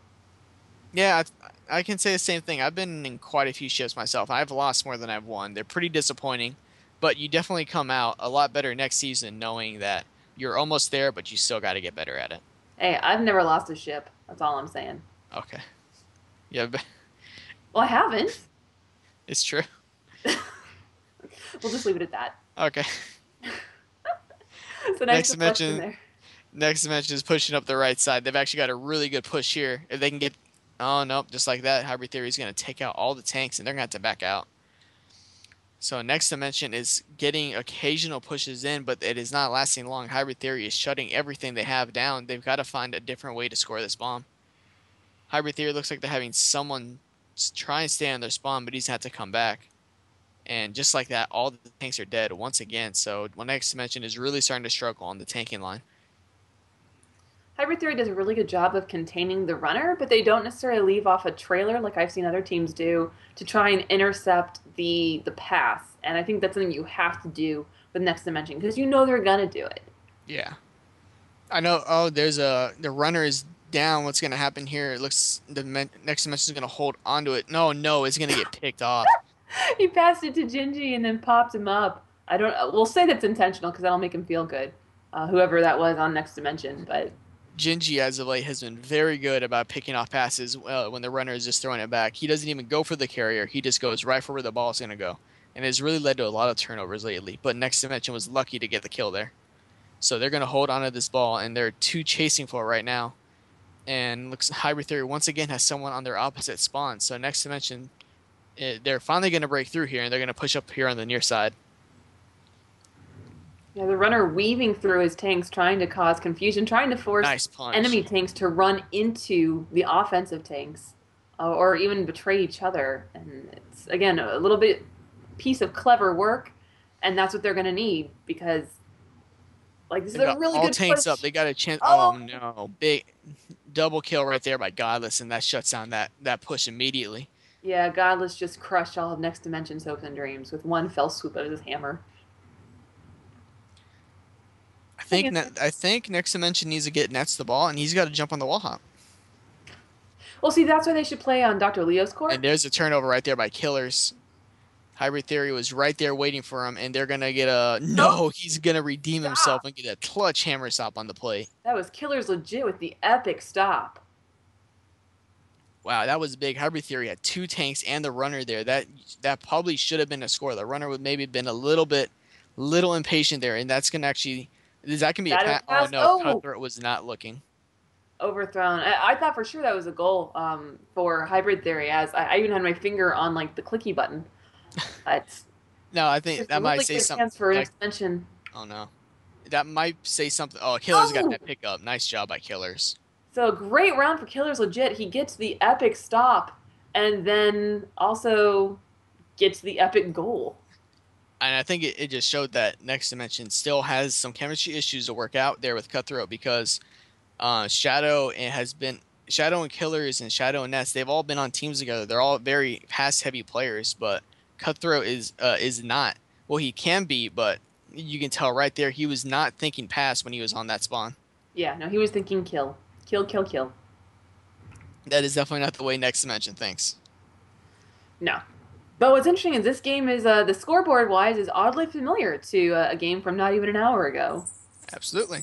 Yeah, I can say the same thing. I've been in quite a few ships myself. I've lost more than I've won. They're pretty disappointing, but you definitely come out a lot better next season knowing that you're almost there, but you still got to get better at it. Hey, I've never lost a ship. That's all I'm saying. Okay. Yeah, Well, I haven't. it's true. We'll just leave it at that. Okay. So nice Next deflection dimension. there. Next dimension is pushing up the right side. They've actually got a really good push here. If they can get, oh nope, just like that, Hybrid Theory is going to take out all the tanks, and they're going to have to back out. So next dimension is getting occasional pushes in, but it is not lasting long. Hybrid Theory is shutting everything they have down. They've got to find a different way to score this bomb. Hybrid Theory looks like they're having someone try and stay on their spawn, but he's had to come back. And just like that, all the tanks are dead once again. So one next dimension is really starting to struggle on the tanking line. Hybrid Theory does a really good job of containing the runner, but they don't necessarily leave off a trailer like I've seen other teams do to try and intercept the pass. And I think that's something you have to do with Next Dimension because you know they're gonna do it. Yeah. I know. Oh, the runner is down. What's gonna happen here? It looks next dimension is gonna hold onto it. No, no, it's gonna get picked off. He passed it to Gingy and then popped him up. I don't. We'll say that's intentional because that'll make him feel good. Whoever that was on Next Dimension, but Gingy as of late has been very good about picking off passes when the runner is just throwing it back. He doesn't even go for the carrier. He just goes right for where the ball is gonna go, and it's really led to a lot of turnovers lately. But next dimension was lucky to get the kill there. So they're gonna hold onto this ball, and they're two chasing for it right now. And looks Hybrid Theory once again has someone on their opposite spawn. So next dimension, they're finally going to break through here, and they're going to push up here on the near side. yeah, the runner weaving through his tanks, trying to cause confusion, trying to force Nice punch. enemy tanks to run into the offensive tanks, or even betray each other. And it's again a little bit piece of clever work, and that's what they're going to need because like this is They've a got really all good tanks up. push. They got a chance. Oh Oh, no, big double kill right there by Godless, and that shuts down that push immediately. yeah, Godless just crushed all of Next Dimension's hopes and dreams with one fell swoop of his hammer. I think next dimension needs to get Nets the ball, and he's got to jump on the wall hop. Well, see, that's why they should play on Dr. Leo's And court. there's a turnover right there by Killers. Hybrid Theory was right there waiting for him, and they're gonna get a Nope, no. He's gonna redeem himself stop. and get a clutch hammer stop on the plate. That was Killer's legit with the epic stop. Wow, that was big. Hybrid Theory had two tanks and the runner there. That probably should have been a score. The runner would maybe been a little impatient there, and that's gonna actually that can be a That pat. Oh pass. no, Oh, Cutthroat was not looking. overthrown. I thought for sure that was a goal for Hybrid Theory, as I even had my finger on like the clicky button. It's No, I think just that a might really say good something chance for an like, extension. oh no, that might say something. Oh, Killers got Oh, that pickup. Nice job by Killers. so great round for Killer's legit. He gets the epic stop and then also gets the epic goal. And I think it just showed that Next Dimension still has some chemistry issues to work out there with Cutthroat because Shadow and Killers and Shadow and Ness. They've all been on teams together. They're all very pass heavy players, but Cutthroat is not. Well, he can be, but you can tell right there he was not thinking pass when he was on that spawn. Yeah, no, he was thinking kill. Kill, kill, kill. That is definitely not the way Next Dimension thinks. No. But what's interesting is this game is the scoreboard wise is oddly familiar to a game from not even an hour ago. Absolutely.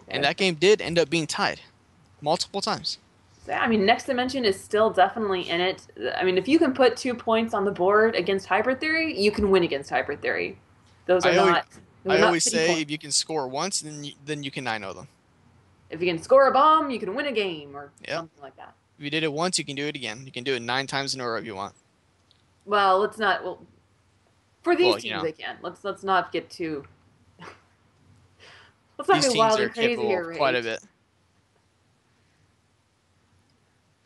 And Okay. that game did end up being tied multiple times. So, yeah, I mean, Next Dimension is still definitely in it. I mean, if you can put 2 points on the board against Hybrid Theory, you can win against Hybrid Theory. Those are I always, not those I are not always pity say points. if you can score once, then you can 9-0 them. If you can score a bomb, you can win a game or Yep. something like that. If you did it once, you can do it again. You can do it 9 times in a row if you want. Well, let's not. Well, for these Well, teams, they can. Let's not get too. Let's not these get teams wild are and crazy capable here, of quite a Rage. bit.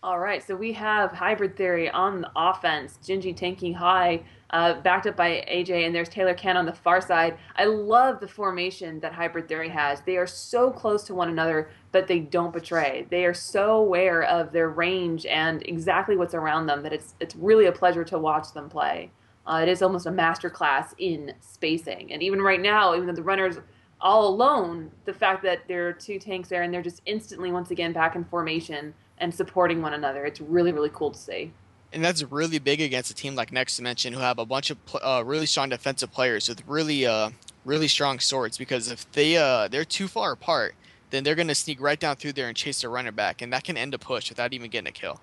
All right, so we have Hybrid Theory on the offense, Gingy tanking high, backed up by AJ, and there's Taylor Ken on the far side. I love the formation that Hybrid Theory has. They are so close to one another, but they don't betray. They are so aware of their range and exactly what's around them that it's really a pleasure to watch them play. It is almost a master class in spacing, and even right now, even though the runners all alone, the fact that there are two tanks there and they're just instantly once again back in formation and supporting one another. It's really, really cool to see. And that's really big against a team like Next Dimension, who have a bunch of really strong defensive players with really strong swords. Because if they're too far apart, then they're gonna sneak right down through there and chase their runner back, and that can end a push without even getting a kill.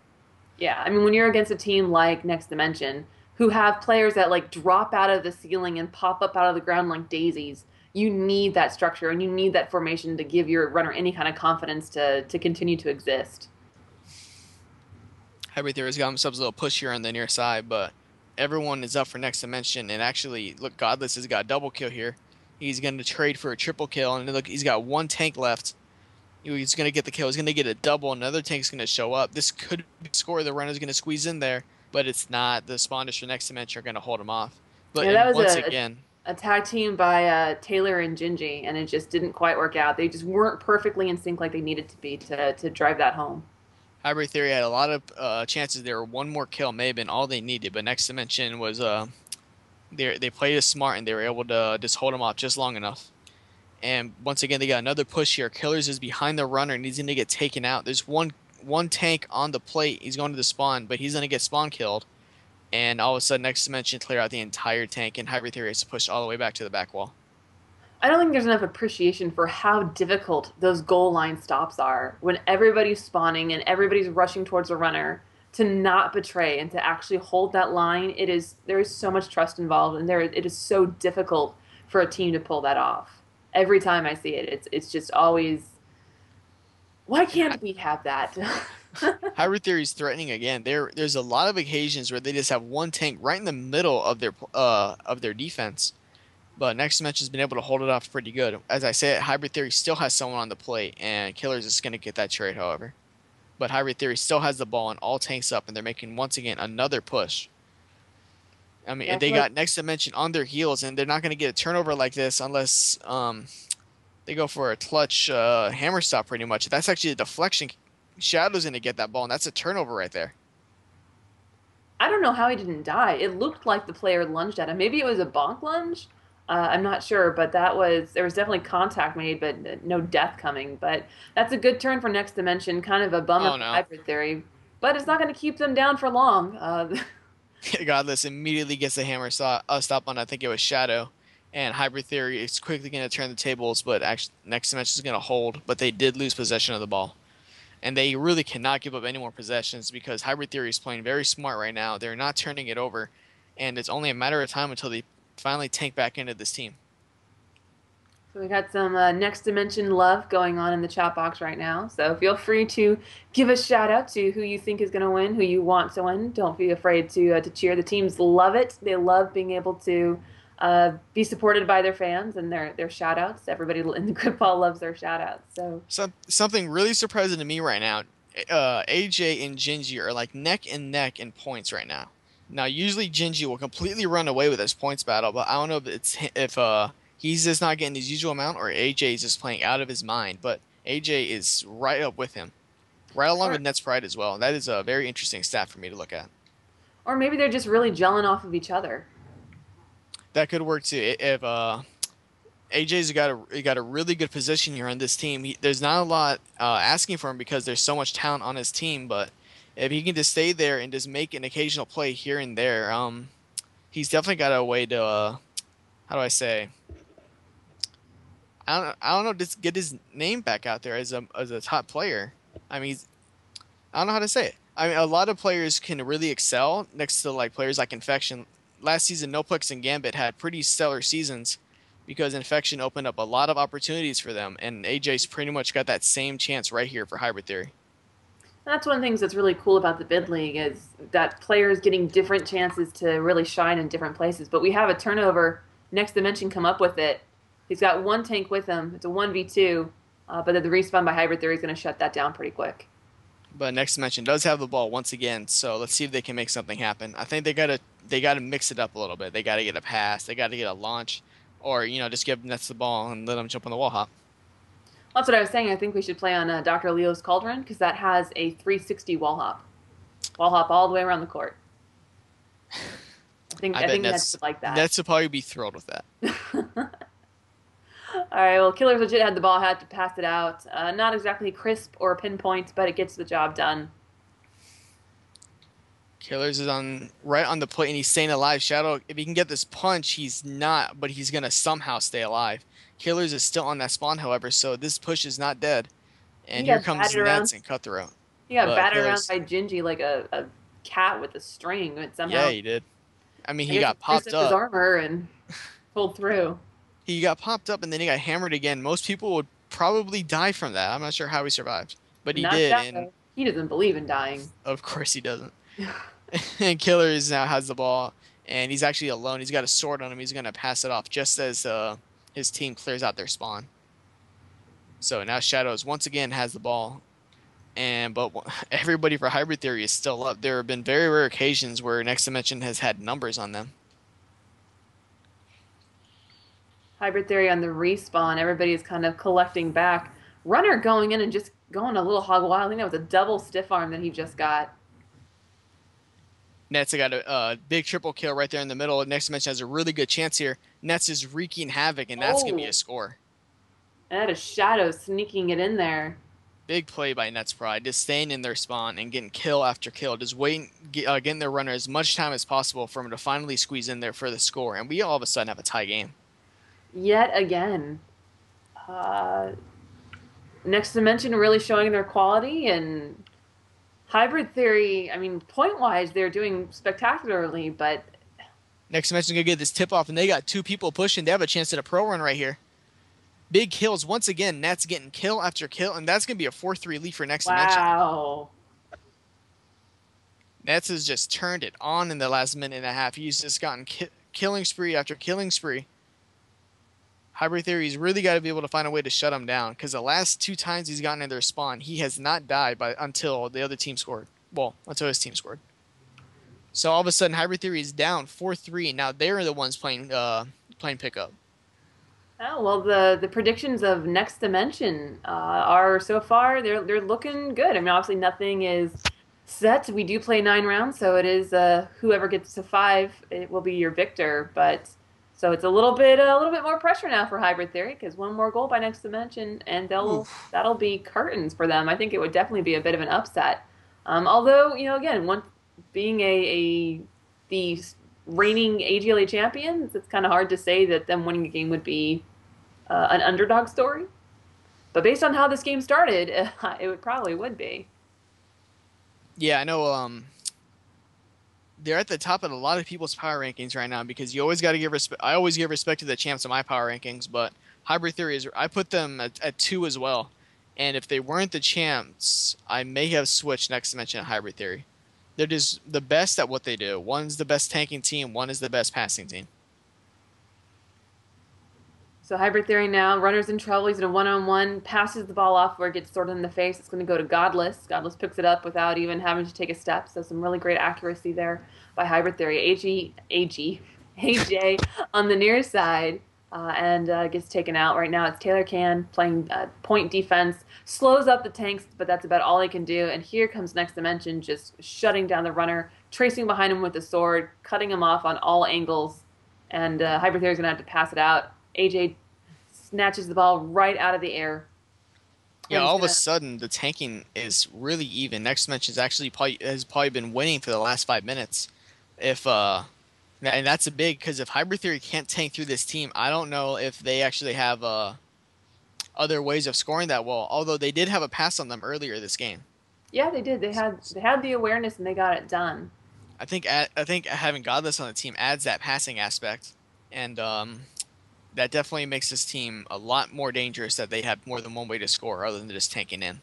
Yeah, I mean, when you're against a team like Next Dimension, who have players that like drop out of the ceiling and pop up out of the ground like daisies, you need that structure and you need that formation to give your runner any kind of confidence to continue to exist. Hybrid Theory's got themselves a little push here on the near side, but everyone is up for Next Dimension. And actually, look, Godless has got a double kill here. He's going to trade for a triple kill, and look, he's got one tank left. He's going to get the kill. He's going to get a double. Another tank's going to show up. This could be a score. The runner's going to squeeze in there, but it's not. The spawners for Next Dimension are going to hold him off. But Yeah, that and was once again, a tag team by Taylor and Gingy, and it just didn't quite work out. They just weren't perfectly in sync like they needed to be to drive that home. Hybrid Theory had a lot of chances. There were one more kill, may have been all they needed. But Next Dimension was they played it smart and they were able to just hold him off just long enough. And once again, they got another push here. Killers is behind the runner and he's going to get taken out. There's one tank on the plate. He's going to the spawn, but he's going to get spawn killed. And all of a sudden, Next Dimension clear out the entire tank, and Hybrid Theory has to push all the way back to the back wall. I don't think there's enough appreciation for how difficult those goal line stops are when everybody's spawning and everybody's rushing towards the runner to not betray and to actually hold that line. There is so much trust involved, and it is so difficult for a team to pull that off. Every time I see it, it's just always, why can't we have that? Hybrid Theory is threatening again. There's a lot of occasions where they just have one tank right in the middle of their defense. But Next Dimension's been able to hold it off pretty good. As I said, Hybrid Theory still has someone on the plate, and Killers is going to get that trade, however. But Hybrid Theory still has the ball and all tanks up, and they're making once again another push. I Yeah, mean, I they feel got like Next Dimension on their heels, and they're not going to get a turnover like this unless they go for a clutch hammer stop, pretty much. That's actually a deflection. Shadow's going to get that ball, and that's a turnover right there. I don't know how he didn't die. It looked like the player lunged at him. Maybe it was a bonk lunge. I'm not sure, but there was definitely contact made, but no death coming. But that's a good turn for Next Dimension. Kind of a bummer Oh for no. Hybrid Theory, but it's not going to keep them down for long. Godless immediately gets the hammer stop on, I think it was Shadow. And Hybrid Theory is quickly going to turn the tables, but actually, Next Dimension is going to hold. But they did lose possession of the ball. And they really cannot give up any more possessions because Hybrid Theory is playing very smart right now. They're not turning it over. And it's only a matter of time until they finally tank back into this team. So we got some Next Dimension love going on in the chat box right now. So feel free to give a shout out to who you think is going to win, who you want to win. Don't be afraid to cheer. The teams love it. They love being able to be supported by their fans and their shout outs. Everybody in the Grifball loves their shout outs. Something really surprising to me right now. AJ and Gingy are like neck and neck in points right now. Now, usually Gingy will completely run away with his points battle, but I don't know if he's just not getting his usual amount or AJ is just playing out of his mind. But AJ is right up with him, right along Or with Net's Pride as well. That is a very interesting stat for me to look at. or maybe they're just really gelling off of each other. That could work too. If AJ's got a really good position here on this team. There's not a lot asking for him because there's so much talent on his team. But if he can just stay there and just make an occasional play here and there, he's definitely got a way to how do I say? I don't know. Just get his name back out there as a top player. I mean, I don't know how to say it. I mean, a lot of players can really excel next to like players like Infection. Last season, Noplex and Gambit had pretty stellar seasons because Infection opened up a lot of opportunities for them, and AJ's pretty much got that same chance right here for Hybrid Theory. That's one of the things that's really cool about the bid league is that players getting different chances to really shine in different places. But we have a turnover. Next Dimension come up with it. He's got one tank with him. It's a 1v2, but the respawn by Hybrid Theory is going to shut that down pretty quick. But Next Dimension does have the ball once again, so let's see if they can make something happen. I think they gotta mix it up a little bit. They gotta get a pass, they gotta get a launch, or just give Nets the ball and let them jump on the wall hop. That's what I was saying. I think we should play on Dr. Leo's Cauldron because that has a 360 wall hop. Wall hop all the way around the court. I I bet think Nets would like that. Nets would probably be thrilled with that. All right, well, Killers legit had the ball, had to pass it out. Not exactly crisp or pinpoint, but it gets the job done. Killers is right on the plate and he's staying alive. Shadow, if he can get this punch, he's not, but he's gonna somehow stay alive. Killers is still on that spawn, however, so this push is not dead. He And here got comes batted around. Nets and Cutthroat. He got But battered around Killers, by Gingy like a cat with a string, but yeah, somehow he did. I mean, I he guess he got spruced popped up his up. armor and pulled through. He got popped up and then he got hammered again. Most people would probably die from that. I'm not sure how he survived, but he Not did, and Shadow. He doesn't believe in dying. of course he doesn't. And Killers now has the ball, and he's actually alone. He's got a sword on him. He's gonna pass it off just as his team clears out their spawn. So now Shadows once again has the ball, but everybody for Hybrid Theory is still up. There have been very rare occasions where Next Dimension has had numbers on them. Hybrid Theory on the respawn. Everybody's kind of collecting back. Runner going in and just going a little hog wild. I think that was a double stiff arm that he just got. Nets got a big triple kill right there in the middle. Next dimension has a really good chance here. Nets is wreaking havoc, and that's gonna be a Oh, score. and had a shadow sneaking it in there. Big play by Nets Pride, just staying in their spawn and getting kill after kill, just waiting, getting their runner as much time as possible for him to finally squeeze in there for the score. And we all of a sudden have a tie game. Yet again. Uh, Next Dimension really showing their quality, and Hybrid Theory, I mean, point-wise, they're doing spectacularly, but Next dimension's gonna get this tip off, and they got two people pushing. They have a chance at a pro run right here. Big kills once again. Nets getting kill after kill, and that's gonna be a 4-3 lead for Next Dimension. wow. Nets has just turned it on in the last minute and a half. He's just gotten killing spree after killing spree. Hybrid Theory's really got to be able to find a way to shut him down, because the last two times he's gotten in their spawn, he has not died until the other team scored. Well, until his team scored. So all of a sudden, Hybrid Theory is down 4-3. Now they're the ones playing pickup. Oh, well, the predictions of Next Dimension are so far they're looking good. I mean, obviously nothing is set. We do play 9 rounds, so it is whoever gets to 5, it will be your victor. But so it's a little bit more pressure now for Hybrid Theory because one more goal by Next Dimension, and Oof. that'll be curtains for them. I think it would definitely be a bit of an upset. Although again, one being the reigning AGLA champions, it's kind of hard to say that them winning the game would be an underdog story. But based on how this game started, it would be. Yeah, I know. They're at the top of a lot of people's power rankings right now because you always got to give respect. I always give respect to the champs in my power rankings, but Hybrid Theory I put them at 2 as well. And if they weren't the champs, I may have switched Next Dimension at Hybrid Theory. They're just the best at what they do. One's the best tanking team, one is the best passing team. So Hybrid Theory now, runner's in trouble. He's in a one-on-one, passes the ball off where it gets sorted in the face. It's going to go to Godless. Godless picks it up without even having to take a step. So some really great accuracy there by Hybrid Theory. AJ on the near side and gets taken out. Right now it's Taylor Can playing point defense. Slows up the tanks, but that's about all he can do. And here comes Next Dimension just shutting down the runner, tracing behind him with the sword, cutting him off on all angles. And Hybrid Theory is going to have to pass it out. AJ snatches the ball right out of the air. Yeah, all of a sudden the tanking is really even. Next Dimension has probably been winning for the last 5 minutes. If and that's a big because if Hybrid Theory can't tank through this team, I don't know if they actually have other ways of scoring that well. Although they did have a pass on them earlier this game. Yeah, they did. They had the awareness and they got it done. I think having Godless on the team adds that passing aspect, and that definitely makes this team a lot more dangerous that they have more than one way to score other than just tanking in.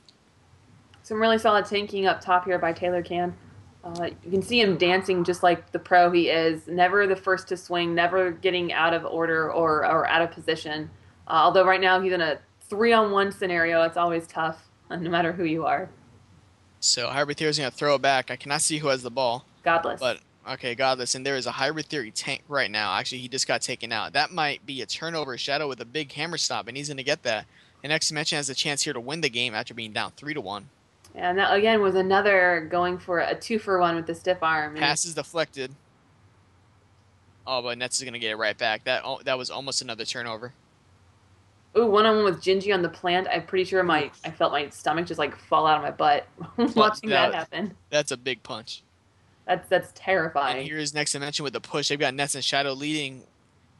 Some really solid tanking up top here by Taylor Can. You can see him dancing just like the pro he is. Never the first to swing, never getting out of order or out of position. Although right now he's in a 3-on-1 scenario. It's always tough, no matter who you are. So Hybrid Theory is going to throw it back. I cannot see who has the ball. Godless. But okay, Godless, and there is a Hybrid Theory tank right now. Actually, he just got taken out. That might be a turnover shadow with a big hammer stop, and he's going to get that. And Next Dimension has a chance here to win the game after being down 3-1. And that again was another going for a 2-for-1 with the stiff arm. Pass is deflected. Oh, but Nets is going to get it right back. That was almost another turnover. Ooh, one-on-one with Gingy on the plant. I'm pretty sure I felt my stomach just like fall out of my butt watching that happen. That's a big punch. That's terrifying. And here's Next Dimension with the push. They've got Nets and Shadow leading,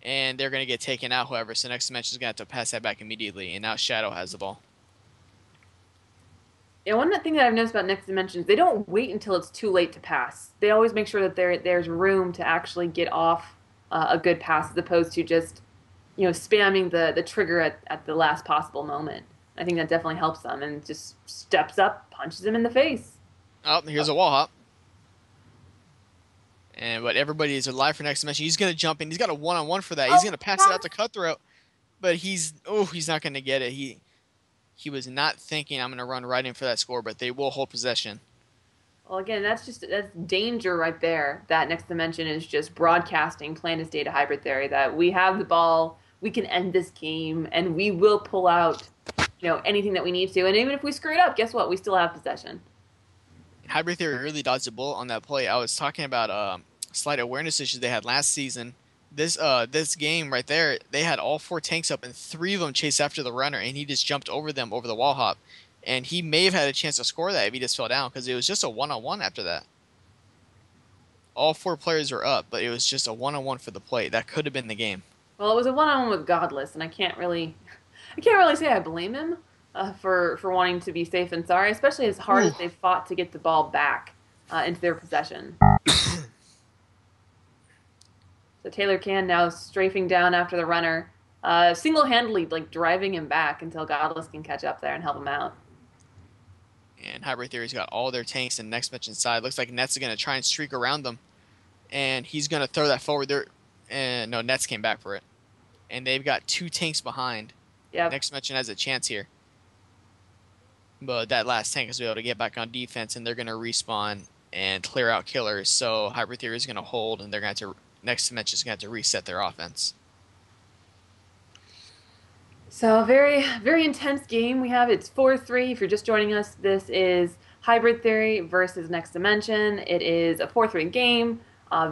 and they're going to get taken out, however. So Next Dimension is going to have to pass that back immediately, and now Shadow has the ball. Yeah, one thing that I've noticed about Next Dimension is they don't wait until it's too late to pass. They always make sure that there's room to actually get off a good pass as opposed to just spamming the trigger at the last possible moment. I think that definitely helps them and just steps up, punches him in the face. Oh, here's a wall hop. But everybody is alive for Next Dimension. He's going to jump in. He's got a one-on-one for that. He's going to pass it out to Cutthroat, but he's not going to get it. He was not thinking I'm going to run right in for that score, but they will hold possession. Well, again, that's danger right there. That Next Dimension is just broadcasting plain as day to Hybrid Theory that we have the ball, we can end this game and we will pull out, anything that we need to. And even if we screw it up, guess what? We still have possession. Hybrid Theory really dodged a bullet on that play. I was talking about slight awareness issues they had last season. This game right there, they had all four tanks up and three of them chased after the runner, and he just jumped over them over the wall hop. And he may have had a chance to score that if he just fell down because it was just a one-on-one after that. All four players were up, but it was just a one-on-one for the play. That could have been the game. Well, it was a one-on-one with Godless, and I can't really say I blame him for wanting to be safe and sorry, especially as hard Ooh. as they fought to get the ball back into their possession. So Taylor Can now strafing down after the runner, single-handedly like driving him back until Godless can catch up there and help him out. And Hybrid Theory's got all their tanks and next match inside. Looks like Nets are going to try and streak around them. And he's going to throw that forward there. And no, Nets came back for it. And they've got two tanks behind. Yep. Next match has a chance here. But that last tank is able to get back on defense, and they're going to respawn and clear out killers. So Hybrid Theory is going to hold, and they're going to have to next match is going to have to reset their offense. So very, very intense game we have. It's 4-3. If you're just joining us, this is Hybrid Theory versus Next Dimension. It is a 4-3 game.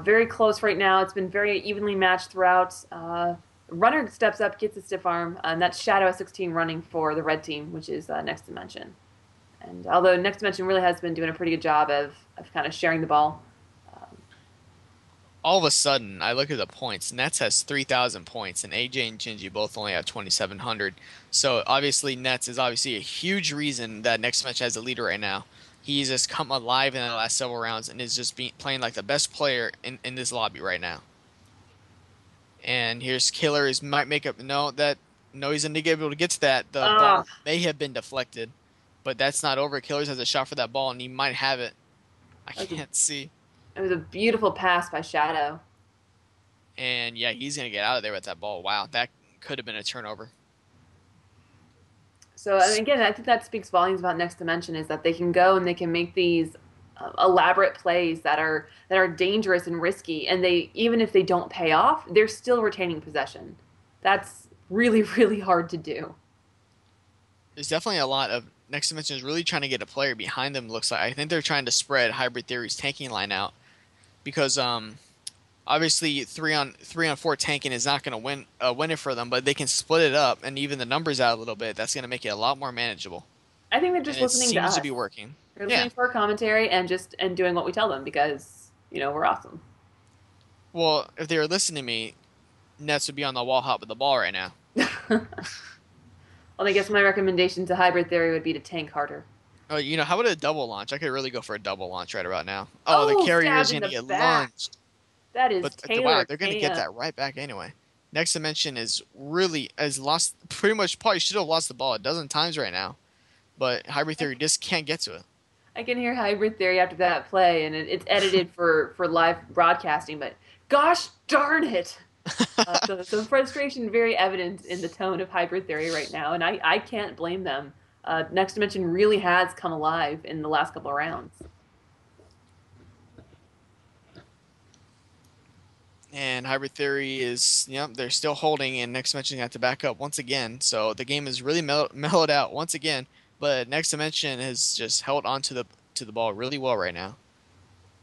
Very close right now. It's been very evenly matched throughout. Runner steps up, gets a stiff arm, and that's Shadow S16 running for the red team, which is Next Dimension. And although Next Dimension really has been doing a pretty good job of kind of sharing the ball. All of a sudden, I look at the points. Nets has 3,000 points, and AJ and Gingy both only have 2,700. So obviously, Nets is obviously a huge reason that Next Dimension has the leader right now. He's just come alive in the last several rounds and is just playing like the best player in this lobby right now. And here's Killer. He might make up. No, he's going to be able to get to that. The ball may have been deflected, but that's not over. Killers has a shot for that ball, and he might have it. I can't see. It was a beautiful pass by Shadow. And yeah, he's going to get out of there with that ball. Wow, that could have been a turnover. So again, I think that speaks volumes about Next Dimension is that they can go and they can make these elaborate plays that are dangerous and risky, and they even if they don't pay off, they're still retaining possession. That's really, really hard to do. There's definitely a lot of Next Dimension is really trying to get a player behind them. Looks like I think they're trying to spread Hybrid Theory's tanking line out because obviously 3-on-4 tanking is not going to win it for them, but they can split it up and even the numbers out a little bit. That's going to make it a lot more manageable. I think they're just listening to us. It seems to be working. They're listening to our commentary and doing what we tell them because we're awesome. Well, if they were listening to me, Nets would be on the wall hop with the ball right now. Well, I guess my recommendation to Hybrid Theory would be to tank harder. Oh, how about a double launch? I could really go for a double launch right about now. Oh, the carrier is going to get launched. That is Taylor. Wow, they're going to get that right back anyway. Next Dimension has lost pretty much. Probably should have lost the ball a dozen times right now, but Hybrid Theory just can't get to it. I can hear Hybrid Theory after that play, and it's edited for live broadcasting. But gosh darn it! So frustration very evident in the tone of Hybrid Theory right now, and I can't blame them. Next Dimension really has come alive in the last couple of rounds. And Hybrid Theory is, they're still holding, and Next Dimension got to back up once again. So the game is really mellowed out once again. But Next Dimension has just held on to the ball really well right now.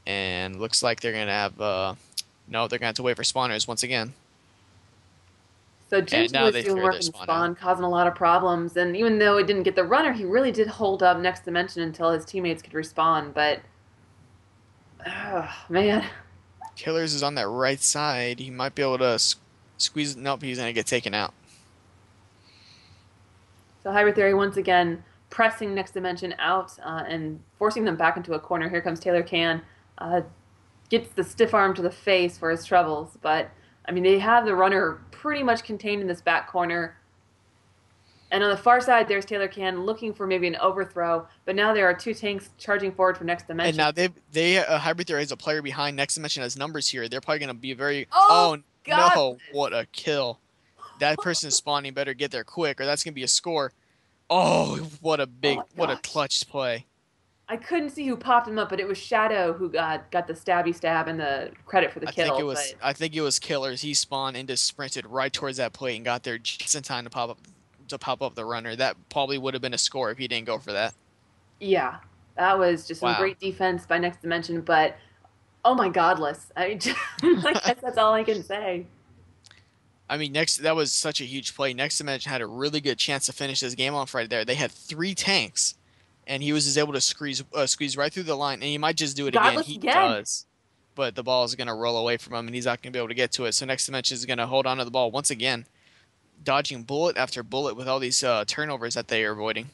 And looks like they're going to have, they're going to have to wait for spawners once again. So Jinx was doing work in spawn, causing a lot of problems. And even though he didn't get the runner, he really did hold up Next Dimension until his teammates could respawn. But, man. Killers is on that right side. He might be able to squeeze. Nope, he's going to get taken out. So Hybrid Theory once again pressing Next Dimension out and forcing them back into a corner. Here comes Taylor Can. Gets the stiff arm to the face for his troubles. But, I mean, they have the runner pretty much contained in this back corner. And on the far side, there's Taylor Can looking for maybe an overthrow. But now there are two tanks charging forward for Next Dimension. And now they Hybrid Theory has a player behind. Next Dimension has numbers here. They're probably going to be very... Oh God. No, what a kill. That person is spawning. Better get there quick or that's going to be a score. Oh, what a clutch play. I couldn't see who popped him up, but it was Shadow who got the stabby stab and the credit for the kill. But I think it was Killers. He spawned and just sprinted right towards that plate and got there just in time to pop up the runner. That probably would have been a score if he didn't go for that. yeah, that was just some Wow. great defense by Next Dimension. But oh my godless! I guess that's all I can say. I mean, next that was such a huge play. Next Dimension had a really good chance to finish this game off right there. They had three tanks, and he was just able to squeeze right through the line. And he might just do it again. Godless He again. does, but the ball is gonna roll away from him, and he's not gonna be able to get to it. So Next Dimension is gonna hold on to the ball once again, dodging bullet after bullet with all these turnovers that they are avoiding.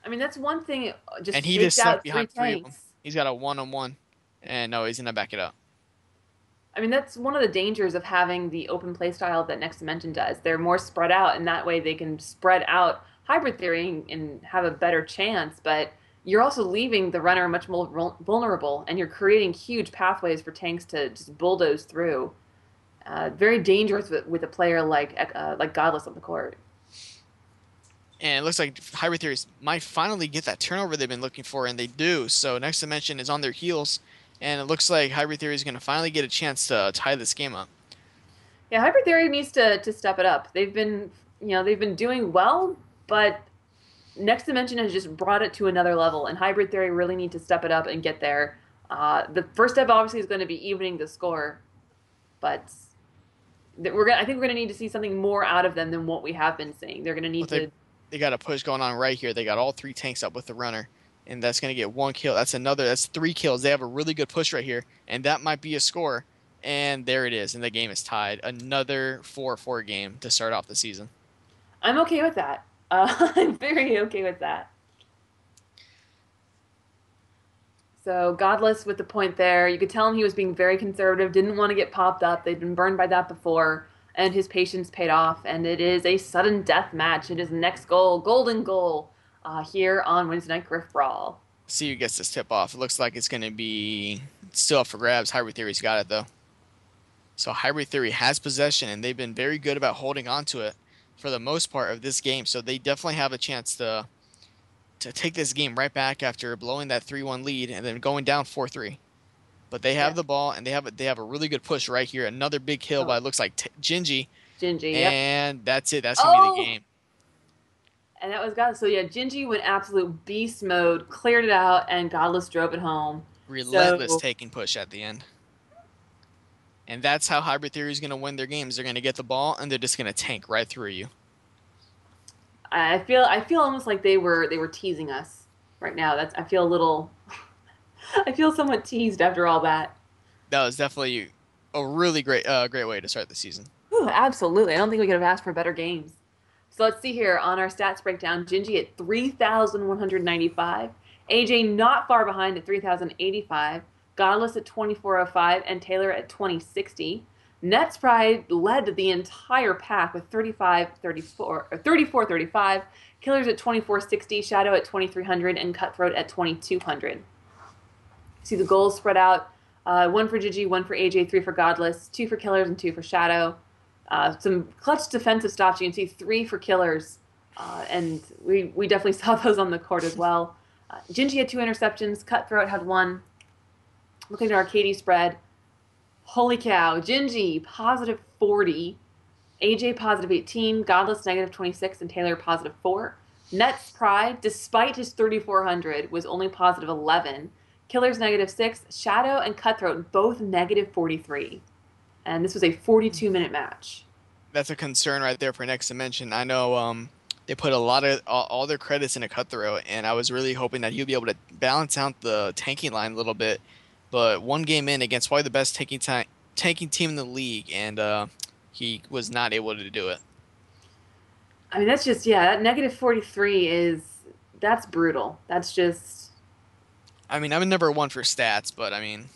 I mean, that's one thing. And Just he faked just snuck out three behind three of them. tanks. He's got a one-on-one, and no, he's gonna back it up. I mean, that's one of the dangers of having the open play style that Next Dimension does. They're more spread out, and that way they can spread out hybrid theory and have a better chance. But you're also leaving the runner much more vulnerable, and you're creating huge pathways for tanks to just bulldoze through. Very dangerous with a player like Godless on the court. And it looks like Hybrid Theories might finally get that turnover they've been looking for, and they do. So Next Dimension is on their heels, and it looks like Hybrid Theory is going to finally get a chance to tie this game up. Yeah, hybrid theory needs to step it up. They've been doing well, but Next Dimension has just brought it to another level, and hybrid theory really need to step it up and get there. The first step obviously is going to be evening the score, but I think we're gonna need to see something more out of them than what we have been seeing. They're gonna need But to. they got a push going on right here. They got all three tanks up with the runner, and that's going to get one kill. That's three kills. They have a really good push right here, and that might be a score. And there it is, and the game is tied. Another 4-4 game to start off the season. I'm okay with that. I'm very okay with that. So Godless with the point there. You could tell him he was being very conservative, didn't want to get popped up. They'd been burned by that before, and his patience paid off. And it is a sudden death match. It is next goal, golden goal, here on Wednesday Night Grifbrawl. See who gets this tip off. It looks like it's going to be still up for grabs. Hybrid Theory's got it, though. So Hybrid Theory has possession, and they've been very good about holding on to it for the most part of this game. So they definitely have a chance to take this game right back after blowing that 3-1 lead and then going down 4-3. But they have Yeah. the ball, and they have a really good push right here. Another big kill Oh, by, it looks like, Gingy. Gingy, yep. And that's it. That's going to be the Oh, game. and that was Godless. So yeah, Gingy went absolute beast mode, cleared it out, and Godless drove it home. Relentless So taking push at the end. And that's how Hybrid Theory is going to win their games. They're going to get the ball, and they're just going to tank right through you. I feel almost like they were teasing us right now. I feel a little I feel somewhat teased after all that. That was definitely a really great way to start the season. Whew, absolutely. I don't think we could have asked for better games. So let's see here on our stats breakdown. Gingy at 3,195. AJ not far behind at 3,085. Godless at 2,405 and Taylor at 2060. Nets Pride led the entire pack with 34, 35. Killers at 2,460. Shadow at 2,300 and Cutthroat at 2,200. See the goals spread out. One for Gigi, one for AJ, three for Godless, two for Killers, and two for Shadow. Some clutch defensive stops. You can see three for Killers, and we definitely saw those on the court as well. Gingy had two interceptions. Cutthroat had one. Looking at our Katie spread. Holy cow. Gingy, positive 40. AJ, positive 18. Godless, negative 26. And Taylor, positive 4. Nets Pride, despite his 3,400, was only positive 11. Killers, negative 6. Shadow and Cutthroat, both negative 43. And this was a 42-minute match. That's a concern right there for Next Dimension. I know they put a lot of all their credits into Cutthroat, and I was really hoping that he'll be able to balance out the tanking line a little bit. But one game in against probably the best tanking team in the league, and he was not able to do it. I mean, that's just, yeah, that negative 43 that's brutal. That's just, I mean, I'm number one for stats, but I mean,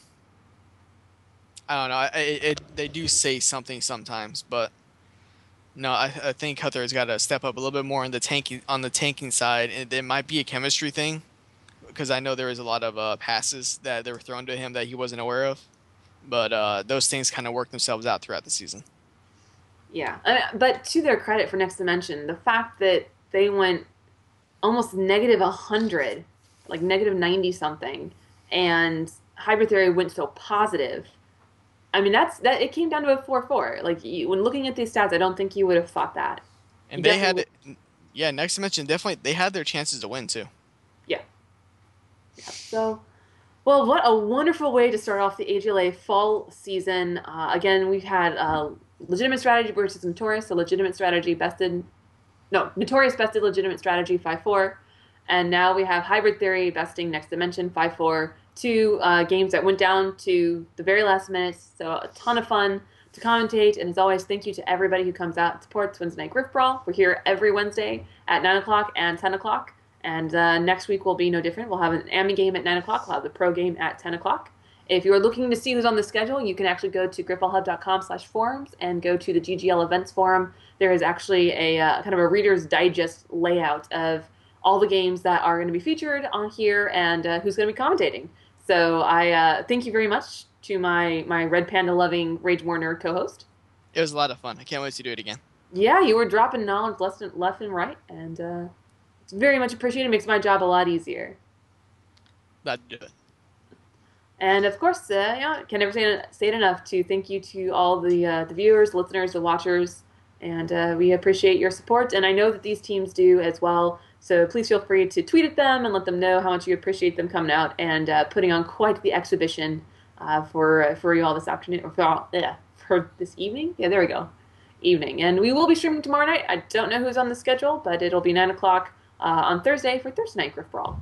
I don't know. They do say something sometimes, but no, I think Cutthroat's got to step up a little bit more on the tanking side, and it might be a chemistry thing because I know there was a lot of passes that they were thrown to him that he wasn't aware of, but those things kind of work themselves out throughout the season. yeah. But to their credit for Next Dimension, the fact that they went almost negative 100, like negative 90 something, and Hybrid Theory went so positive. I mean, that it came down to a 4-4. Like when looking at these stats, I don't think you would have thought that. You And they definitely, had, yeah, next dimension definitely they had their chances to win too. yeah, yeah. So, well, what a wonderful way to start off the AGLA fall season. Again, we've had legitimate strategy versus Notorious, so legitimate strategy bested, no, Notorious bested legitimate strategy 5-4. And now we have Hybrid Theory besting Next Dimension 5-4. Two games that went down to the very last minute. So a ton of fun to commentate. And as always, thank you to everybody who comes out and supports Wednesday Night Grifbrawl. We're here every Wednesday at 9 o'clock and 10 o'clock. And next week will be no different. We'll have an AMI game at 9 o'clock. We'll have the pro game at 10 o'clock. If you're looking to see who's on the schedule, you can actually go to GrifballHub.com/forums and go to the GGL events forum. There is actually a kind of a Reader's Digest layout of all the games that are going to be featured on here and who's going to be commentating. So I thank you very much to my Red Panda loving Rage War Nerd co-host. It was a lot of fun. I can't wait to do it again. Yeah, you were dropping knowledge left and right, and it's very much appreciated. It makes my job a lot easier. Glad to do it. And of course, can never say it enough to thank you to all the viewers, listeners, the watchers, and we appreciate your support. And I know that these teams do as well. So please feel free to tweet at them and let them know how much you appreciate them coming out and putting on quite the exhibition for you all this afternoon, or for this evening. Yeah, there we go, evening. And we will be streaming tomorrow night. I don't know who's on the schedule, but it'll be 9 o'clock on Thursday for Thursday Night Grifbrawl.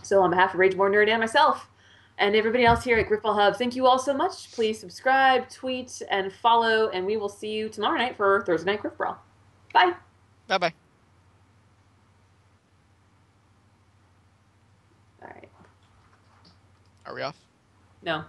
So on behalf of Rage War Nerd and myself, and everybody else here at GrifballHub, thank you all so much. Please subscribe, tweet, and follow, and we will see you tomorrow night for Thursday Night Grifbrawl. Bye. Bye-bye. All right. Are we off? No.